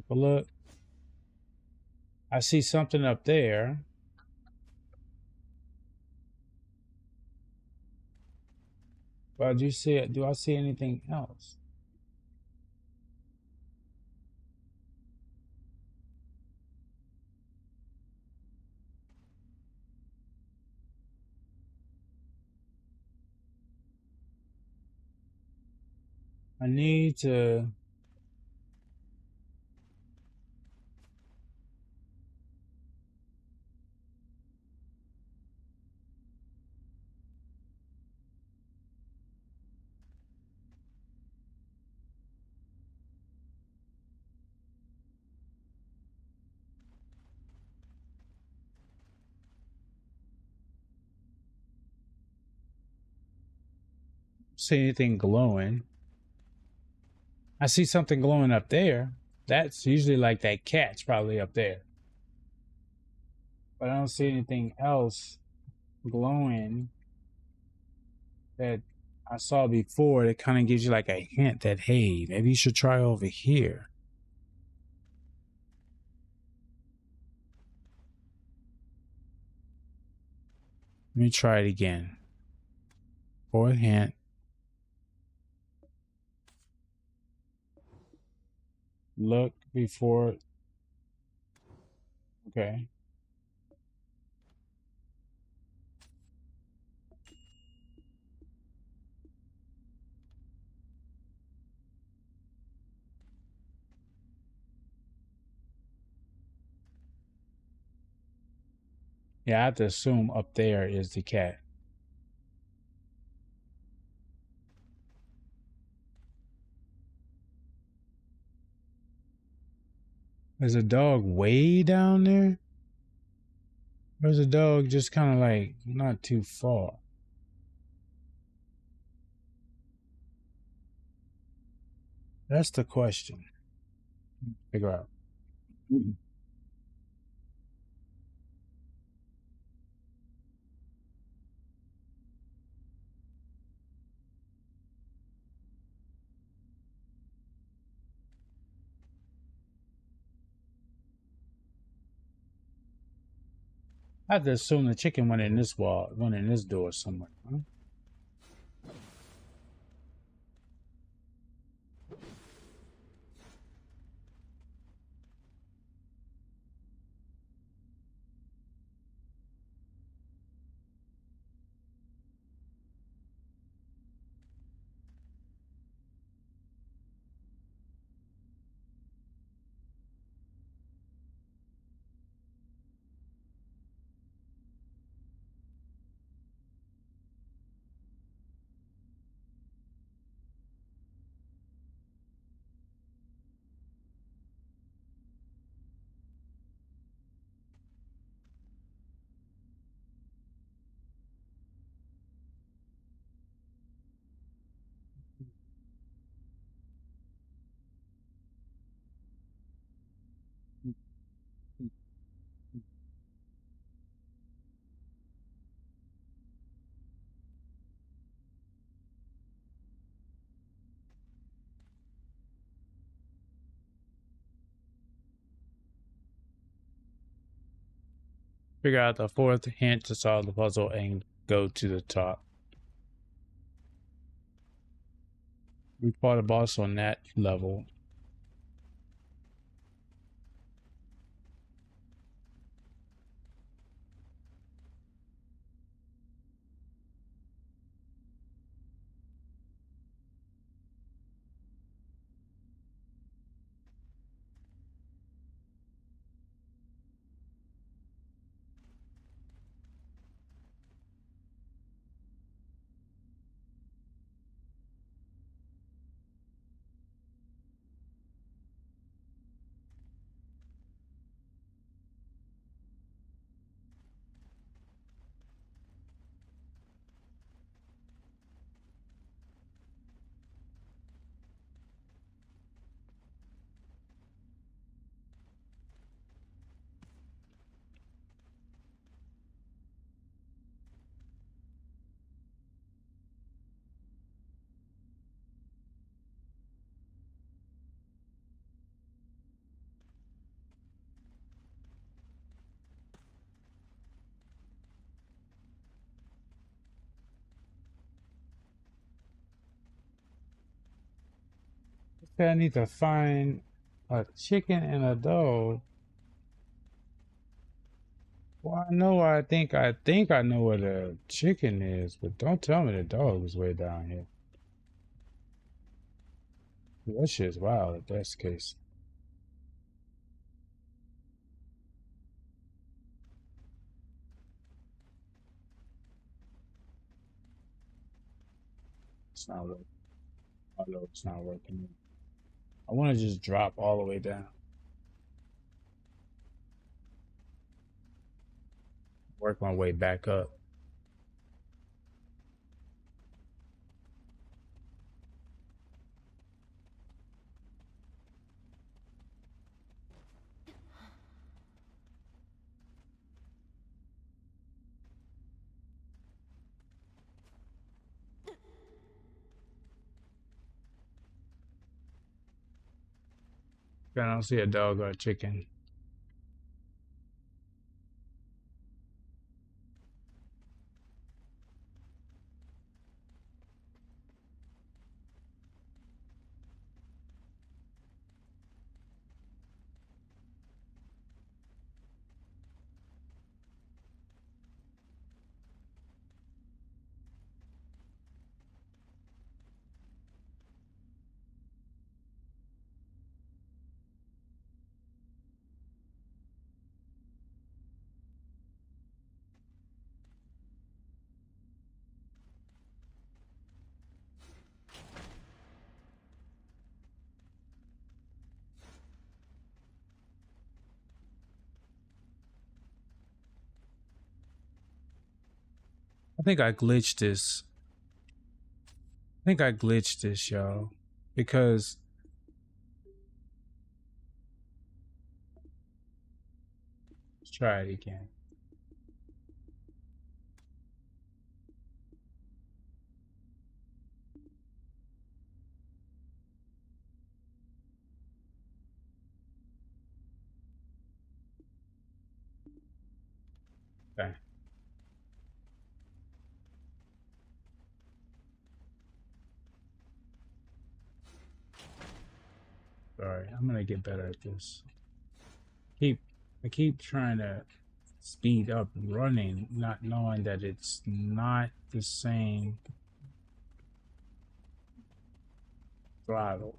But look, I see something up there. But do you see it? Do I see anything else? I need to. See anything glowing. I see something glowing up there. That's usually like that cat's probably up there. But I don't see anything else glowing that I saw before that kind of gives you like a hint that, hey, maybe you should try over here. Let me try it again. For a hint. Look before. Okay. Yeah, I have to assume up there is the cat. There's a dog way down there? There's a dog just kind of like not too far. That's the question. Figure out. I have to assume the chicken went in this wall, went in this door somewhere. Huh? Figure out the fourth hint to solve the puzzle and go to the top. We fought a boss on that level. Okay, I need to find a chicken and a dog. Well, I know where the chicken is, but don't tell me the dog is way down here. That shit's wild if that's the case. It's not working. I know it's not working. I want to just drop all the way down. Work my way back up. I don't see a dog or a chicken. I think I glitched this. I think I glitched this, y'all, because let's try it again. Okay. Sorry, I'm gonna get better at this. I keep trying to speed up running, not knowing that it's not the same throttle.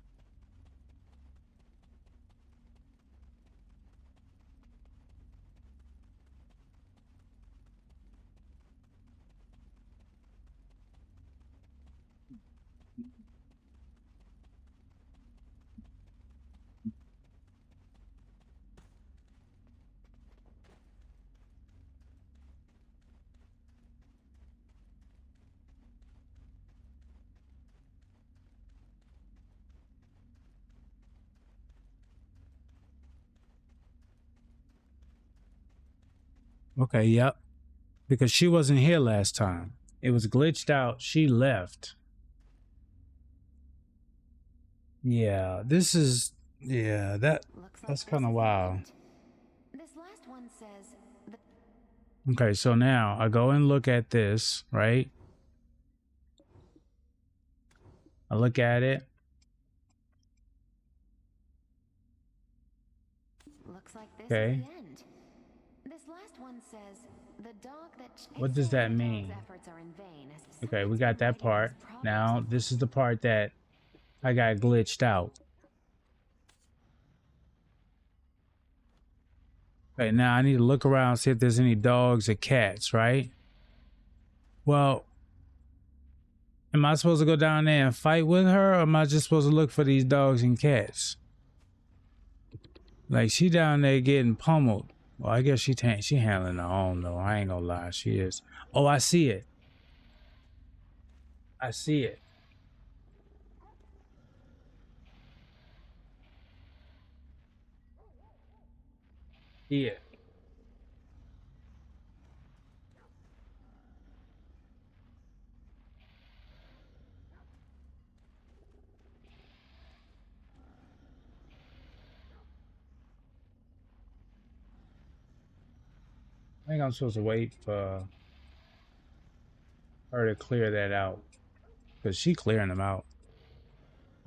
Okay, yep. Because she wasn't here last time. It was glitched out. She left. Yeah, that's kind of wild. This last one says Okay, so now I go and look at this, right? I look at it. looks like this Okay. is the end. This last one says the dog that What does that mean? efforts are in vain. Okay, we got that part. Now, this is the part that I got glitched out. Okay, now I need to look around, see if there's any dogs or cats, right? Well, am I supposed to go down there and fight with her, or am I just supposed to look for these dogs and cats? Like, she down there getting pummeled. Well, I guess she handling her own, though. I ain't gonna lie, she is. Oh, I see it. I see it. Yeah. I think I'm supposed to wait for her to clear that out. Because she clearing them out.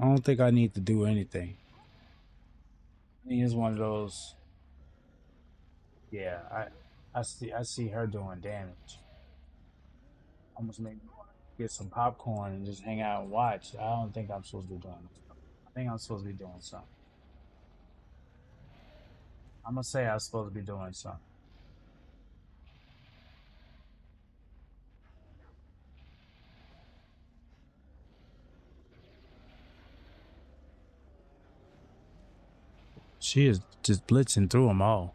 I don't think I need to do anything. I think it's one of those. Yeah, I see her doing damage. Almost make me want to get some popcorn and just hang out and watch. I don't think I'm supposed to be doing this. I think I'm supposed to be doing something. I'm gonna say I'm supposed to be doing something. She is just blitzing through them all.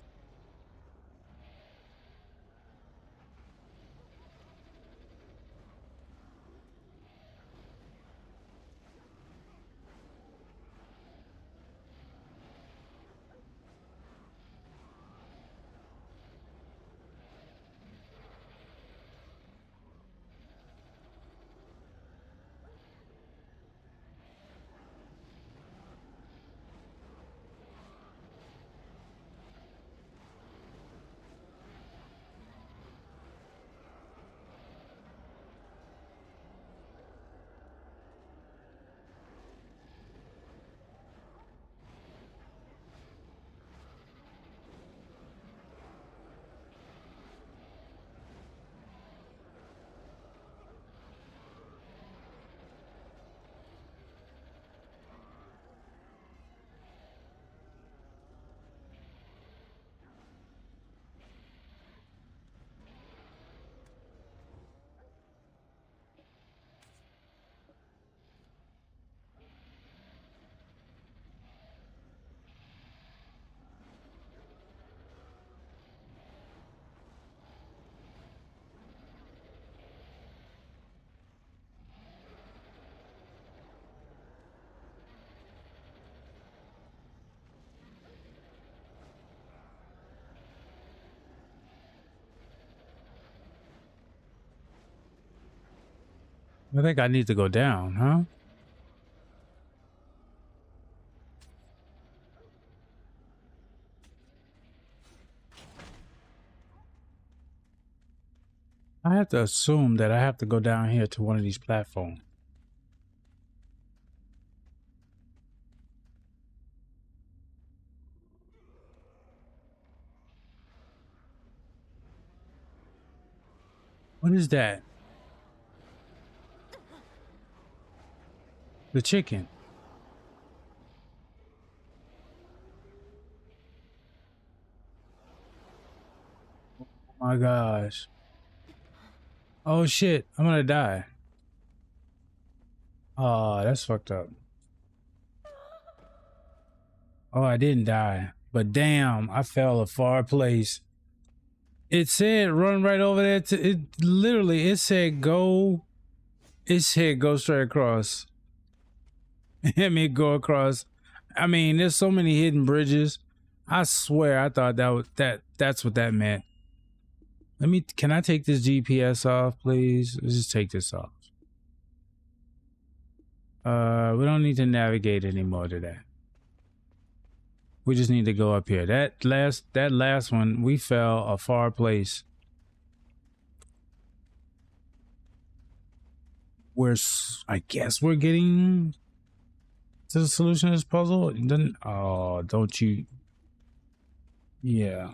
I think I need to go down, huh? I have to assume that I have to go down here to one of these platforms. What is that? The chicken. Oh my gosh. Oh shit, I'm gonna die. Oh, that's fucked up. Oh, I didn't die. But damn, I fell a far place. It said run right over there to it literally it said go. It said go straight across. Let me go across. I mean, there's so many hidden bridges. I swear I thought that's what that meant. Can I take this GPS off, please? Let's just take this off. We don't need to navigate anymore to that. We just need to go up here. That last one, we fell a far place. I guess we're getting to the solution of this puzzle. Then, oh, don't you? Yeah.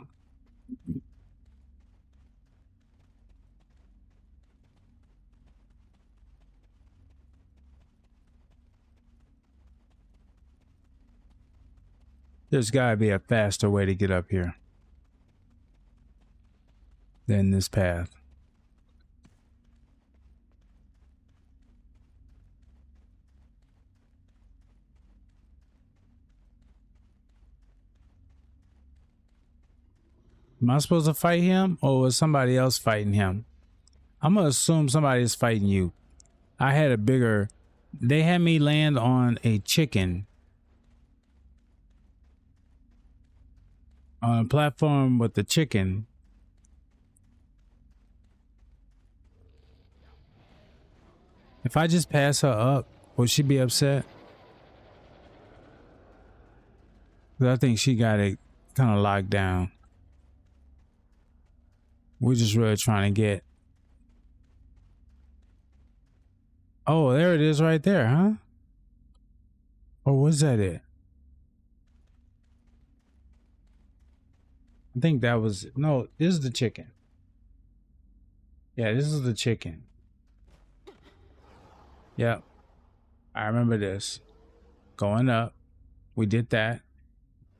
There's gotta be a faster way to get up here than this path. Am I supposed to fight him or was somebody else fighting him? I'm gonna assume somebody is fighting you. They had me land on a chicken. On a platform with the chicken. If I just pass her up, will she be upset? 'Cause I think she got it kind of locked down. We're just really trying to get. Oh, there it is right there, huh? Or was that it? I think that was no, this is the chicken. Yeah, this is the chicken. Yep. I remember this. Going up. We did that.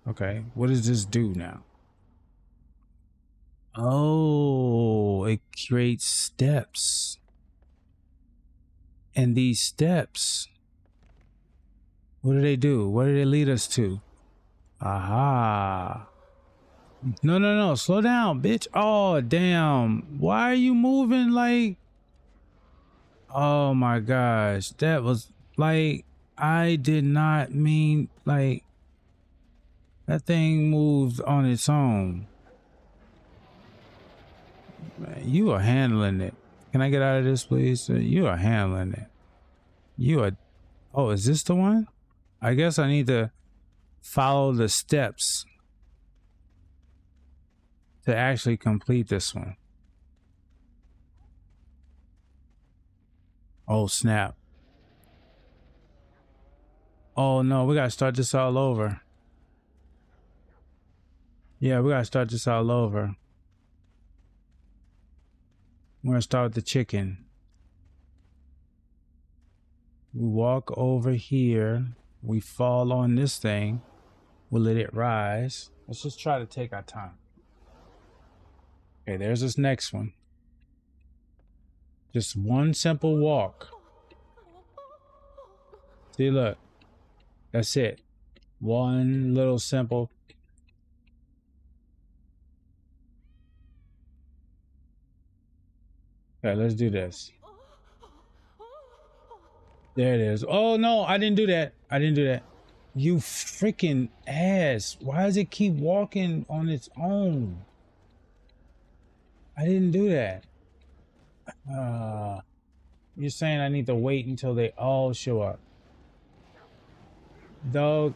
Okay. What does this do now? Oh, it creates steps. And these steps, what do they do? What do they lead us to? Aha. No. Slow down, bitch. Oh, damn. Why are you moving like... Oh my gosh. That was like... I did not mean like... That thing moved on its own. Man, you are handling it. Can I get out of this, please? You are handling it. You are... Oh, is this the one? I guess I need to follow the steps to actually complete this one. Oh, snap. Oh, no, we gotta start this all over. Yeah, we gotta start this all over. We're gonna start with the chicken. We walk over here. We fall on this thing. We'll let it rise. Let's just try to take our time. Okay, there's this next one. Just one simple walk. See, look. That's it. One little simple. Okay, let's do this. There it is. Oh, no, I didn't do that. I didn't do that. You freaking ass. Why does it keep walking on its own? I didn't do that. You're saying I need to wait until they all show up. Dog,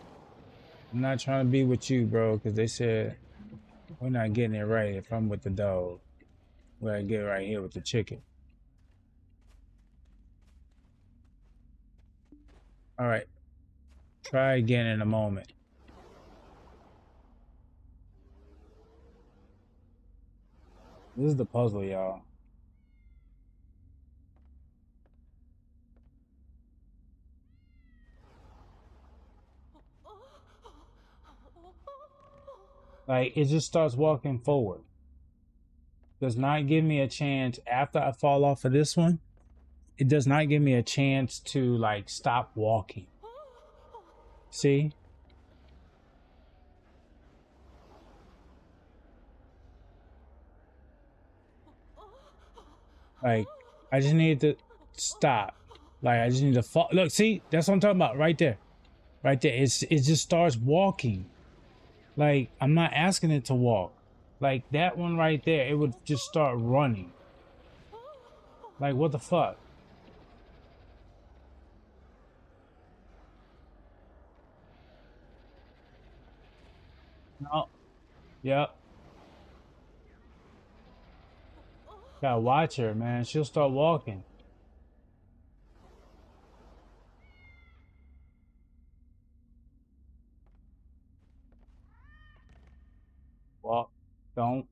I'm not trying to be with you, bro, because they said we're not getting it right if I'm with the dog. We gotta get right here with the chicken. All right. Try again in a moment. This is the puzzle, y'all. Like, it just starts walking forward. Does not give me a chance after I fall off of this one. It does not give me a chance to, like, stop walking. See? Like, I just need to stop. Like, I just need to fall. Look, see? That's what I'm talking about right there. Right there. It just starts walking. Like, I'm not asking it to walk. Like, that one right there, it would just start running. Like, what the fuck? No. Yep. Gotta watch her, man. She'll start walking. Walk. Don't.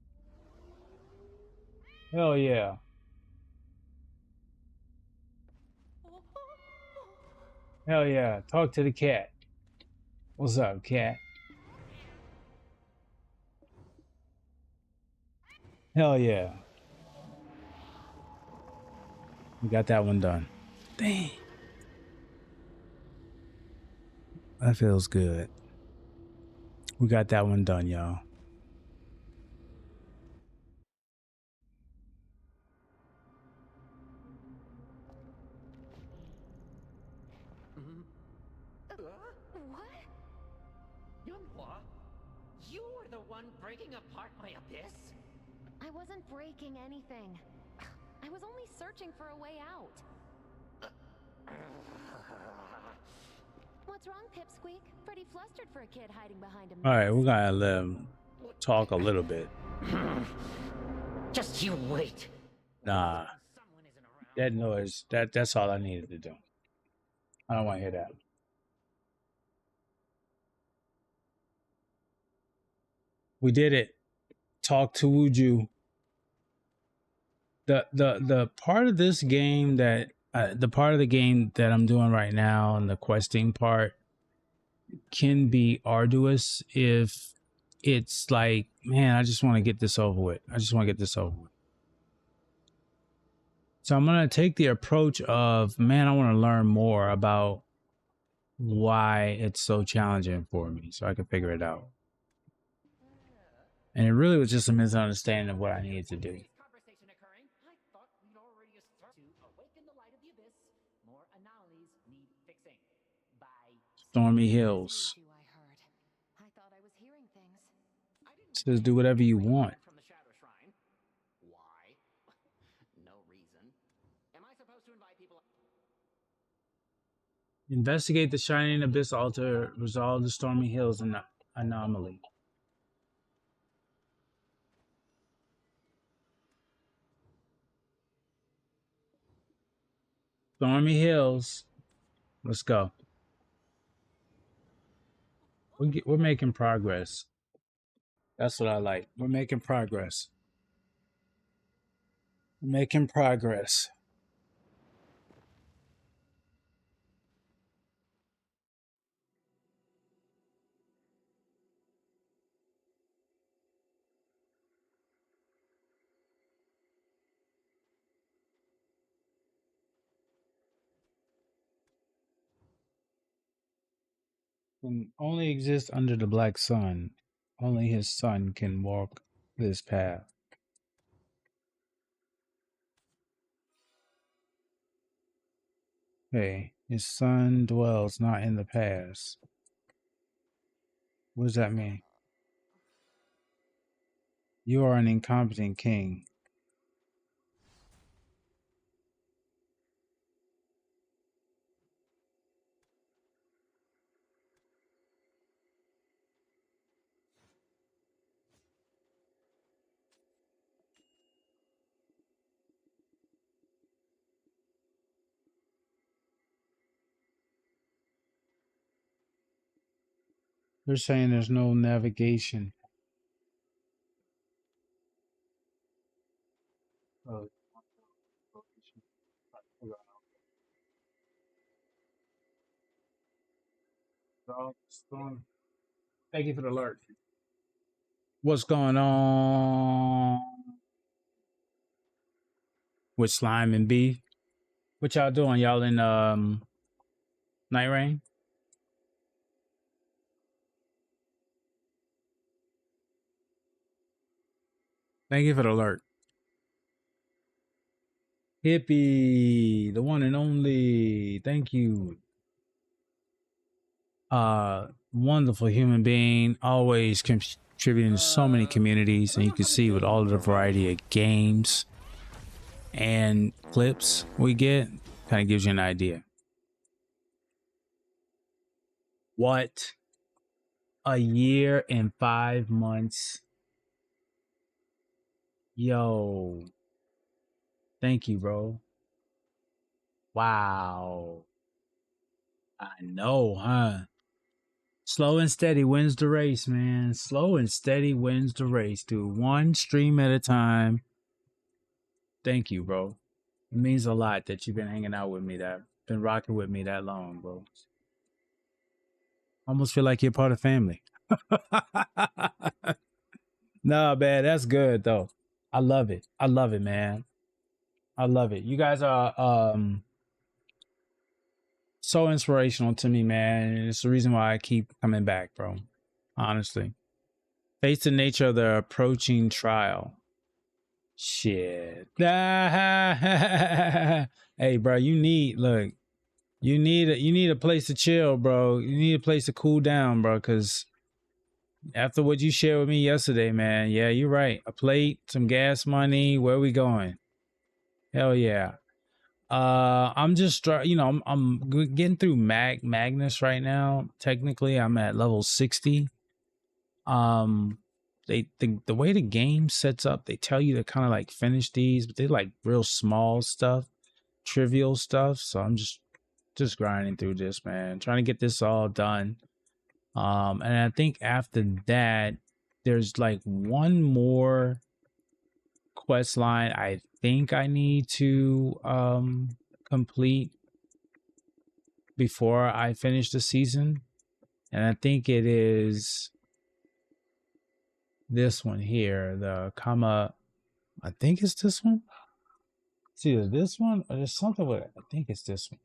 Hell yeah. Hell yeah. Talk to the cat. What's up, cat? Hell yeah. We got that one done. Dang. That feels good. We got that one done, y'all. What? Yunhua? You were the one breaking apart my abyss? I wasn't breaking anything. I was only searching for a way out. What's wrong, Pipsqueak? Pretty flustered for a kid hiding behind a All right, we're gonna let him talk a little bit. Just you wait. Nah, Someone isn't around. that noise, that's all I needed to do. I don't want to hear that. We did it. Talk to Wuju. The part of this game that the part of the game that I'm doing right now and the questing part can be arduous if it's like, man, I just want to get this over with. I just want to get this over with. So I'm going to take the approach of, man, I want to learn more about why it's so challenging for me so I can figure it out. And it really was just a misunderstanding of what I needed to do. Stormy Hills. Says do whatever you want. Investigate the Shining Abyss altar. Resolve the Stormy Hills anomaly. Stormy Hills. Let's go. We're making progress. That's what I like. We're making progress. We're making progress. Can only exist under the black sun. Only his son can walk this path. Hey, his son dwells not in the past. What does that mean? You are an incompetent king. They're saying there's no navigation. Oh. Thank you for the alert. What's going on with Slime and B? What y'all doing? Y'all in Night Rain? Thank you for the alert. Hippie, the one and only. Thank you. Wonderful human being, always contributing to so many communities, and you can see with all of the variety of games and clips we get, kind of gives you an idea. What? A year and 5 months. Yo. Thank you, bro. Wow. I know, huh? Slow and steady wins the race, man. Slow and steady wins the race, dude. One stream at a time. Thank you, bro. It means a lot that you've been hanging out with me, that been rocking with me that long, bro. Almost feel like you're part of family. Nah, man, that's good though. I love it. I love it, man. I love it. You guys are so inspirational to me, man. And it's the reason why I keep coming back, bro. Honestly. Face the nature of the approaching trial. Shit. Hey, bro, you need a place to chill, bro. You need a place to cool down, bro, because after what you shared with me yesterday, man, yeah, you're right. A plate, some gas money, where we going? Hell yeah. I'm just I'm getting through Magnus right now. Technically, I'm at level 60. The way the game sets up, they tell you to kind of like finish these, but they're like real small stuff, trivial stuff. So I'm just grinding through this, man, trying to get this all done. And I think after that, there's like one more quest line I think I need to complete before I finish the season. And I think it is this one here, the comma. I think it's this one. It's either this one or there's something with it. I think it's this one.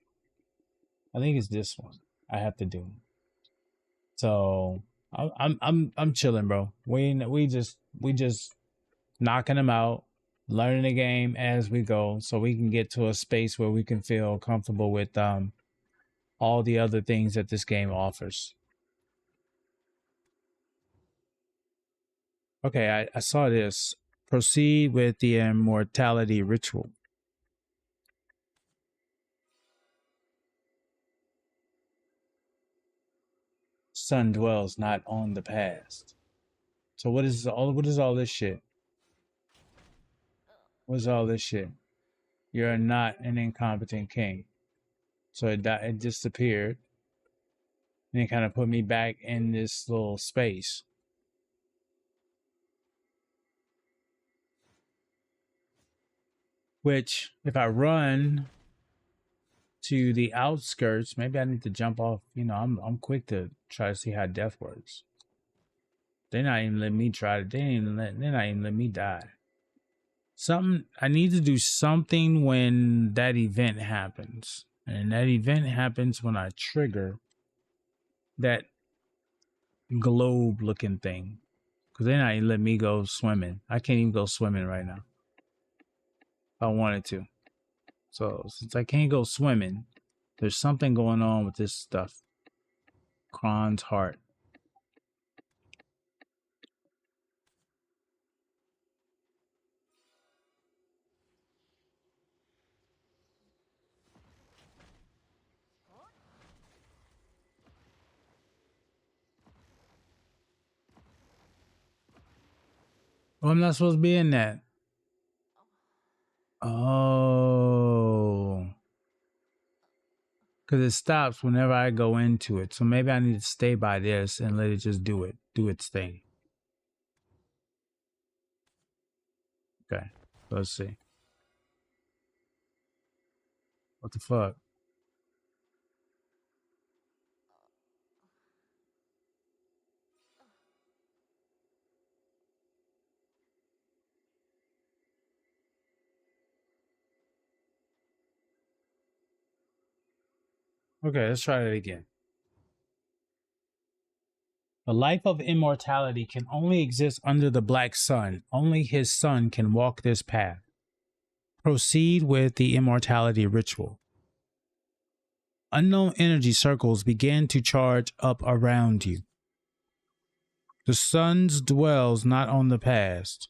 I think it's this one I have to do. So I'm chilling, bro. We just knocking them out, learning the game as we go, so we can get to a space where we can feel comfortable with all the other things that this game offers. Okay, I saw this. Proceed with the immortality ritual. Sun dwells not on the past. So what is all this shit? What is all this shit? You're not an incompetent king. So it disappeared. And it kind of put me back in this little space. Which, if I run to the outskirts, maybe I need to jump off. You know, I'm quick to try to see how death works. They're not even letting me try it. They're not even letting me die. I need to do something when that event happens. And that event happens when I trigger that globe looking thing. Because they're not even letting me go swimming. I can't even go swimming right now. If I wanted to. So since I can't go swimming, there's something going on with this stuff. Kron's heart. Oh, I'm not supposed to be in that. Oh. Because it stops whenever I go into it. So maybe I need to stay by this and let it just do its thing. Okay, let's see. What the fuck? Okay, let's try that again. The life of immortality can only exist under the black sun. Only his son can walk this path. Proceed with the immortality ritual. Unknown energy circles begin to charge up around you. The sun dwells not on the past.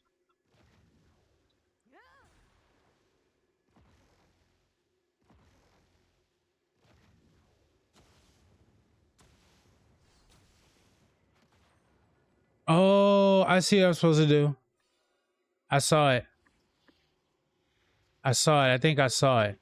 Oh, I see what I'm supposed to do. I saw it. I think I saw it.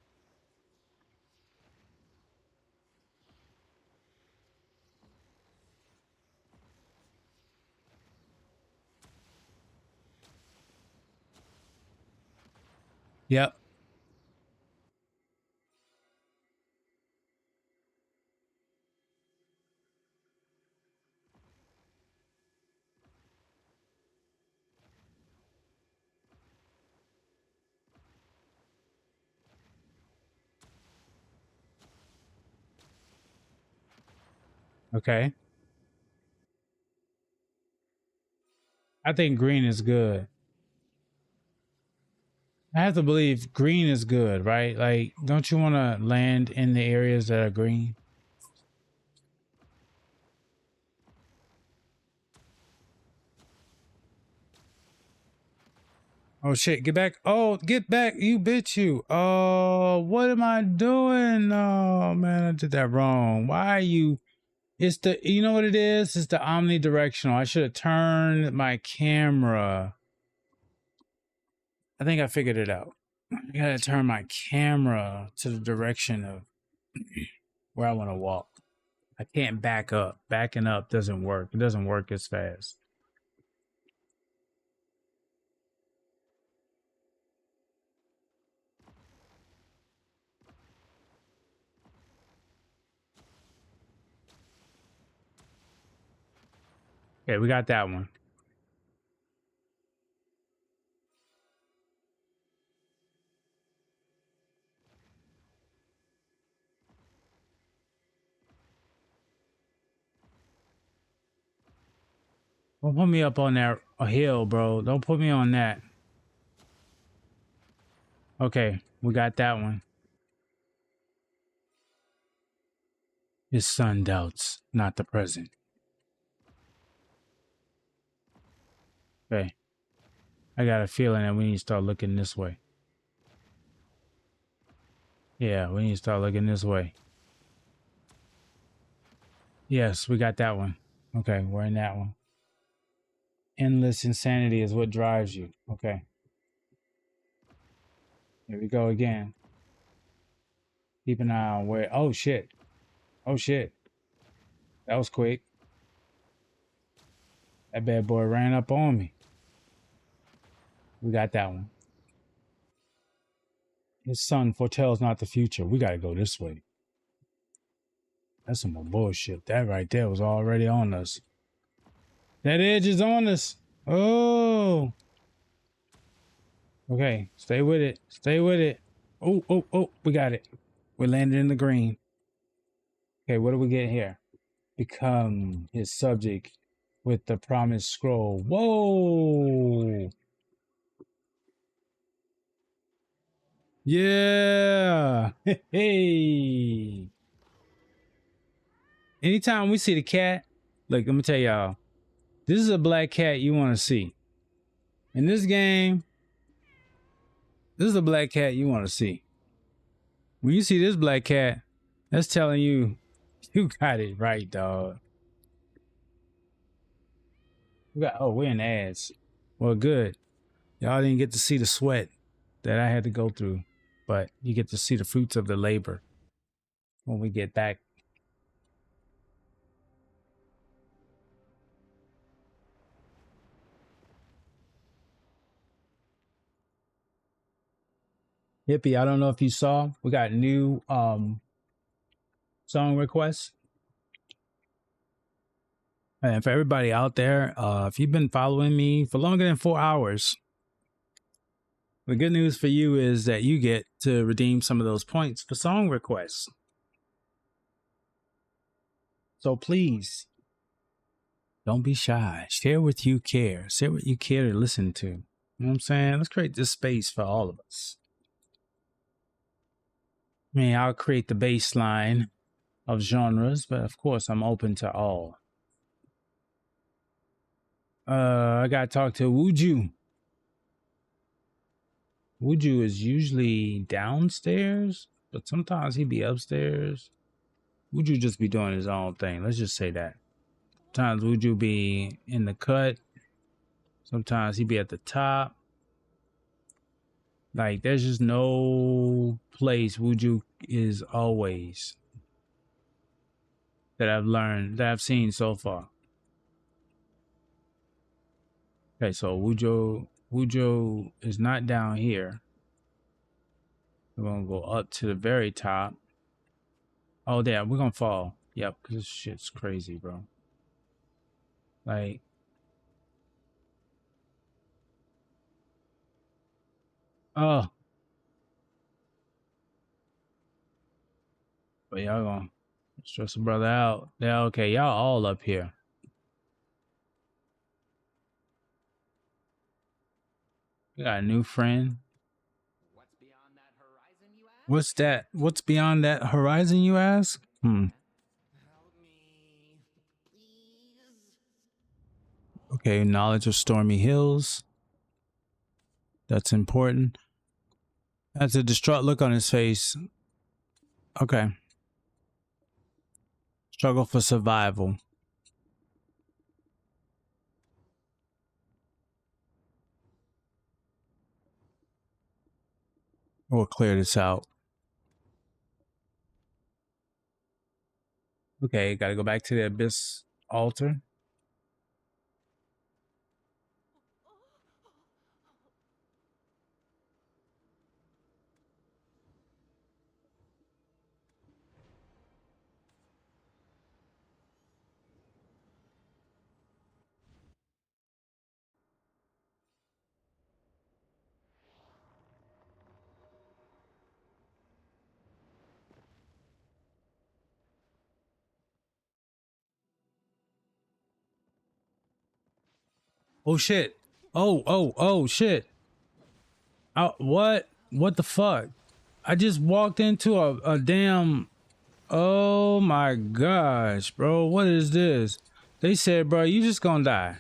Yep. Okay. I think green is good. I have to believe green is good, right? Like, don't you want to land in the areas that are green? Oh shit, get back. Oh, get back, you bitch, you. Oh, what am I doing? Oh man, I did that wrong. Why are you? It's the, you know what it is? It's the omnidirectional. I should have turned my camera. I think I figured it out. I gotta turn my camera to the direction of where I want to walk. I can't back up. Backing up doesn't work. It doesn't work as fast. Okay, we got that one. Don't put me up on that hill, bro. Don't put me on that. Okay, we got that one. His son doubts, not the present. Okay. I got a feeling that we need to start looking this way. Yeah, we need to start looking this way. Yes, we got that one. Okay, we're in that one. Endless insanity is what drives you. Okay. Here we go again. Keep an eye on where. Oh, shit. Oh, shit. That was quick. That bad boy ran up on me. We got that one. His son foretells not the future. We got to go this way. That's some more bullshit. That right there was already on us. That edge is on us. Oh. Okay. Stay with it. Stay with it. Oh, oh, oh. We got it. We landed in the green. Okay, what do we get here? Become his subject with the promised scroll. Whoa. Yeah. Hey. Anytime we see the cat, look, let me tell y'all, this is a black cat you want to see. In this game, this is a black cat you want to see. When you see this black cat, that's telling you, you got it right, dog. We're in ads. Well, good. Y'all didn't get to see the sweat that I had to go through, but you get to see the fruits of the labor when we get back. Hippie, I don't know if you saw, we got new song requests. And for everybody out there, if you've been following me for longer than 4 hours, the good news for you is that you get to redeem some of those points for song requests. So please, don't be shy. Share what you care. Share what you care to listen to. You know what I'm saying? Let's create this space for all of us. I mean, I'll create the baseline of genres, but of course, I'm open to all. I gotta talk to Wuju. Wuju is usually downstairs, but sometimes he be upstairs. Wuju just be doing his own thing. Let's just say that. Sometimes Wuju be in the cut. Sometimes he be at the top. Like, there's just no place Wuju is always that I've seen so far. Okay, so Wujo is not down here. We're gonna go up to the very top. Oh, damn, we're gonna fall. Yep, because this shit's crazy, bro. Like, oh, but y'all gonna stress a brother out. Yeah, okay, y'all all up here. We got a new friend. What's beyond that horizon, you ask? What's that? What's beyond that horizon, you ask? Help me, please. Okay, knowledge of stormy hills. That's important. That's a distraught look on his face. Okay. Struggle for survival. We'll clear this out. Okay, gotta go back to the Abyss altar. Oh shit. Oh shit. What? What the fuck? I just walked into a damn. Oh my gosh, bro. What is this? They said, bro, you just gonna die.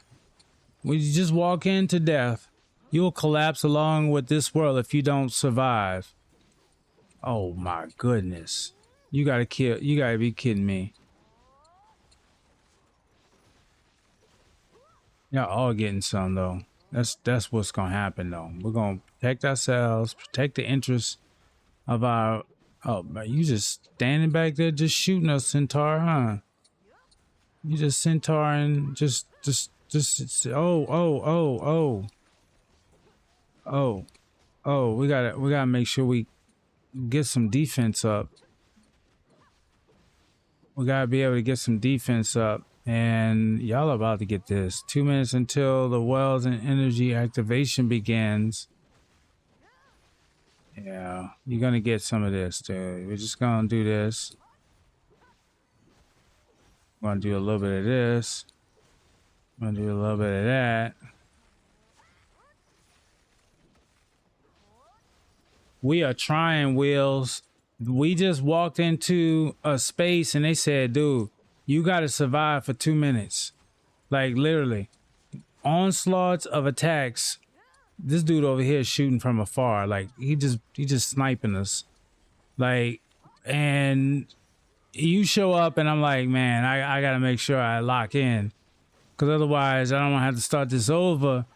When you just walk into death, you'll collapse along with this world if you don't survive. Oh my goodness. You gotta be kidding me. Y'all all getting some though. That's what's gonna happen though. We're gonna protect ourselves, protect the interests of our. Oh, man, you just standing back there just shooting us, Centaur, huh? You just Centaur and just oh, we gotta make sure we get some defense up. We gotta be able to get some defense up, and y'all are about to get this. 2 minutes until the wells and energy activation begins. Yeah, you're gonna get some of this, dude. We're just gonna do this. We're gonna do a little bit of this. We're gonna do a little bit of that. We are trying, Wheels. We just walked into a space and they said, dude, you gotta survive for 2 minutes. Like literally. Onslaughts of attacks. This dude over here is shooting from afar. Like he just sniping us. Like, and you show up and I'm like, man, I gotta make sure I lock in. Cause otherwise I don't wanna have to start this over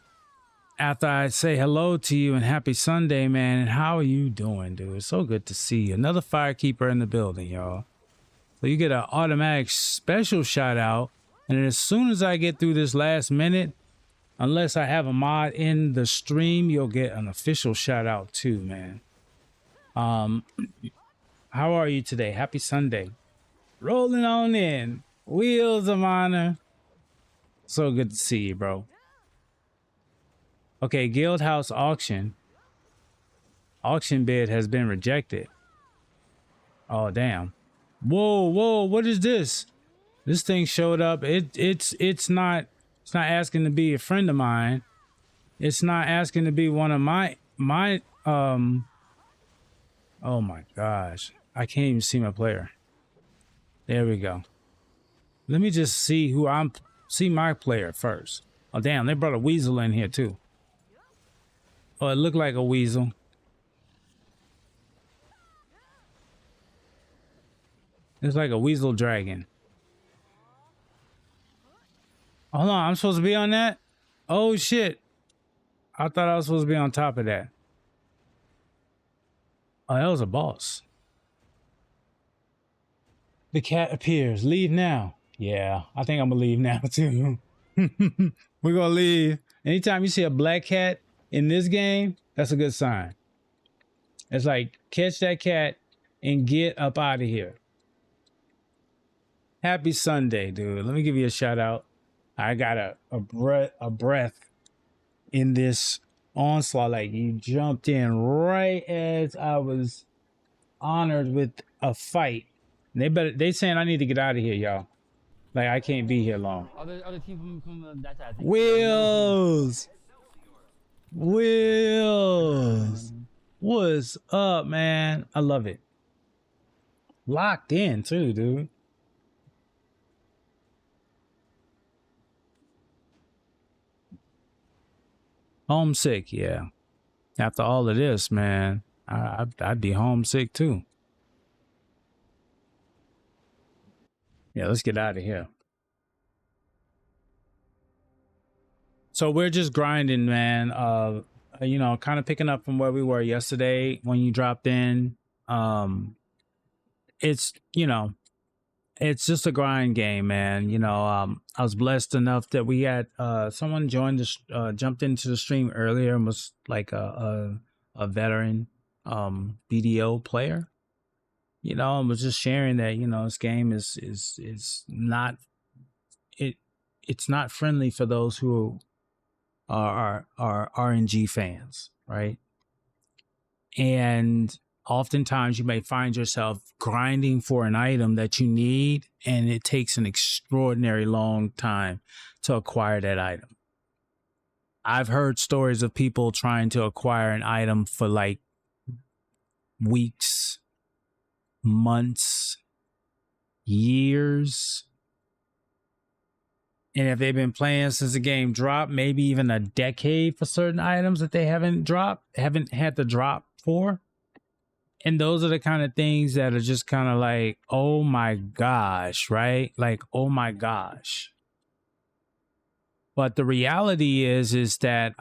after I say hello to you and happy Sunday, man. And how are you doing, dude? It's so good to see you. Another firekeeper in the building, y'all. So you get an automatic special shout out. And then as soon as I get through this last minute, unless I have a mod in the stream, you'll get an official shout out too, man. How are you today? Happy Sunday. Rolling on in. Wheels of honor. So good to see you, bro. Okay, Guild House auction. Auction bid has been rejected. Oh, damn. Whoa, what is this? This thing showed up. It's not asking to be a friend of mine. It's not asking to be one of my oh my gosh. I can't even see my player. There we go. Let me just see see my player first. Oh damn, they brought a weasel in here too. Oh, it looked like a weasel. It's like a weasel dragon. Hold on, I'm supposed to be on that? Oh shit. I thought I was supposed to be on top of that. Oh, that was a boss. The cat appears. Leave now. Yeah, I think I'm gonna leave now too. We're gonna leave. Anytime you see a black cat in this game, that's a good sign. It's like, catch that cat and get up out of here. Happy Sunday, dude. Let me give you a shout out. I got a breath in this onslaught. Like you jumped in right as I was honored with a fight. They saying I need to get out of here, y'all. Like I can't be here long. Wheels. What's up, man? I love it. Locked in too, dude. Homesick, yeah. After all of this, man, I'd be homesick too. Yeah, let's get out of here. So we're just grinding, man. You know, kind of picking up from where we were yesterday when you dropped in. It's, you know, it's just a grind game, man. You know, I was blessed enough that we had someone joined jumped into the stream earlier and was like a veteran BDO player. You know, and was just sharing that, you know, this game is not it's not friendly for those who are RNG fans, right? And oftentimes you may find yourself grinding for an item that you need, and it takes an extraordinary long time to acquire that item. I've heard stories of people trying to acquire an item for like weeks, months, years. And if they've been playing since the game dropped, maybe even a decade for certain items that they haven't had to drop for. And those are the kind of things that are just kind of like, oh my gosh, right? Like, oh my gosh. But the reality is that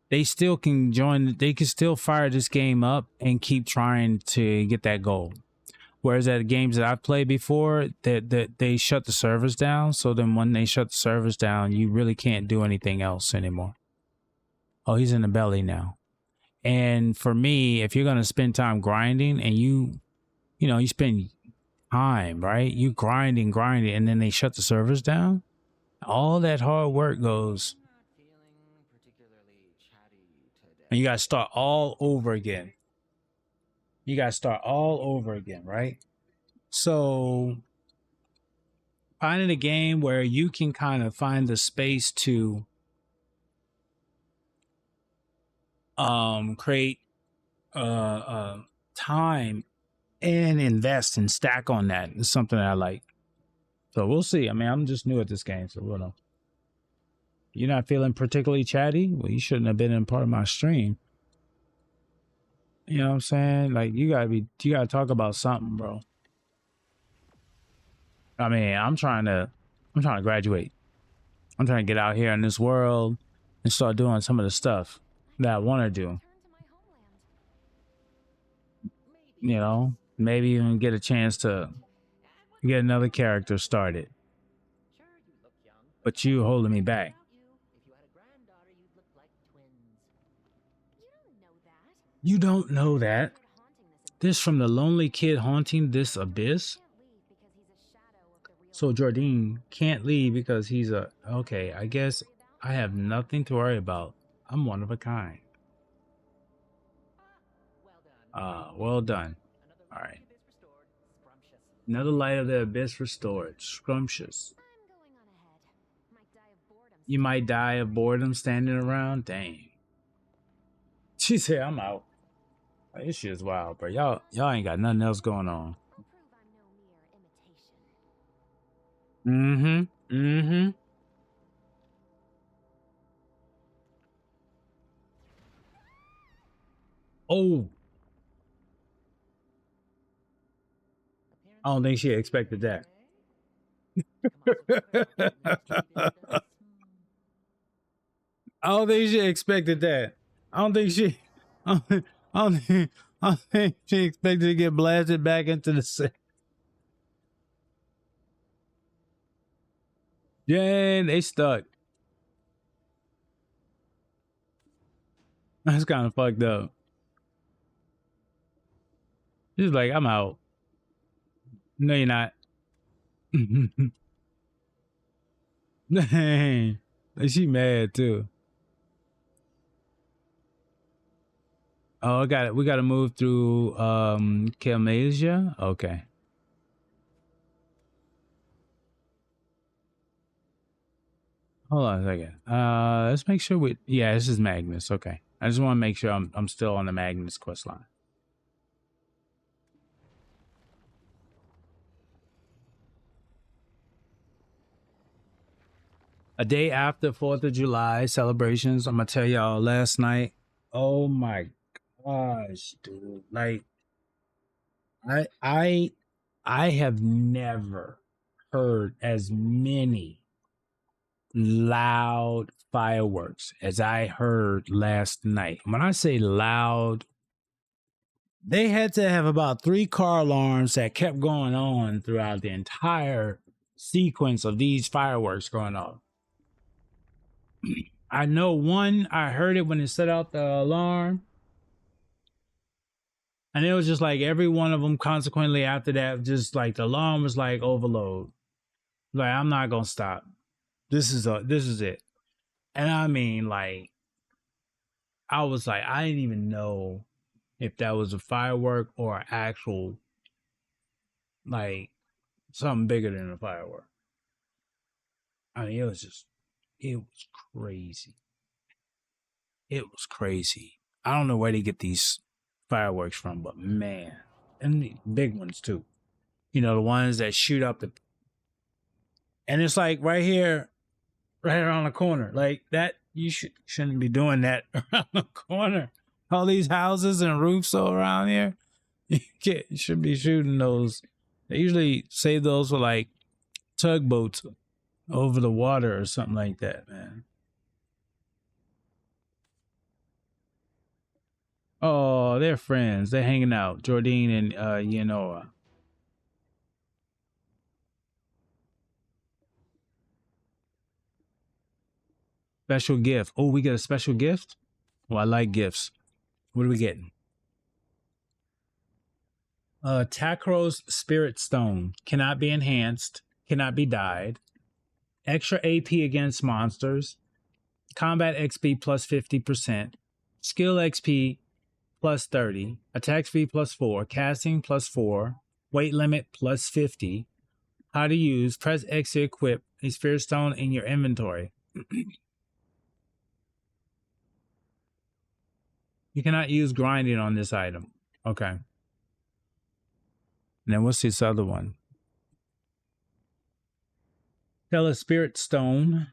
they still can they can still fire this game up and keep trying to get that goal. Whereas at games that I've played before, that they shut the servers down. So then when they shut the servers down, you really can't do anything else anymore. Oh, he's in the belly now. And for me, if you're going to spend time grinding and you spend time, right? You grinding, and then they shut the servers down. All that hard work goes. And you got to start all over again. Right? So finding a game where you can kind of find the space to create time and invest and stack on that is something that I like. So we'll see. I mean, I'm just new at this game, so we'll know. You're not feeling particularly chatty? Well, you shouldn't have been in part of my stream. You know what I'm saying? Like, you gotta talk about something, bro. I mean, I'm trying to graduate. I'm trying to get out here in this world and start doing some of the stuff that I want to do. You know, maybe even get a chance to get another character started. But you holding me back. You don't know that. This from the lonely kid haunting this abyss. So Jardine can't leave because he's okay, I guess I have nothing to worry about. I'm one of a kind. Well done. All right. Another light of the abyss restored. Scrumptious. You might die of boredom standing around? Dang. She said, I'm out. This shit is wild, bro. Y'all ain't got nothing else going on. Oh. I don't think she expected that. I don't think she expected that. I don't think she expected to get blasted back into the set. Yeah, they stuck. That's kind of fucked up. She's like, I'm out. No, you're not. Dang. She mad too. Oh, I got it. We got to move through Kelmasia. Okay. Hold on a second. Let's make sure this is Magnus. Okay. I just want to make sure I'm still on the Magnus quest line. A day after 4th of July celebrations, I'm gonna tell y'all last night. Oh my gosh, dude. Like I have never heard as many loud fireworks as I heard last night. When I say loud, they had to have about 3 car alarms that kept going on throughout the entire sequence of these fireworks going off. I know one, I heard it when it set out the alarm. And it was just like every one of them consequently after that, just like the alarm was like overload. Like, I'm not gonna stop. This is it. And I mean, like, I was like, I didn't even know if that was a firework or an actual, like, something bigger than a firework. I mean, it was crazy. It was crazy. I don't know where they get these fireworks from, but man, and the big ones too. You know, the ones that shoot up and it's like right here, right around the corner, like that. You shouldn't be doing that around the corner. All these houses and roofs all around here. You should be shooting those. They usually save those for like tugboats over the water or something like that, man. Oh, they're friends. They're hanging out. Jordine and Yanoa. Special gift. Oh, we get a special gift? Oh, I like gifts. What are we getting? Takro's Spirit Stone. Cannot be enhanced. Cannot be dyed. Extra AP against monsters. Combat XP plus 50%. Skill XP plus 30. Attack speed plus 4. Casting plus 4. Weight limit plus 50. How to use. Press X to equip a Spirit Stone in your inventory. You cannot use grinding on this item. Okay. And then what's this other one? Tell a Spirit Stone.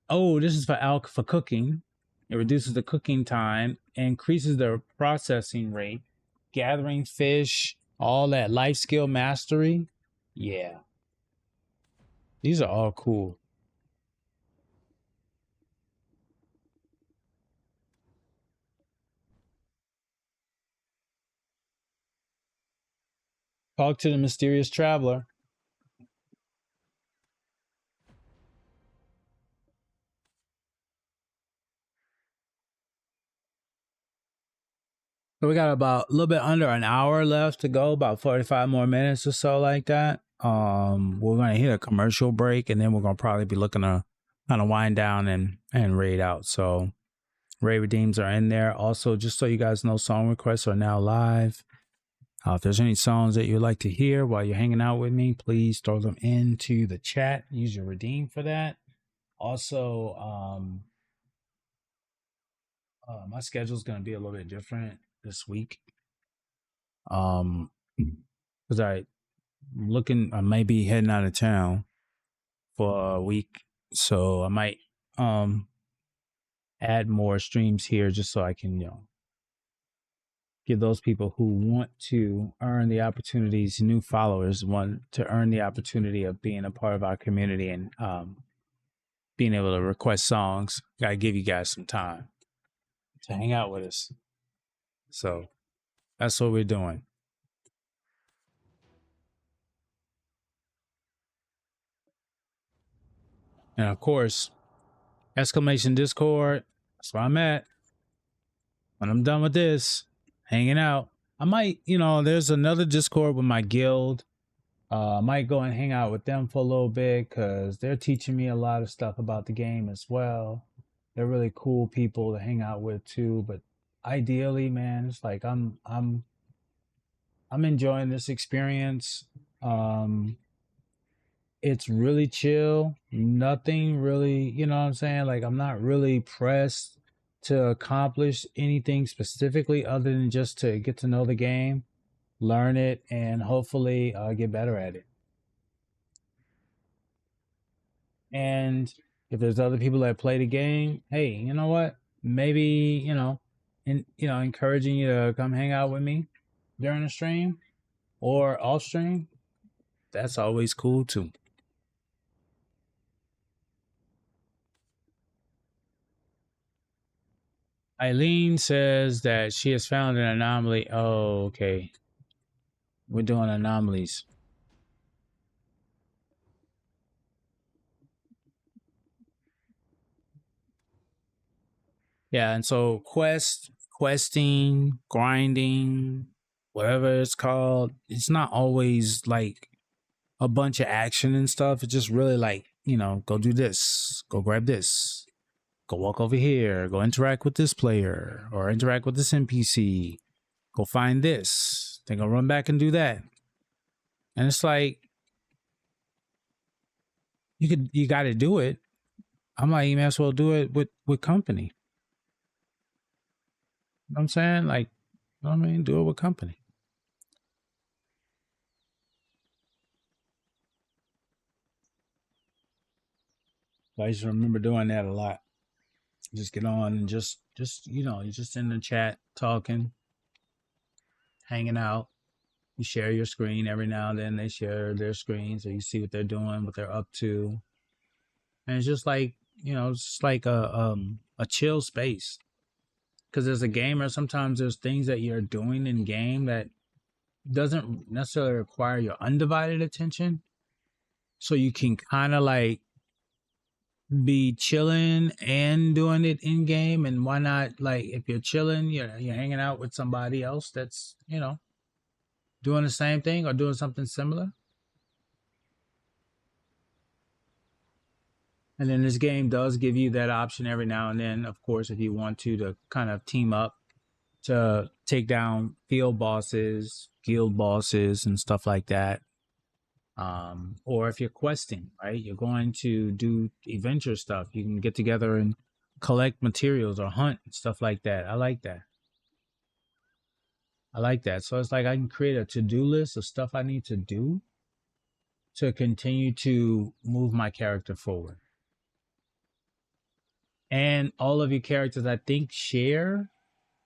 Oh, this is for cooking. It reduces the cooking time, increases the processing rate, gathering fish, all that life skill mastery. Yeah. These are all cool. Talk to the mysterious traveler. So we got about a little bit under an hour left to go, about 45 more minutes or so like that. We're gonna hit a commercial break and then we're gonna probably be looking to kind of wind down and raid out. So raid redeems are in there. Also, just so you guys know, song requests are now live. If there's any songs that you'd like to hear while you're hanging out with me, please throw them into the chat. Use your redeem for that. Also, my schedule is going to be a little bit different this week. Because I may be heading out of town for a week, so I might add more streams here just so I can give those people who want to earn the opportunities, new followers want to earn the opportunity of being a part of our community and being able to request songs. Gotta give you guys some time to hang out with us. So that's what we're doing. And of course, exclamation Discord. That's where I'm at. When I'm done with this, hanging out, I might, there's another Discord with my guild. I might go and hang out with them for a little bit because they're teaching me a lot of stuff about the game as well. They're really cool people to hang out with too. But ideally, man, it's like I'm enjoying this experience. It's really chill. Nothing really, you know what I'm saying? Like I'm not really pressed to accomplish anything specifically other than just to get to know the game, learn it, and hopefully get better at it. And if there's other people that play the game, hey, you know what? Maybe, encouraging you to come hang out with me during the stream or off stream, that's always cool too. Eileen says that she has found an anomaly. Oh, okay. We're doing anomalies. Yeah, and so questing, grinding, whatever it's called, it's not always like a bunch of action and stuff. It's just really like, go do this, go grab this, go walk over here, go interact with this player or interact with this NPC, go find this, then go run back and do that. And it's like, you got to do it. I'm like, you may as well do it with company. You know what I'm saying? Like, you know what I mean? Do it with company. I just remember doing that a lot. Just get on and just you're just in the chat talking, hanging out. You share your screen every now and then. They share their screen, so you see what they're doing, what they're up to, and it's just like it's just like a chill space. Because as a gamer, sometimes there's things that you're doing in game that doesn't necessarily require your undivided attention, so you can kind of like be chilling and doing it in game. And why not, like, if you're chilling, you're hanging out with somebody else that's doing the same thing or doing something similar. And then this game does give you that option every now and then, of course, if you want to kind of team up to take down field bosses, guild bosses, and stuff like that. Or if you're questing, right, you're going to do adventure stuff, you can get together and collect materials or hunt and stuff like that. I like that. So it's like I can create a to-do list of stuff I need to do to continue to move my character forward. And all of your characters, I think, share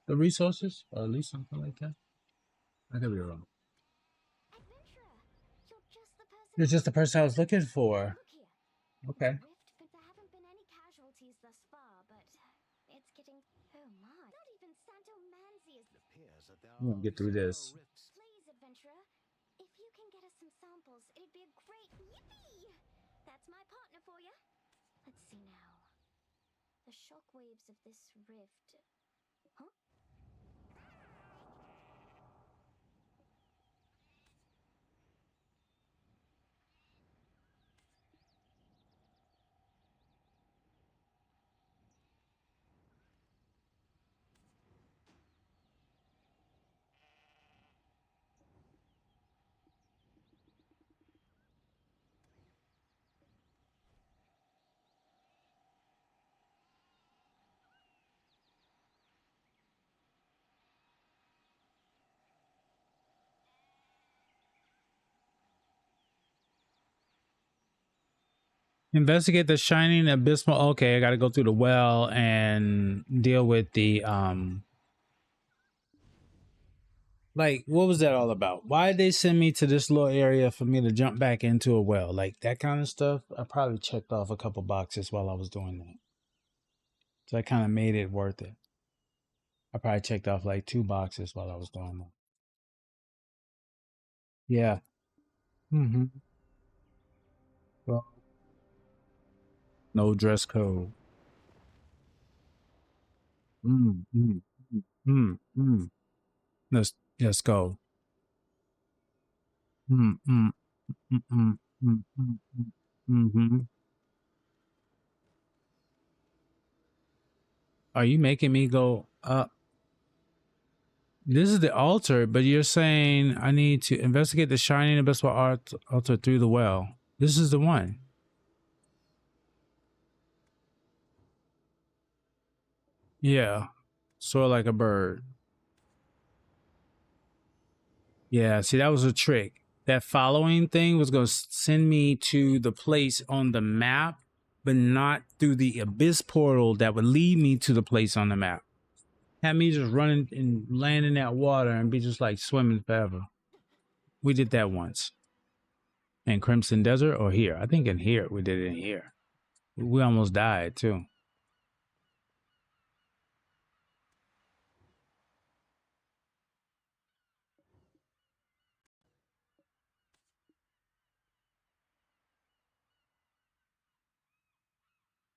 the resources, or at least something like that. I could be wrong. Adventurer, You're just the person I was looking for. Okay. Rift, but there haven't been any casualties thus far, but it's getting... Oh my. Not even Santo Manzi is... It appears that there We're gonna get through this. rifts. Please, adventurer, if you can get us some samples, it'd be a great... Yippee! That's my partner for you. Let's see now. The shockwaves of this rift... Huh? Investigate the shining abysmal. Okay, I got to go through the well and deal with the Like, what was that all about? Why did they send me to this little area for me to jump back into a well? Like that kind of stuff. I probably checked off a couple boxes while I was doing that, so that kind of made it worth it. I probably checked off like 2 boxes while I was doing that. Yeah. Mm-hmm. Well, no dress code. Mm, mm, mm, mm, mm. Let's go. Mm, mm, mm, mm, mm, mm, mm, mm-hmm. Are you making me go up? This is the altar, but you're saying I need to investigate the shining abysmal altar through the well. This is the one. Yeah. Soar like a bird. Yeah, see, that was a trick. That following thing was going to send me to the place on the map, but not through the abyss portal that would lead me to the place on the map. Had me just running and land in that water and be just like swimming forever. We did that once. In Crimson Desert or here? I think in here. We did it in here. We almost died too.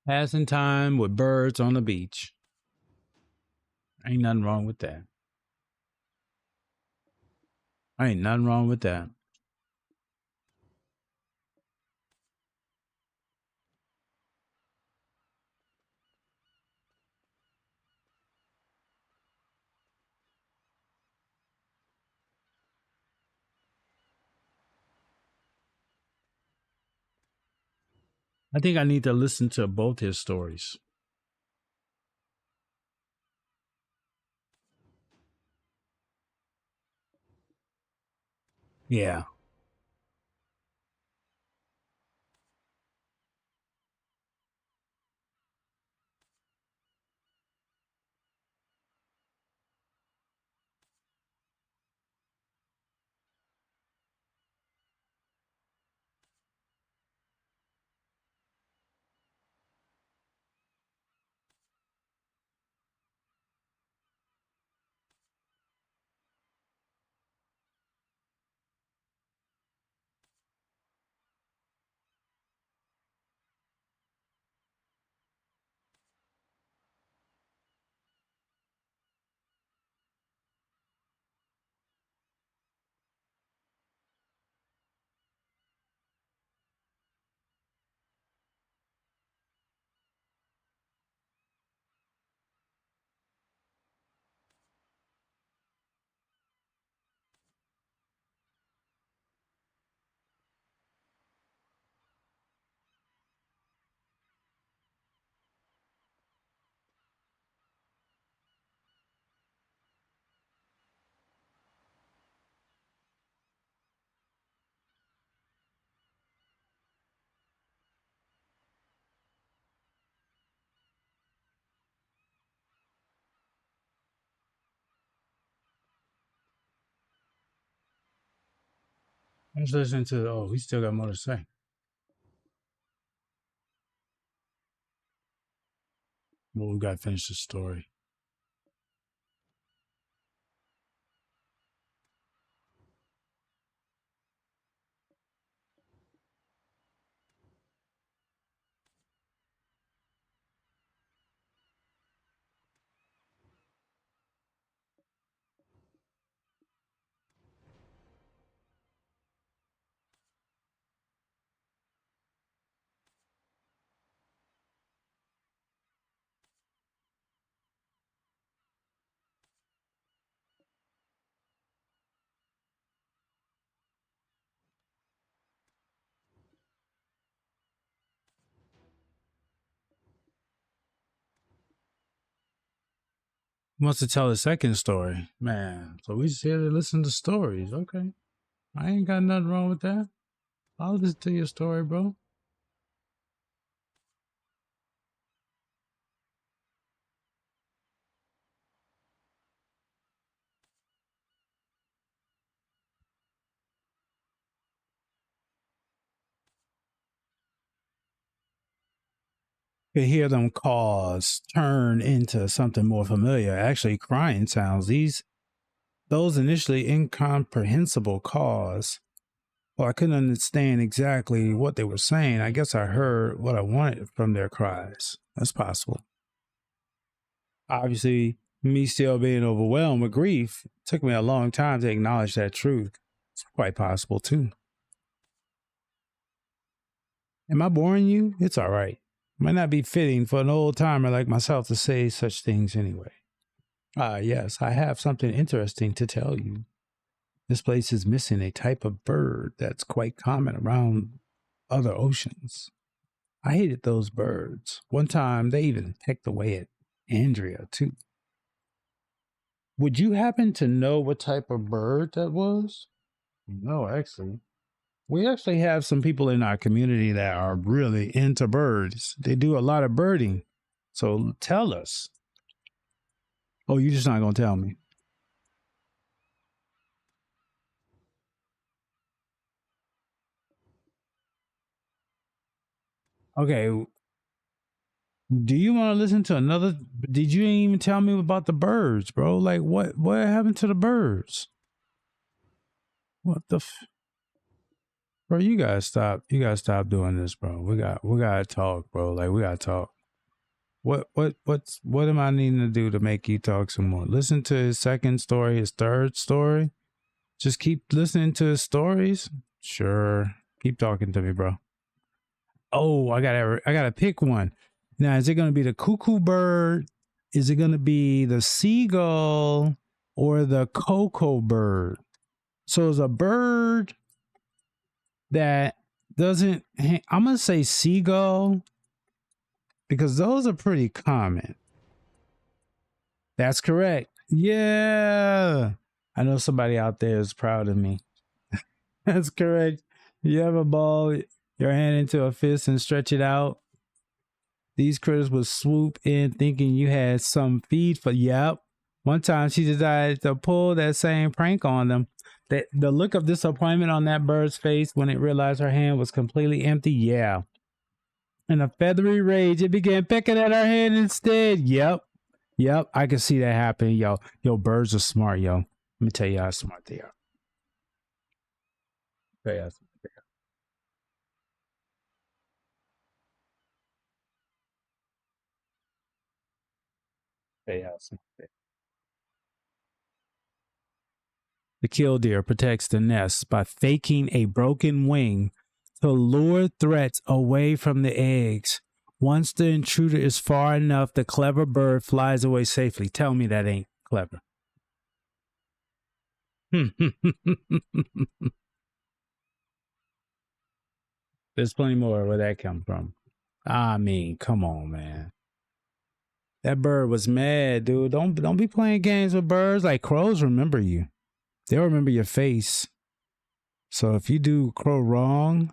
Passing time with birds on the beach. Ain't nothing wrong with that. Ain't nothing wrong with that. I think I need to listen to both his stories. Yeah. I was listening to, oh, we still got more to say. Well, we got to finish the story. Wants to tell the second story. Man, so we just here to listen to stories. Okay. I ain't got nothing wrong with that. I'll listen to your story, bro. To hear them calls turn into something more familiar. Actually, crying sounds. Those initially incomprehensible calls. Well, I couldn't understand exactly what they were saying. I guess I heard what I wanted from their cries. That's possible. Obviously, me still being overwhelmed with grief took me a long time to acknowledge that truth. It's quite possible, too. Am I boring you? It's all right. Might not be fitting for an old timer like myself to say such things anyway. Yes, I have something interesting to tell you. This place is missing a type of bird that's quite common around other oceans. I hated those birds. One time, they even pecked away at Andrea, too. Would you happen to know what type of bird that was? No, actually. We actually have some people in our community that are really into birds. They do a lot of birding. So tell us. Oh, you're just not going to tell me. Okay. Do you want to listen to another? Did you even tell me about the birds, bro? Like what happened to the birds? What the bro, you gotta stop. You gotta stop doing this, bro. We gotta talk, bro. Like we gotta talk. What am I needing to do to make you talk some more? Listen to his second story, his third story. Just keep listening to his stories. Sure. Keep talking to me, bro. Oh, I gotta pick one. Now, is it gonna be the cuckoo bird? Is it gonna be the seagull or the cocoa bird? So it's a bird that doesn't, I'm going to say seagull because those are pretty common. That's correct. Yeah. I know somebody out there is proud of me. That's correct. You ever ball your hand into a fist and stretch it out? These critters would swoop in thinking you had some feed for. Yep. One time she decided to pull that same prank on them. The look of disappointment on that bird's face when it realized her hand was completely empty. Yeah. In a feathery rage, it began pecking at her hand instead. Yep. Yep. I can see that happening, yo. Yo, birds are smart, yo. Let me tell you how smart they are. They are. They are smart. The killdeer protects the nest by faking a broken wing to lure threats away from the eggs. Once the intruder is far enough, the clever bird flies away safely. Tell me that ain't clever. There's plenty more where that comes from. I mean, come on, man. That bird was mad, dude. Don't be playing games with birds. Like crows remember you. They'll remember your face. So if you do crow wrong,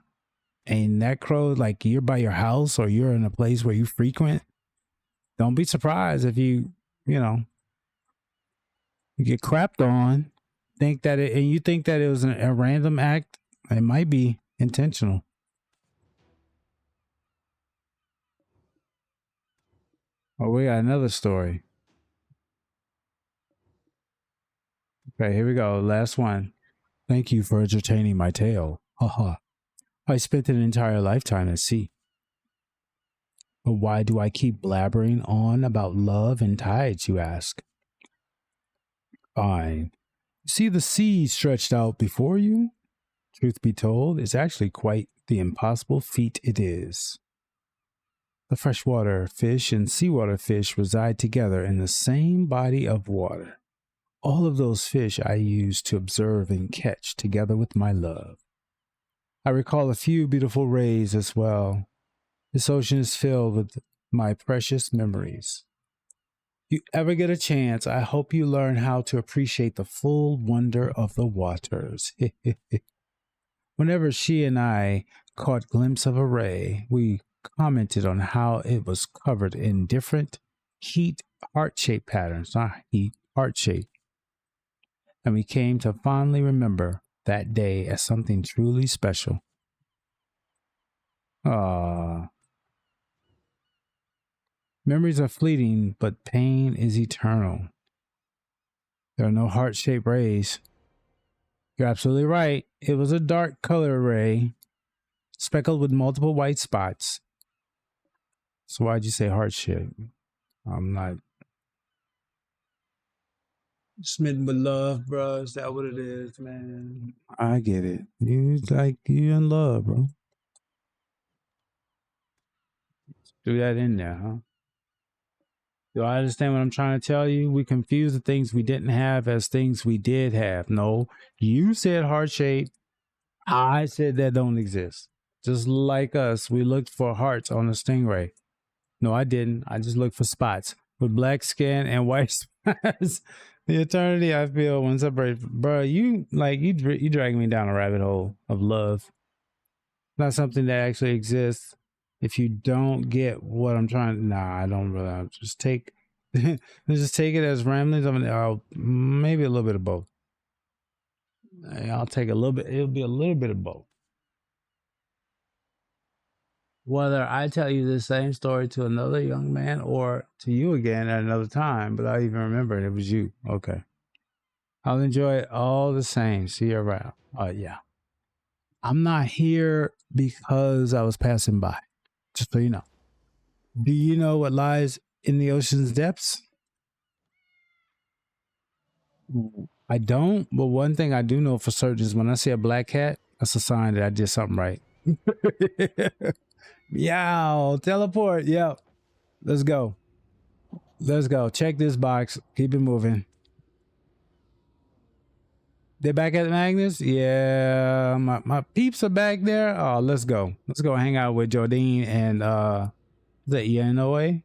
and that crow, like you're by your house or you're in a place where you frequent, don't be surprised if you get crapped on. Think that and you think that it was a random act. It might be intentional. Oh, we got another story. Okay, here we go. Last one. Thank you for entertaining my tale. Haha. I spent an entire lifetime at sea. But why do I keep blabbering on about love and tides, you ask? Fine. See the sea stretched out before you? Truth be told, it's actually quite the impossible feat it is. The freshwater fish and seawater fish reside together in the same body of water. All of those fish I use to observe and catch together with my love. I recall a few beautiful rays as well. This ocean is filled with my precious memories. If you ever get a chance, I hope you learn how to appreciate the full wonder of the waters. Whenever she and I caught glimpse of a ray, we commented on how it was covered in different heart-shaped patterns, not heat, heart-shaped. And we came to fondly remember that day as something truly special. Memories are fleeting, but pain is eternal. There are no heart-shaped rays. You're absolutely right. It was a dark color ray, speckled with multiple white spots. So why'd you say heart-shaped? I'm not smitten with love, bro. Is that what it is, man? I get it. You in love, bro. Do that in there, huh? Do I understand what I'm trying to tell you? We confuse the things we didn't have as things we did have. No, you said heart-shaped. I said that don't exist. Just like us, we looked for hearts on a stingray. No, I didn't. I just looked for spots with black skin and white spots. The eternity I feel when separated, bro. You dragging me down a rabbit hole of love. Not something that actually exists. If you don't get what I'm trying, nah, I don't really. I'll just take, just take it as ramblings. Maybe a little bit of both. I'll take a little bit. It'll be a little bit of both. Whether I tell you the same story to another young man or to you again at another time, but I even remember it was you. Okay. I'll enjoy it all the same. See you around. Yeah. I'm not here because I was passing by. Just so you know. Do you know what lies in the ocean's depths? I don't, but one thing I do know for certain is when I see a black cat, that's a sign that I did something right. Meow, teleport. Yep. Let's go. Let's go. Check this box. Keep it moving. They're back at Magnus? Yeah, my peeps are back there. Oh, let's go. Let's go hang out with Jordine and the Ianoe.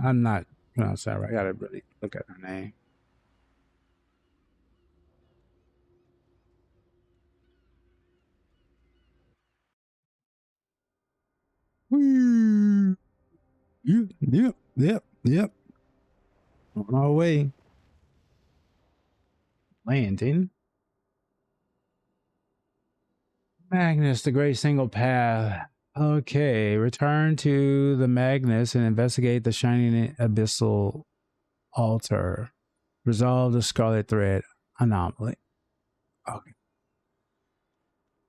I'm not pronouncing that right. I gotta really look at her name. Whee! Yep. On our way. Landing. Magnus, the great single path. Okay, return to the Magnus and investigate the shining abyssal altar. Resolve the scarlet thread anomaly. Okay,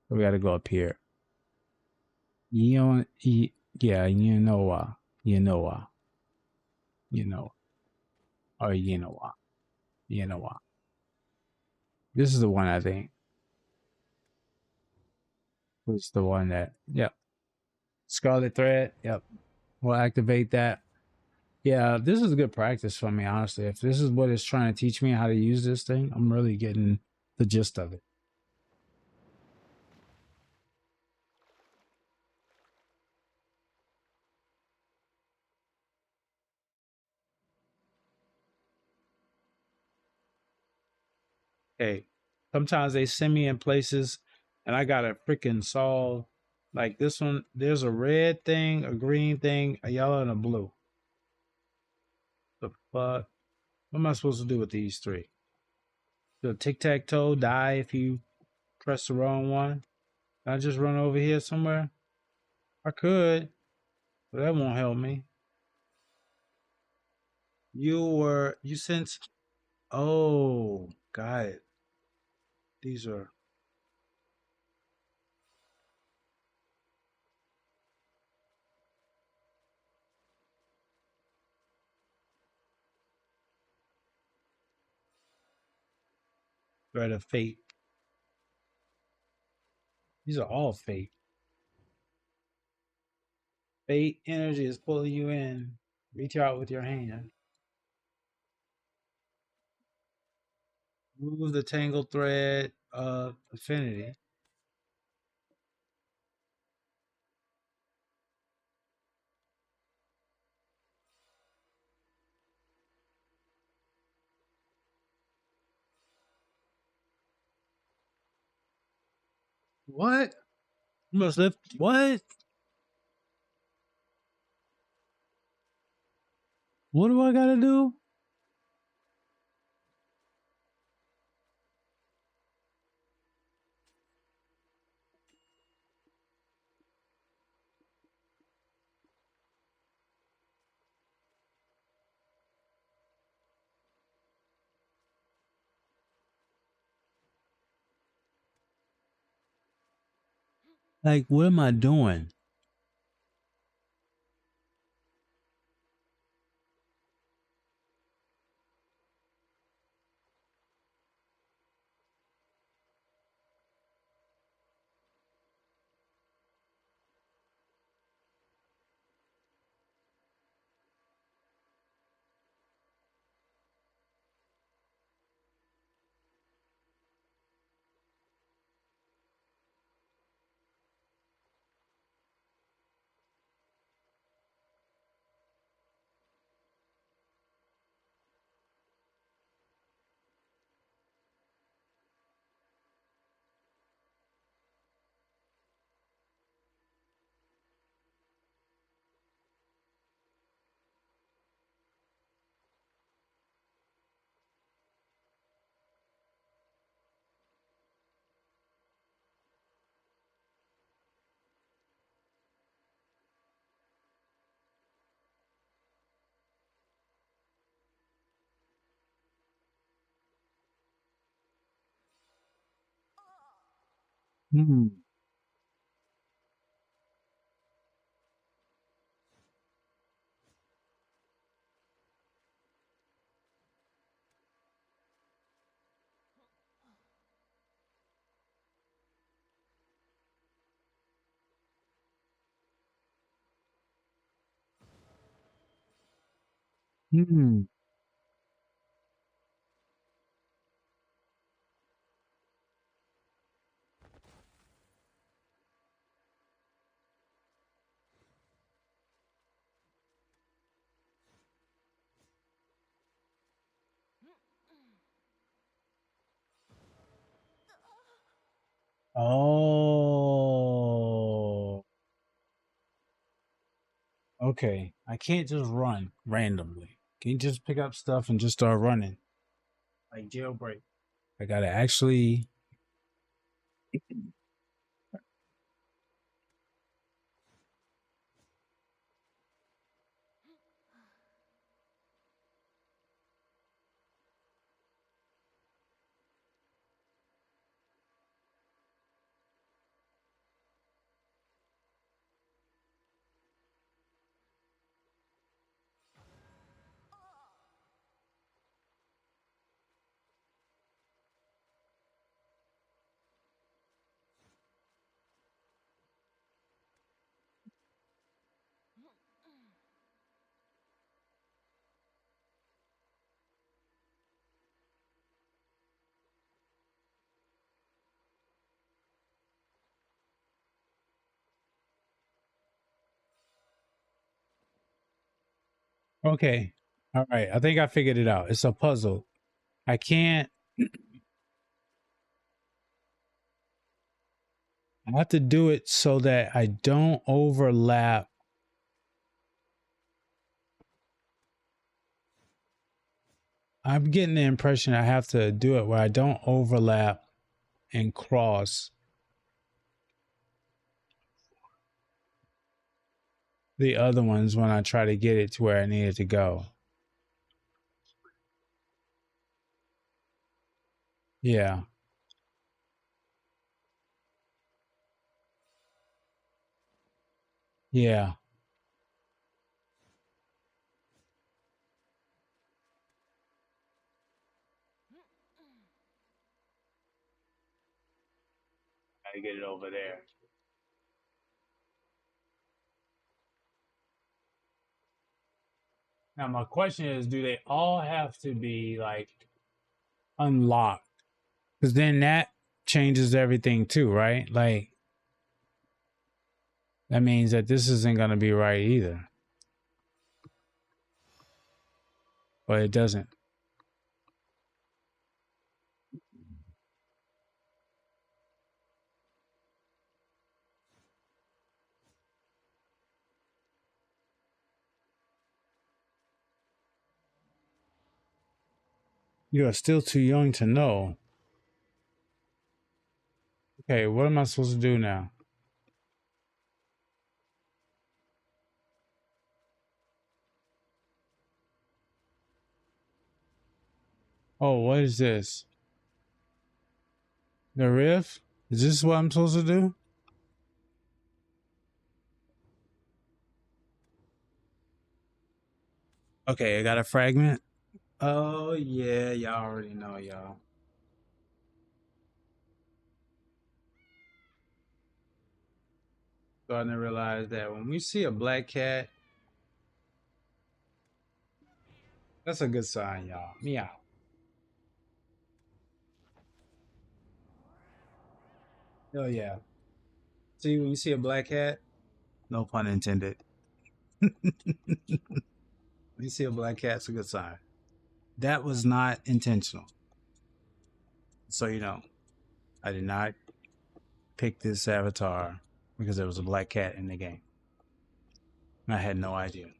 so we got to go up here. Yeah, you know, or you know what. This is the one I think. This is the one that, yep. Scarlet thread, yep. We'll activate that. Yeah, this is good practice for me, honestly. If this is what it's trying to teach me how to use this thing, I'm really getting the gist of it. Hey, sometimes they send me in places and I gotta freaking solve like this one. There's a red thing, a green thing, a yellow, and a blue. The fuck? What am I supposed to do with these three? The tic-tac-toe die if you press the wrong one? Can I just run over here somewhere? I could, but that won't help me. You sent, oh, got it. These are, thread of fate. These are all fate. Fate energy is pulling you in. Reach out with your hand. Move the tangled thread of affinity. What? You must lift. What? What do I gotta do? Like, what am I doing? Hmm. Hmm. Oh, okay. I can't just run randomly. Can't just pick up stuff and just start running like jailbreak. I gotta actually. Okay. All right. I think I figured it out. It's a puzzle. I can't. I have to do it so that I don't overlap. I'm getting the impression I have to do it where I don't overlap and cross the other ones when I try to get it to where I need it to go. Yeah. Yeah. Gotta get it over there. Now my question is, do they all have to be like unlocked? Because then that changes everything too, right? Like that means that this isn't gonna be right either. But it doesn't. You are still too young to know. Okay, what am I supposed to do now? Oh, what is this? The riff? Is this what I'm supposed to do? Okay, I got a fragment. Oh yeah, y'all already know, y'all. Starting to realize that when we see a black cat, that's a good sign, y'all. Meow. Oh yeah. See, when you see a black cat, no pun intended. When you see a black cat, it's a good sign. That was not intentional. So you know, I did not pick this avatar because there was a black cat in the game. I had no idea.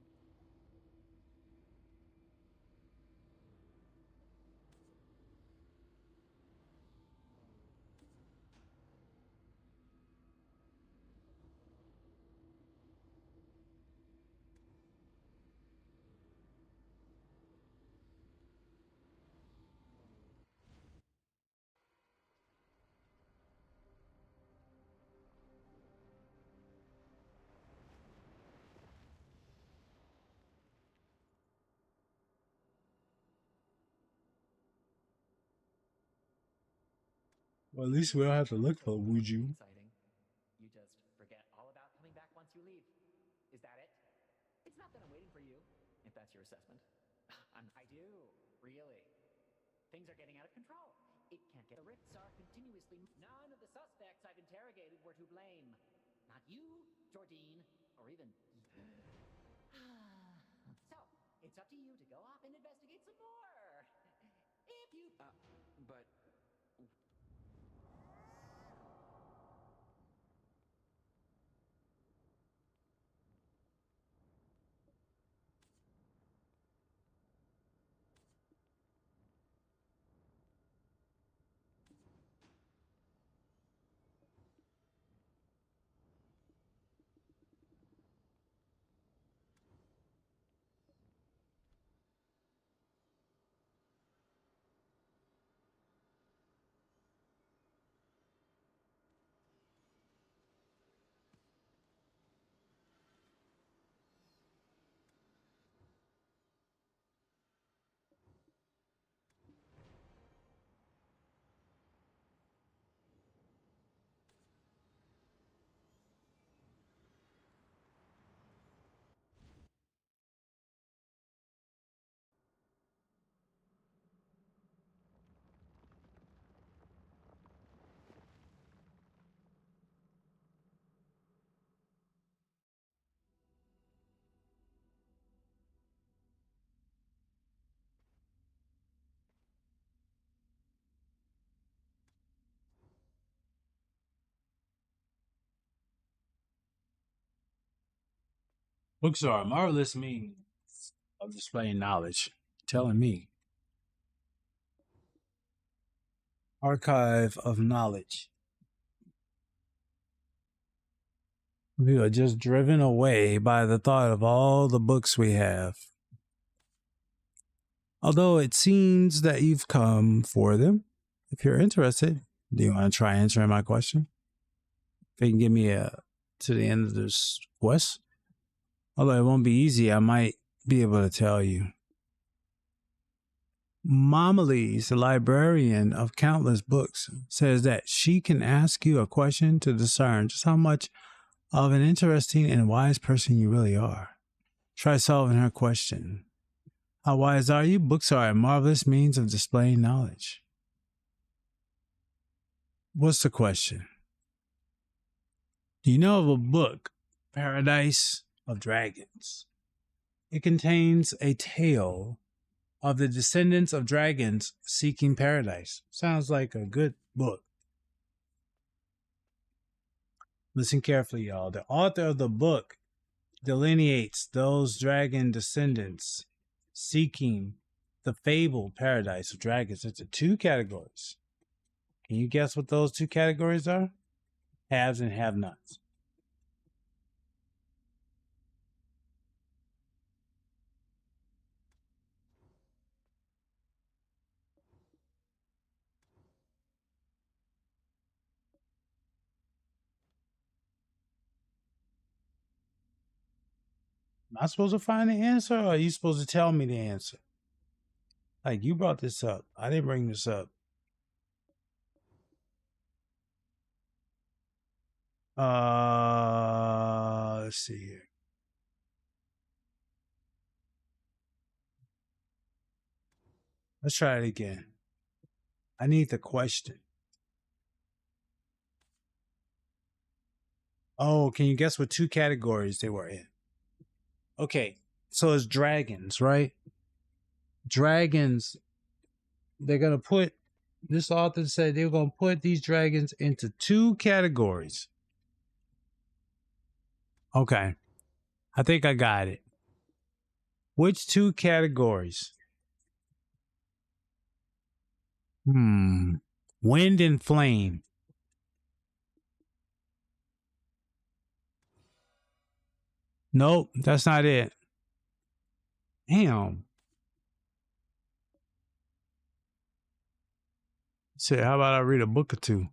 Well, at least we don't have to look for Wuju. Exciting. You just forget all about coming back once you leave. Is that it? It's not that I'm waiting for you, if that's your assessment. I do, really. Things are getting out of control. It can't get. The rifts are continuously. None of the suspects I've interrogated were to blame. Not you, Jordine, or even. So, it's up to you to go off and investigate some more. If you. But Books are a marvelous means of displaying knowledge. Telling me. Archive of knowledge. We are just driven away by the thought of all the books we have. Although it seems that you've come for them. If you're interested, do you want to try answering my question? If you can get me to the end of this quest. Although it won't be easy, I might be able to tell you. Mama Lee's, the librarian of countless books, says that she can ask you a question to discern just how much of an interesting and wise person you really are. Try solving her question. How wise are you? Books are a marvelous means of displaying knowledge. What's the question? Do you know of a book, Paradise of Dragons? It contains a tale of the descendants of dragons seeking paradise. Sounds like a good book. Listen carefully, y'all. The author of the book delineates those dragon descendants seeking the fabled paradise of dragons into two categories. Can you guess what those two categories are? Haves and have-nots. Am I supposed to find the answer, or are you supposed to tell me the answer? Like, you brought this up. I didn't bring this up. Let's see here. Let's try it again. I need the question. Oh, can you guess what two categories they were in? Okay, so it's dragons, right? Dragons, they're going to put, this author said they're going to put these dragons into two categories. Okay, I think I got it. Which two categories? Wind and flame. Nope, that's not it. Damn. Said, how about I read a book or two?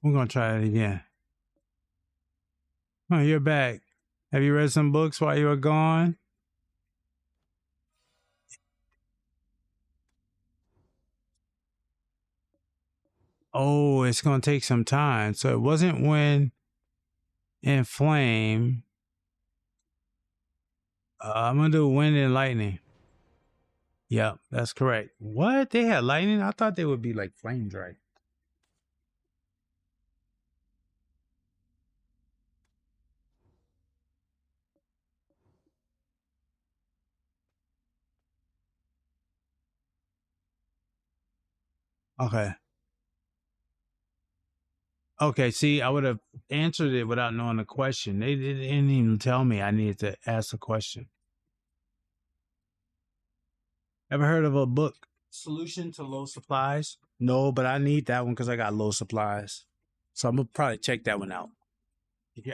We're going to try it again. Oh, you're back. Have you read some books while you were gone? Oh, it's going to take some time. So it wasn't Wind and Flame. I'm going to do Wind and Lightning. Yep, that's correct. What? They had lightning? I thought they would be like flame dragon. Okay. Okay, see, I would have answered it without knowing the question. They didn't even tell me I needed to ask the question. Ever heard of a book, Solution to Low Supplies? No, but I need that one because I got low supplies. So I'm gonna probably check that one out. If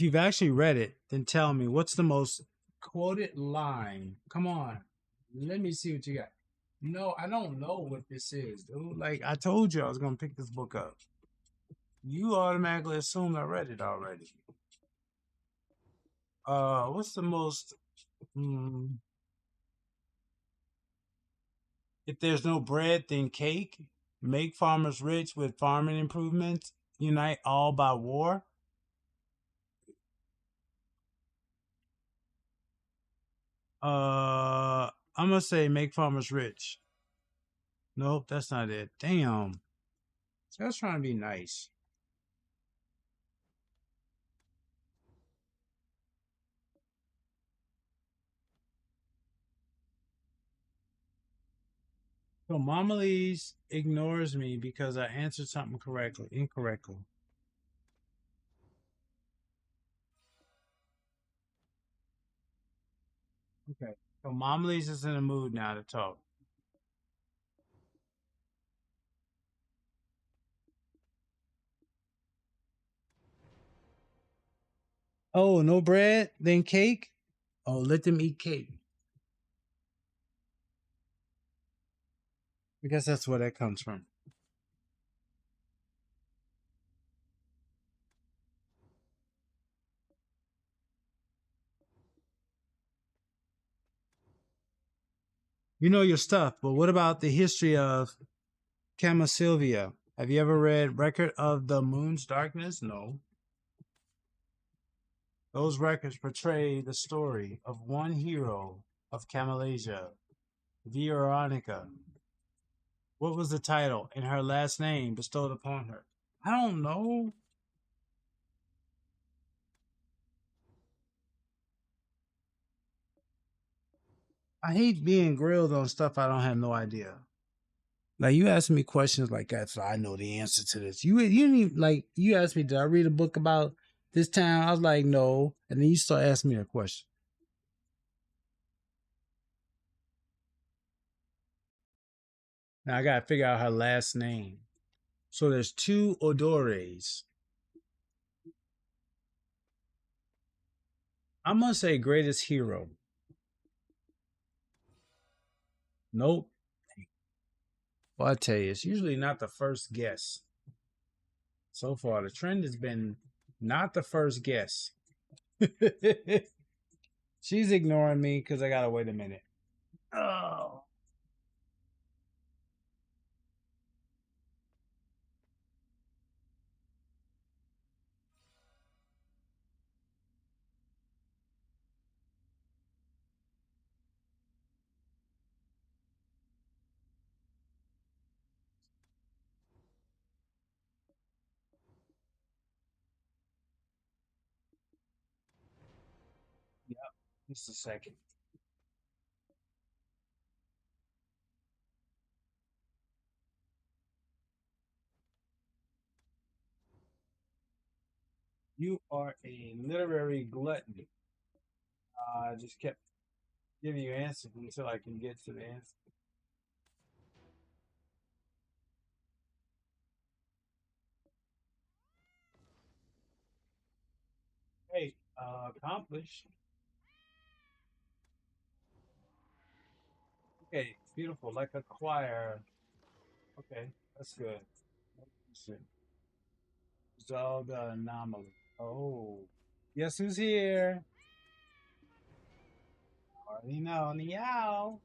you've actually read it, then tell me what's the most quoted line. Come on, let me see what you got. No, I don't know what this is, dude. Like I told you, I was gonna pick this book up. You automatically assumed I read it already. What's the most? If there's no bread, then cake. Make farmers rich with farming improvements. Unite all by war. I'm gonna say make farmers rich. Nope, that's not it. Damn. So I was trying to be nice. So Mama Lee's ignores me because I answered something incorrectly. Okay. So Mom Lee's is in the mood now to talk. Oh, no bread, then cake? Oh, let them eat cake. I guess that's where that comes from. You know your stuff, but what about the history of Camasylvia? Have you ever read Record of the Moon's Darkness? No. Those records portray the story of one hero of Camalasia, Veronica. What was the title and her last name bestowed upon her? I don't know. I hate being grilled on stuff I don't have no idea. Like you ask me questions like that, so I know the answer to this. You didn't even like you asked me, did I read a book about this town? I was like, no. And then you start asking me a question. Now I gotta figure out her last name. So there's two Odores. I'm gonna say greatest hero. Nope. Well, I tell you, it's usually not the first guess. So far, the trend has been not the first guess. She's ignoring me because I gotta wait a minute. Oh. Yep. Just a second. You are a literary glutton. I just kept giving you answers until I can get to the answer. Hey, accomplished. Okay, beautiful. Like a choir. Okay, that's good. Resolve the anomaly. Oh, guess who's here? Already know. Meow.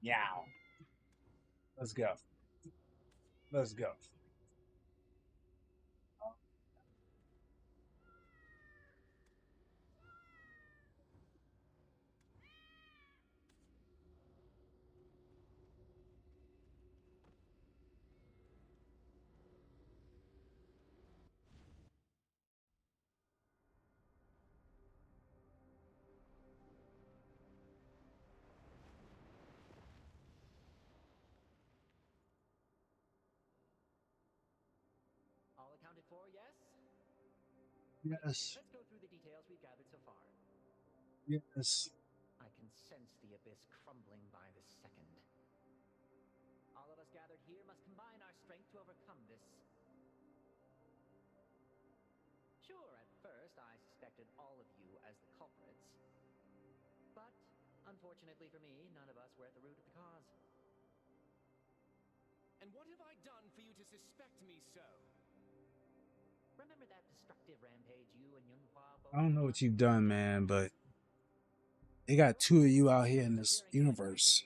Meow. Let's go. Let's go. All accounted for, yes? Yes. Let's go through the details we've gathered so far. Yes. I can sense the abyss crumbling by the second. All of us gathered here must combine our strength to overcome this. Sure, at first I suspected all of you as the culprits. But, unfortunately for me, none of us were at the root of the cause. And what have I done for you to suspect me so? Remember that destructive rampage you and Yunhua both I don't know went what on? you've done, man, but they got two of you out here in this universe.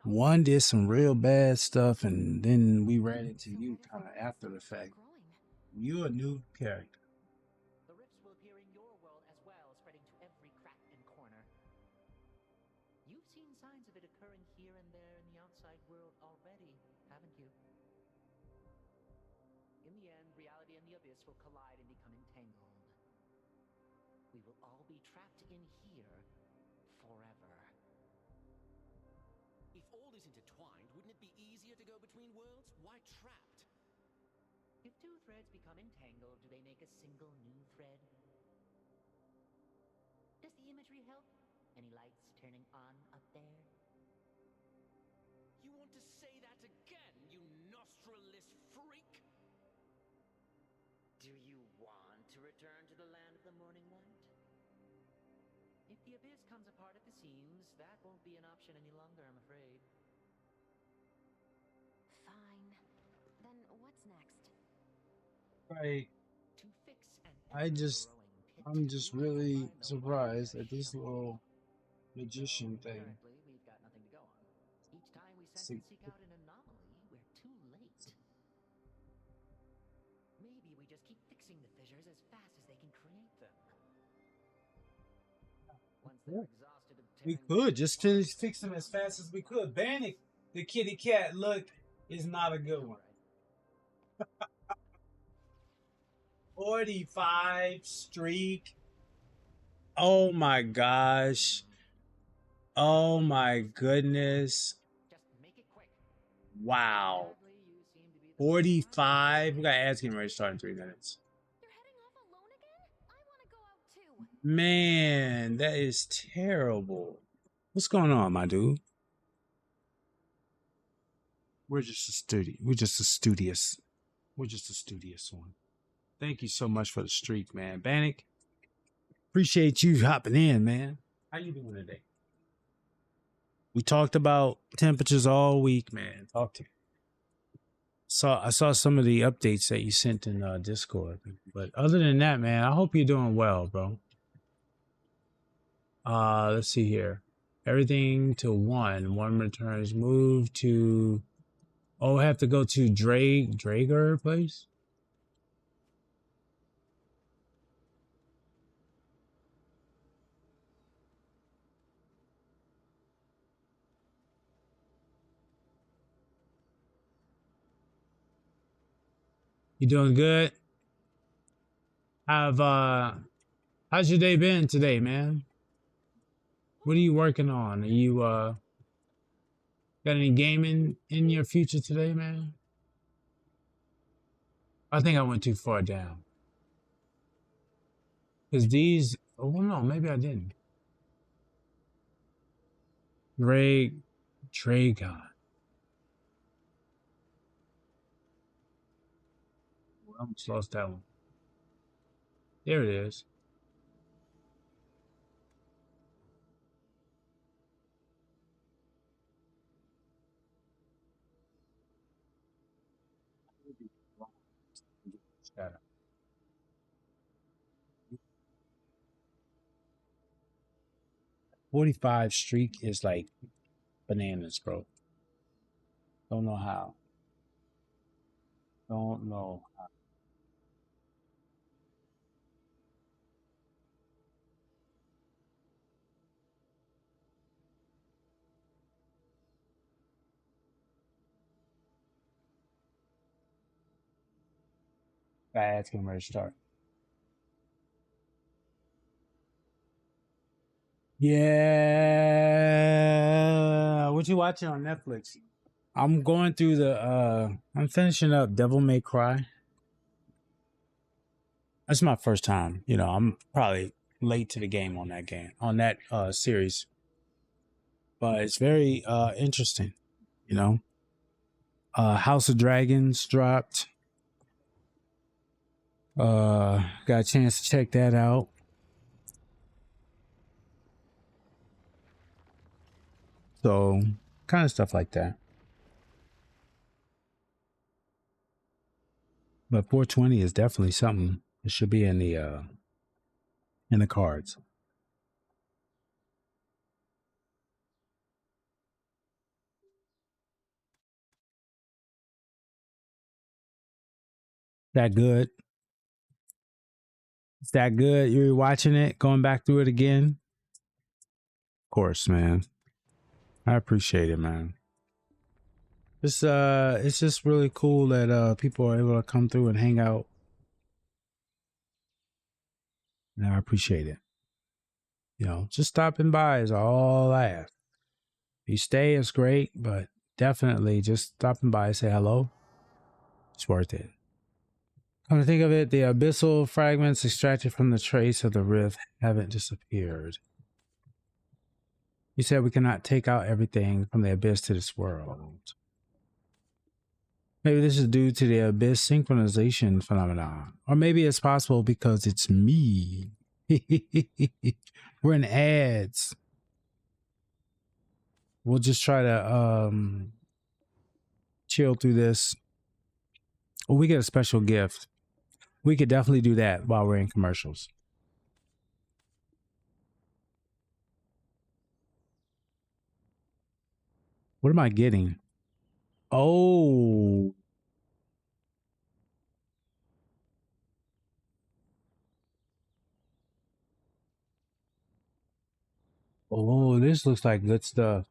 One did some real bad stuff, and then we ran into you kind of after the fact. You a new character. The rifts will appear in your world as well, spreading to every crack and corner. You've seen signs of it occurring here and there in the outside world already, haven't you? In the end, reality and the abyss will collide and become entangled. We will all be trapped in here forever. If all is intertwined, wouldn't it be easier to go between worlds? Why trapped? If two threads become entangled, do they make a single new thread? Does the imagery help? Any lights turning on up there? You want to say that again, you nostrilless freak? Do you want to return to the land of the morning light? If the abyss comes apart at the seams, that won't be an option any longer, I'm afraid. Fine. Then what's next? Right. To fix an I'm just ever-growing pit, we really combine the surprised wires at this shovel. little magician Though, thing. currently, we've got nothing to go on. Each time we sense See, and seek out an anomaly, we're too late. Maybe we just keep fixing the fissures as fast as they can create them. Once they're exhausted of we tearing could the just apart, fix them as fast as we could. Bannock, the kitty cat, look, is not a good one. 45 streak. Oh my gosh. Oh my goodness. just make it quick. Wow. Sadly, you seem to be the only one. 45. We got ads getting ready to start in 3 minutes. You're heading off alone again? I want to go out too. Man, that is terrible. What's going on, my dude? We're just a studious one. Thank you so much for the streak, man. Bannock, appreciate you hopping in, man. How you doing today? We talked about temperatures all week, man. Talk to me. I saw some of the updates that you sent in Discord. But other than that, man, I hope you're doing well, bro. Let's see here. Everything to 1. 1 returns. Move to... Oh, I have to go to Drager place? You doing good? How's your day been today, man? What are you working on? Are you got any gaming in your future today, man? I think I went too far down. Cause these oh no, maybe I didn't. Dragon. I almost lost that one. There it is. Shadow. .45 streak is like bananas, bro. Don't know how. Don't know how. Ads getting ready to start. Yeah. What you watching on Netflix? I'm going through I'm finishing up Devil May Cry. That's my first time. You know, I'm probably late to the game on that series. But it's very interesting, you know. House of Dragons dropped. Got a chance to check that out. So kind of stuff like that. But 420 is definitely something that should be in the cards. That good? Is that good? You're watching it, going back through it again? Of course, man. I appreciate it, man. It's just really cool that people are able to come through and hang out. And I appreciate it. You know, just stopping by is all I ask. If you stay, it's great, but definitely just stopping by and say hello. It's worth it. Come to think of it, the abyssal fragments extracted from the trace of the rift haven't disappeared. You said we cannot take out everything from the abyss to this world. Maybe this is due to the abyss synchronization phenomenon. Or maybe it's possible because it's me. We're in ads. We'll just try to chill through this. Or we get a special gift. We could definitely do that while we're in commercials. What am I getting? Oh. Oh, this looks like good stuff.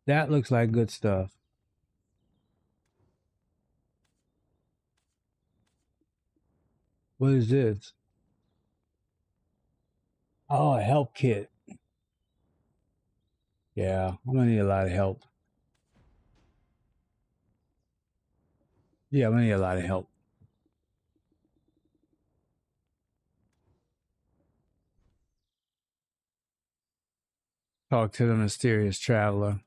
That looks like good stuff. What is this? Oh, a help kit. Yeah, I'm gonna need a lot of help. Yeah, I'm gonna need a lot of help. Talk to the mysterious traveler.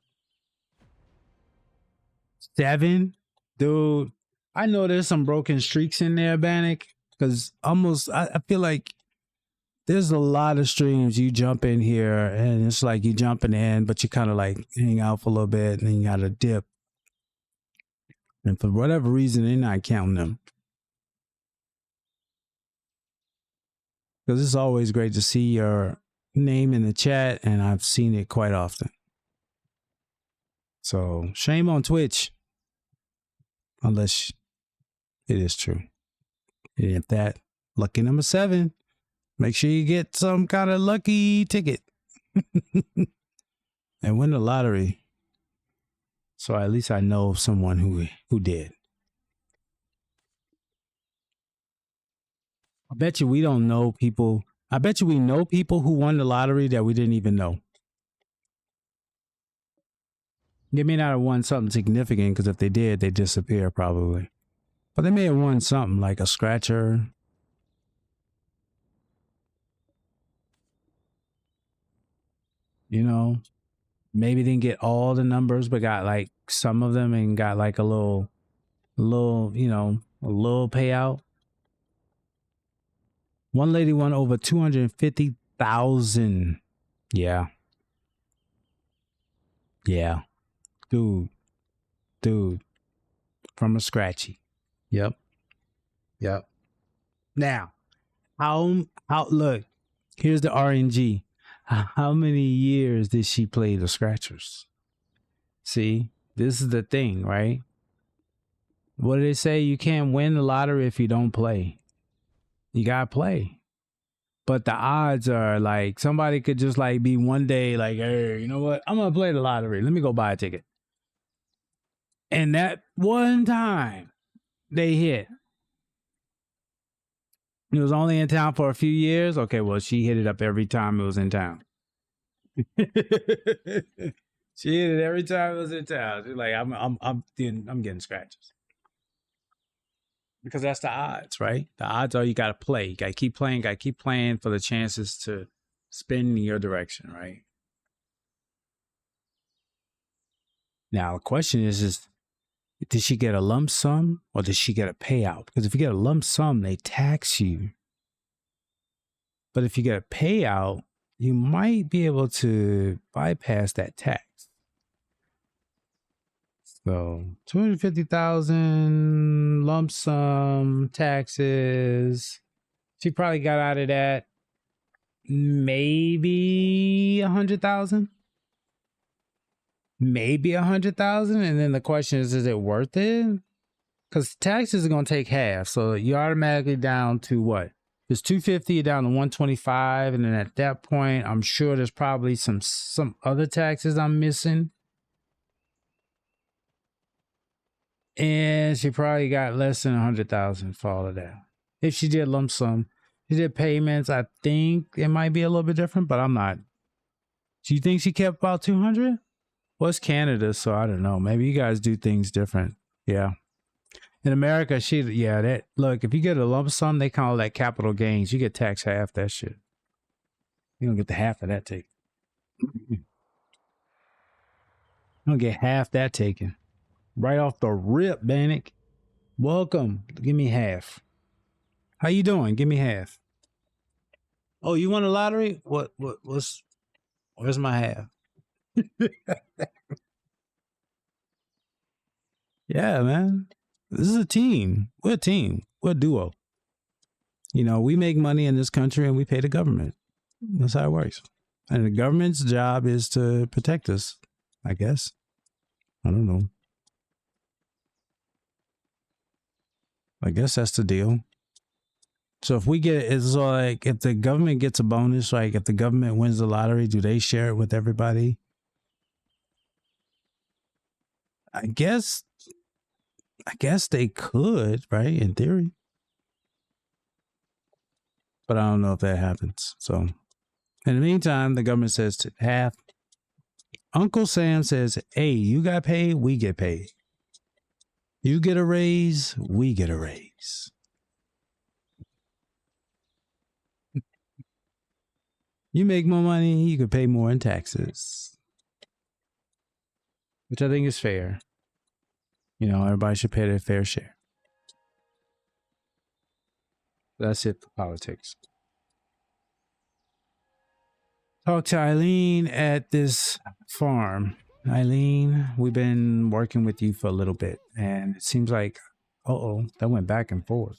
7? Dude, I know there's some broken streaks in there, Bannock. Because almost, I feel like there's a lot of streams you jump in here and it's like you jumping in, but you kind of like hang out for a little bit and then you got to dip. And for whatever reason, they're not counting them. Because it's always great to see your name in the chat, and I've seen it quite often. So shame on Twitch, unless it is true. And if that, lucky number 7, make sure you get some kind of lucky ticket and win the lottery. So at least I know someone who did. I bet you we don't know people. I bet you we know people who won the lottery that we didn't even know. They may not have won something significant because if they did, they disappear probably. But they may have won something like a scratcher. You know, maybe they didn't get all the numbers, but got like some of them and got like a little, you know, a little payout. One lady won over 250,000. Yeah. Yeah. Dude. From a scratchy. Yep. Now, how look, here's the RNG. How many years did she play the scratchers? See, this is the thing, right? What do they say? You can't win the lottery if you don't play. You gotta play. But the odds are like somebody could just like be one day like, hey, you know what? I'm gonna play the lottery. Let me go buy a ticket. And that one time they hit. It was only in town for a few years. Okay, well, she hit it up every time it was in town. She hit it every time it was in town. She's like, I'm getting scratches. Because that's the odds, right? The odds are you got to play. You got to keep playing for the chances to spin in your direction, right? Now, the question is did she get a lump sum or did she get a payout? Because if you get a lump sum, they tax you. But if you get a payout, you might be able to bypass that tax. So 250,000 lump sum taxes. She probably got out of that maybe 100,000. Maybe 100,000. And then the question is it worth it? Because taxes are going to take half. So you're automatically down to what? There's 250, you're down to 125. And then at that point, I'm sure there's probably some other taxes I'm missing. And she probably got less than 100,000 for all of that. If she did lump sum, she did payments, I think it might be a little bit different, but I'm not. Do you think she kept about 200? Well, it's Canada, so I don't know. Maybe you guys do things different. Yeah. In America, look, if you get a lump sum, they call that capital gains. You get taxed half that shit. You don't get the half of that taken. You don't get half that taken. Right off the rip, Bannock. Welcome. Give me half. How you doing? Give me half. Oh, you won a lottery? Where's my half? Yeah, man. This is a team. We're a team. We're a duo. You know, we make money in this country and we pay the government. That's how it works. And the government's job is to protect us, I guess. I don't know. I guess that's the deal. So if we get, it's like if the government gets a bonus, like if the government wins the lottery, do they share it with everybody? I guess they could, right? In theory. But I don't know if that happens. So in the meantime, the government says to half. Uncle Sam says, hey, you got paid, we get paid. You get a raise, we get a raise. You make more money, you could pay more in taxes. Which I think is fair. You know, everybody should pay their fair share. That's it for politics. Talk to Eileen at this farm. Eileen, we've been working with you for a little bit, and it seems like, that went back and forth.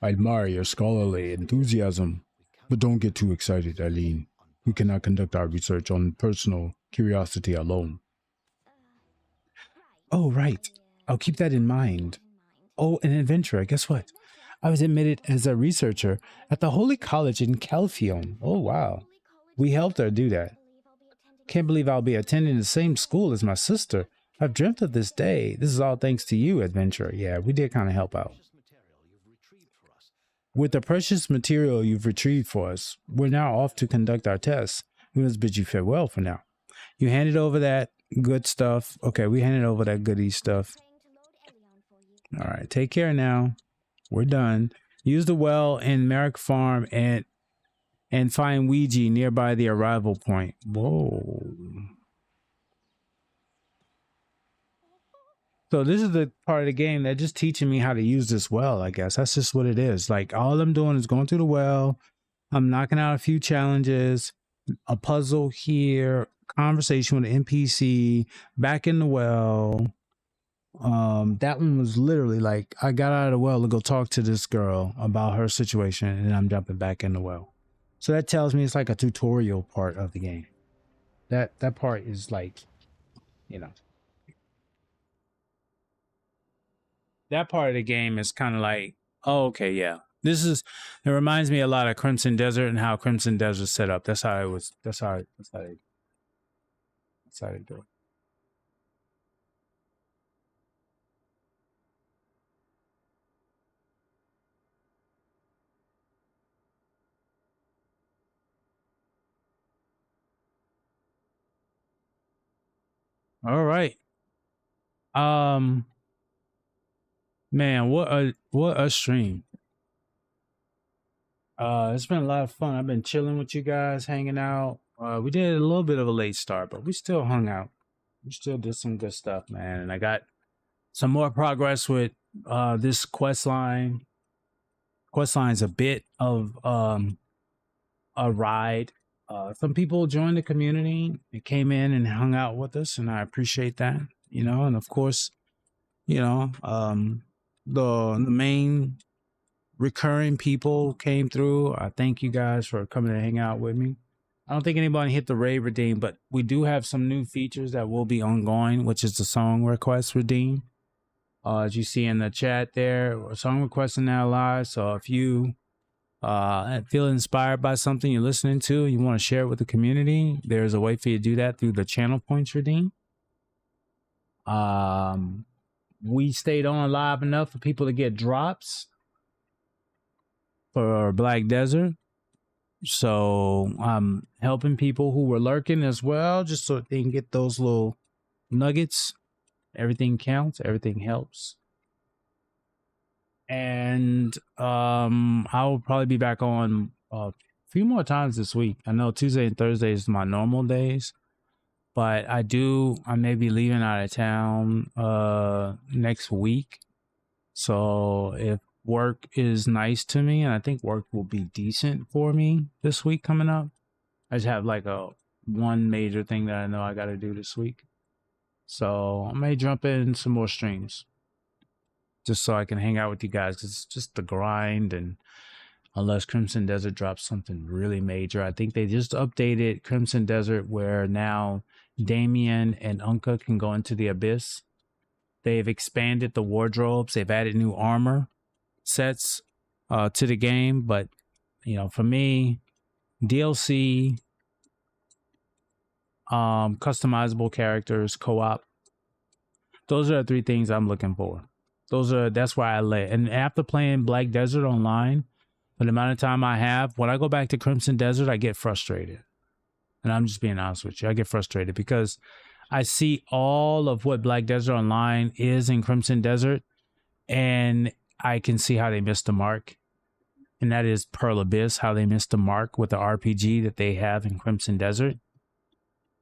I admire your scholarly enthusiasm, but don't get too excited, Eileen. We cannot conduct our research on personal curiosity alone. Oh, right. I'll keep that in mind. Oh, an adventurer. Guess what? I was admitted as a researcher at the Holy College in Calphion. Oh, wow. We helped her do that. Can't believe I'll be attending the same school as my sister. I've dreamt of this day. This is all thanks to you, adventurer. Yeah, we did kind of help out. With the precious material you've retrieved for us, we're now off to conduct our tests. We must bid you farewell for now. You handed over that good stuff. Okay, we handed over that goodie stuff. All right, take care now. We're done. Use the well in Merrick Farm and find Ouija nearby the arrival point. Whoa. So this is the part of the game that's just teaching me how to use this well, I guess. That's just what it is. Like, all I'm doing is going through the well. I'm knocking out a few challenges, a puzzle here, conversation with an NPC, back in the well. That one was literally like, I got out of the well to go talk to this girl about her situation, and I'm jumping back in the well. So that tells me it's like a tutorial part of the game. That part is like, you know. That part of the game is kind of like, oh, okay, yeah. It reminds me a lot of Crimson Desert and how Crimson Desert set up. That's how they do it. All right. Man, what a stream. It's been a lot of fun. I've been chilling with you guys, hanging out. We did a little bit of a late start, but we still hung out. We still did some good stuff, man. And I got some more progress with this quest line. Quest line's a bit of a ride. Some people joined the community. They came in and hung out with us, and I appreciate that. You know, and of course, you know, the main recurring people came through. I thank you guys for coming to hang out with me. I don't think anybody hit the raid redeem, but we do have some new features that will be ongoing, which is the song request redeem. As you see in the chat there, song requests are now live. So if you feel inspired by something you're listening to, you want to share it with the community, there's a way for you to do that through the channel points redeem. We stayed on live enough for people to get drops for Black Desert. So I'm helping people who were lurking as well, just so they can get those little nuggets. Everything counts, everything helps. And I'll probably be back on few more times this week. I know Tuesday and Thursday is my normal days, but I may be leaving out of town next week. So if work is nice to me, and I think work will be decent for me this week coming up, I just have like one major thing that I know I got to do this week. So I may jump in some more streams just so I can hang out with you guys, because it's just the grind. And unless Crimson Desert drops something really major, I think they just updated Crimson Desert where now Damien and Unka can go into the Abyss. They've expanded the wardrobes. They've added new armor sets to the game. But, you know, for me, DLC, customizable characters, co-op, those are the three things I'm looking for. That's why I lay. And after playing Black Desert online, for the amount of time I have, when I go back to Crimson Desert, I get frustrated. And I'm just being honest with you. I get frustrated because I see all of what Black Desert Online is in Crimson Desert, and I can see how they missed the mark. And that is Pearl Abyss, how they missed the mark with the RPG that they have in Crimson Desert.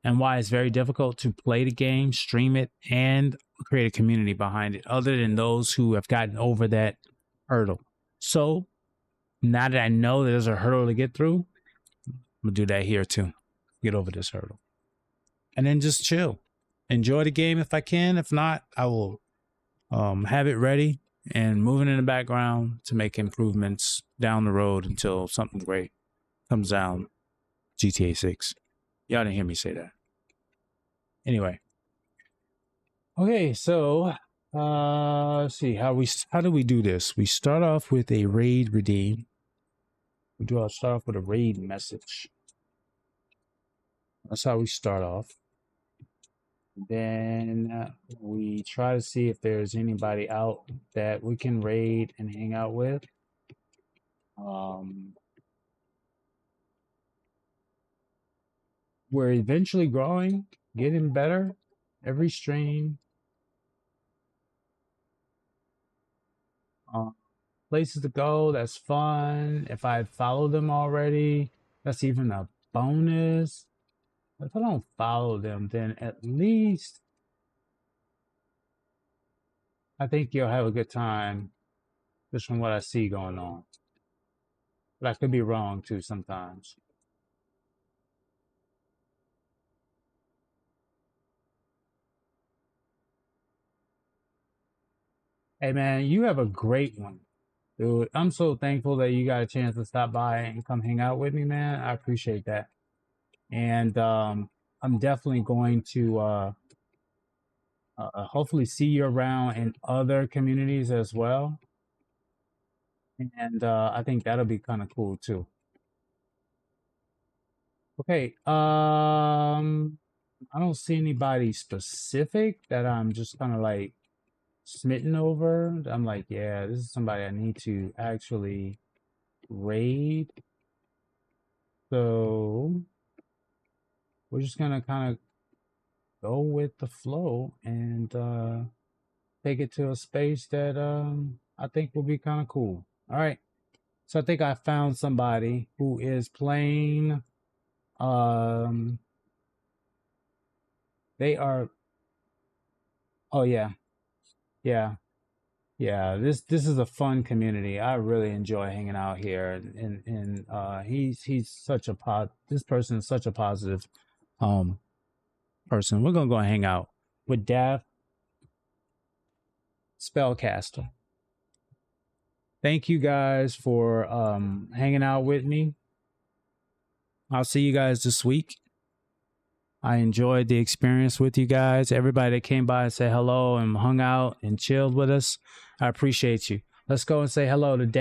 And why it's very difficult to play the game, stream it, and create a community behind it, other than those who have gotten over that hurdle. So now that I know that there's a hurdle to get through, I'm going to do that here too. Get over this hurdle. And then just chill. Enjoy the game if I can. If not, I will have it ready and moving in the background to make improvements down the road until something great comes down. GTA 6. Y'all didn't hear me say that. Anyway. Okay, so let's see how do we do this? We start off with a raid redeem. Start off with a raid message. That's how we start off. Then we try to see if there's anybody out that we can raid and hang out with. We're eventually growing, getting better every stream. Places to go, that's fun. If I follow them already, that's even a bonus. If I don't follow them, then at least I think you'll have a good time just from what I see going on. But I could be wrong too sometimes. Hey man, you have a great one. Dude, I'm so thankful that you got a chance to stop by and come hang out with me, man. I appreciate that. And I'm definitely going to hopefully see you around in other communities as well. And I think that'll be kind of cool too. Okay, I don't see anybody specific that I'm just kind of like smitten over. I'm like, yeah, this is somebody I need to actually raid. So we're just gonna kind of go with the flow and take it to a space that I think will be kind of cool. All right, so I think I found somebody who is playing. They are. Oh yeah. This is a fun community. I really enjoy hanging out here, and he's such a this person is such a positive person. We're gonna go and hang out with Dav Spellcaster. Thank you guys for hanging out with me. I'll see you guys this week. I enjoyed the experience with you guys. Everybody that came by and said hello and hung out and chilled with us, I appreciate you. Let's go and say hello to Dave.